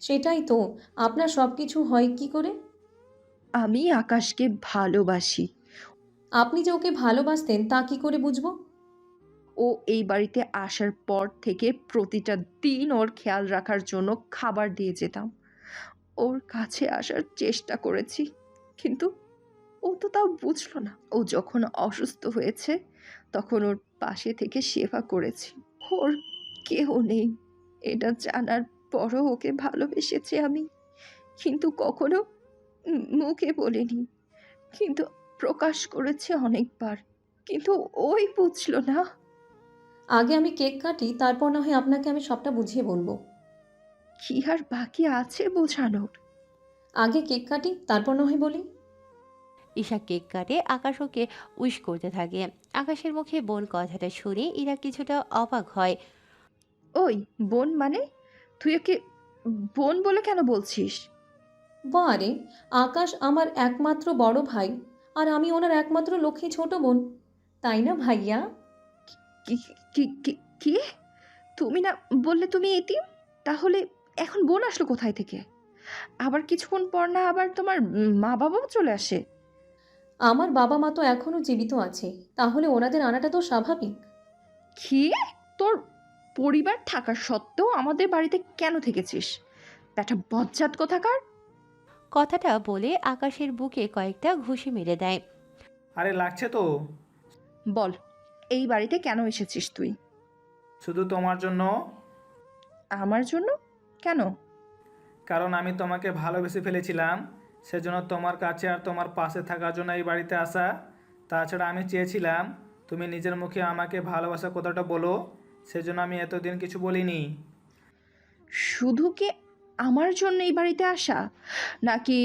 সেটাই তো, আপনার সব কিছু হয় কি করে? আমি আকাশকে ভালোবাসি। আপনি যে ওকে ভালোবাসতেন তা কি করে বুঝবো? ও এই বাড়িতে আসার পর থেকে প্রতিটা দিন ওর খেয়াল রাখার জন্য খাবার দিয়ে যেতাম। ওর কাছে আসার চেষ্টা করেছি, কিন্তু ও তো তাও বুঝলো না। ও যখন অসুস্থ হয়েছে তখন ওর পাশে থেকে সেবা করেছি। ওর কেউ নেই এটা জানার পরও ওকে ভালোবেসেছি আমি, কিন্তু কখনো মুখে বলিনি, কিন্তু প্রকাশ করেছে অনেকবার, কিন্তু ওই বুঝলো না। আগে আমি কেক কাটি, তারপর না হয় আপনাকে আমি সবটা বুঝিয়ে বলবো। কি আর বাকি আছে বোঝানোর? আগে কেক কাটি, তারপর না হয় বলি। ঈশা কেক কাটে, আকাশ ওকে উইশ করতে থাকে। আকাশের মুখে বোন কথাটা শুনে ইরা কিছুটা অবাক হয়। ওই বোন মানে? তুই ওকে বোন বলে কেন বলছিস? বারে, আকাশ আমার একমাত্র বড় ভাই, আর আমি ওনার একমাত্র লক্ষ্মী ছোট বোন, তাই না ভাইয়া? কি কি কি কি? তুমি না বললে তুমি এতিম? তাহলে এখন বোন আসলো কোথায় থেকে? আবার কিছুক্ষণ পর না আবার তোমার মা বাবাও চলে আসে? আমার বাবা মা তো এখনো জীবিত আছে, তাহলে ওনাদের আনাটা তো স্বাভাবিক। কি? তোর পরিবার থাকা সত্ত্বেও আমাদের বাড়িতে কেন থেকেছিস? ব্যাটা বজ্জাত কোথাকার! কথাটা বলে আকাশের বুকে কয়েকটা ঘুষি মেরে দেয়। আরে লাগছে তো। বল, এই বাড়িতে কেন এসেছিস তুই? শুধু তোমার জন্য। আমার জন্য? কেন? কারণ আমি তোমাকে ভালোবেসে ফেলেছিলাম, সেজন্য তোমার কাছে আর তোমার পাশে থাকার জন্য এই বাড়িতে আসা। তাছাড়া আমি চেয়েছিলাম তুমি নিজের মুখে আমাকে ভালোবাসা কথাটা বলো, সেজন্য আমি এতদিন কিছু বলিনি। শুধু কি আমার জন্য এই বাড়িতে আসা, নাকি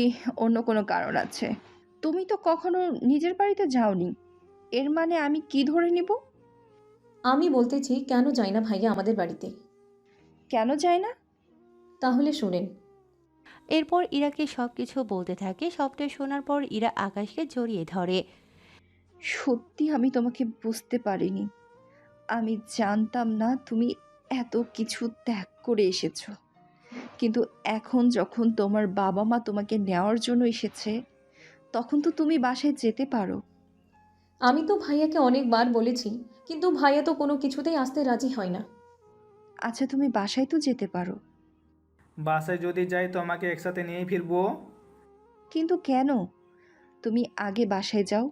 অন্য কোনো কারণ আছে? তুমি তো কখনো নিজের বাড়িতে যাওনি, এর মানে আমি কি ধরে নিব? আমি বলতেছি, কেন যাই না ভাইয়া আমাদের বাড়িতে? কেন যাই না? তাহলে শুনেন। এরপর ইরাকে সব কিছু বলতে থাকে। সবটা শোনার পর ইরা আকাশকে জড়িয়ে ধরে। সত্যি আমি তোমাকে বুঝতে পারিনি। আমি জানতাম না তুমি এত কিছু ত্যাগ করে এসেছো, কিন্তু এখন যখন তোমার বাবা মা তোমাকে নেওয়ার জন্য এসেছে, তখন তো তুমি বাসায় যেতে পারো। আমি তো ভাইয়াকে অনেকবার বলেছি, কিন্তু ভাইয়া তো কোনো কিছুতেই আসতে রাজি হয় না। আচ্ছা, তুমি বাসায় তো যেতে পারো। বাসায় যদি যাই তোমাকে একসাথে নিয়েই ফিরবো। কিন্তু কেন? তুমি আগে বাসায় যাও,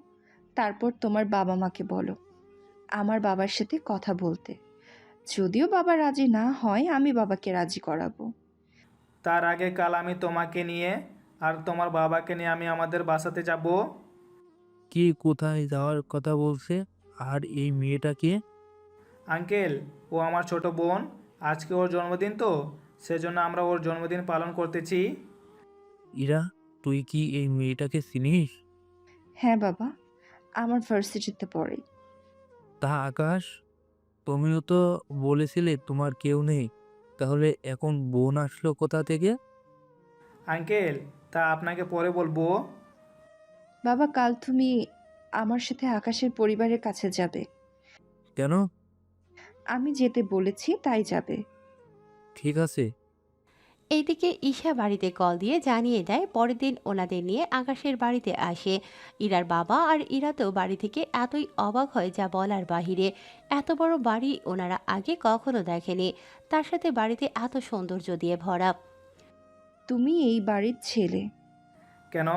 তারপর তোমার বাবা মাকে বলো আমার বাবার সাথে কথা বলতে। যদিও বাবা রাজি না হয়, আমি বাবাকে রাজি করাবো। তার আগে কাল আমি তোমাকে নিয়ে আর তোমার বাবাকে নিয়ে আমি আমাদের বাসাতে যাব। কি কোথায় যাওয়ার কথা বলছে? আর এই মেয়েটাকে? আঙ্কেল, ও আমার ছোট বোন। আজকে ওর জন্মদিন তো, সেজন্য আমরা ওর জন্মদিন পালন করতেছি। ইরা, তুই কি এই মেয়েটাকে চিনিস? হ্যাঁ বাবা, আমার ভার্সিটিতে পড়ে। তা আকাশ, তুমিও তো বলেছিলে তোমার কেউ নেই, তাহলে এখন বোন আসলো কোথা থেকে? আঙ্কেল, তা আপনাকে পরে বলবো। বাবা, কাল তুমি আমার সাথে আকাশের পরিবারের কাছে যাবে। কেন? আমি যেতে বলেছি তাই যাবে। ঠিক আছে। এইদিকে ঈশা বাড়িতে কল দিয়ে জানিয়ে দেয় পরের দিন ওনাদের নিয়ে আকাশের বাড়িতে আসে। ইরার বাবা আর ইরা তো বাড়ি থেকে এতই অবাক হয় যা বলার বাহিরে। এত বড় বাড়ি ওনারা আগে কখনো দেখেনি, তার সাথে বাড়িতে এত সৌন্দর্য দিয়ে ভরা। তুমি এই বাড়ির ছেলে? কেন,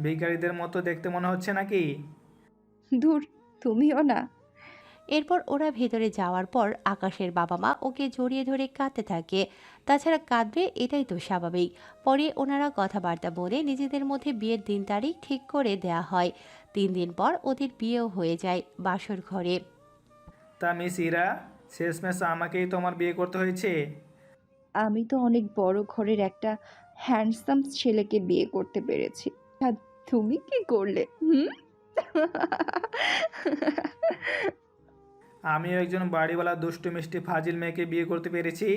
ভিখারিদের মতো দেখতে মনে হচ্ছে নাকি? দূর, তুমিও না। এরপর ওরা ভেতরে যাওয়ার পর আকাশের বাবা মা ওকে জড়িয়ে ধরে কাঁদতে থাকে। তাছাড়া কাঁদবে এটাই তো স্বাভাবিক। পরে ওনারা কথাবার্তা বলে নিজেদের মধ্যে বিয়ের দিন তারিখ ঠিক করে দেয়া হয়। 3 দিন পর ওদের বিয়েও হয়ে যায় বাসর ঘরে। তা মিস ইরা, শেষমেশ আমাকেই তোমার বিয়ে করতে হয়েছে। আমি তো অনেক বড় ঘরের একটা হ্যান্ডসাম ছেলেকে বিয়ে করতে পেরেছি, আর তুমি কি করলে? আমিও একজন বাড়িওয়ালা দুষ্টু মিষ্টি ফাজিল মেয়েকে বিয়ে করতে পেরেছি।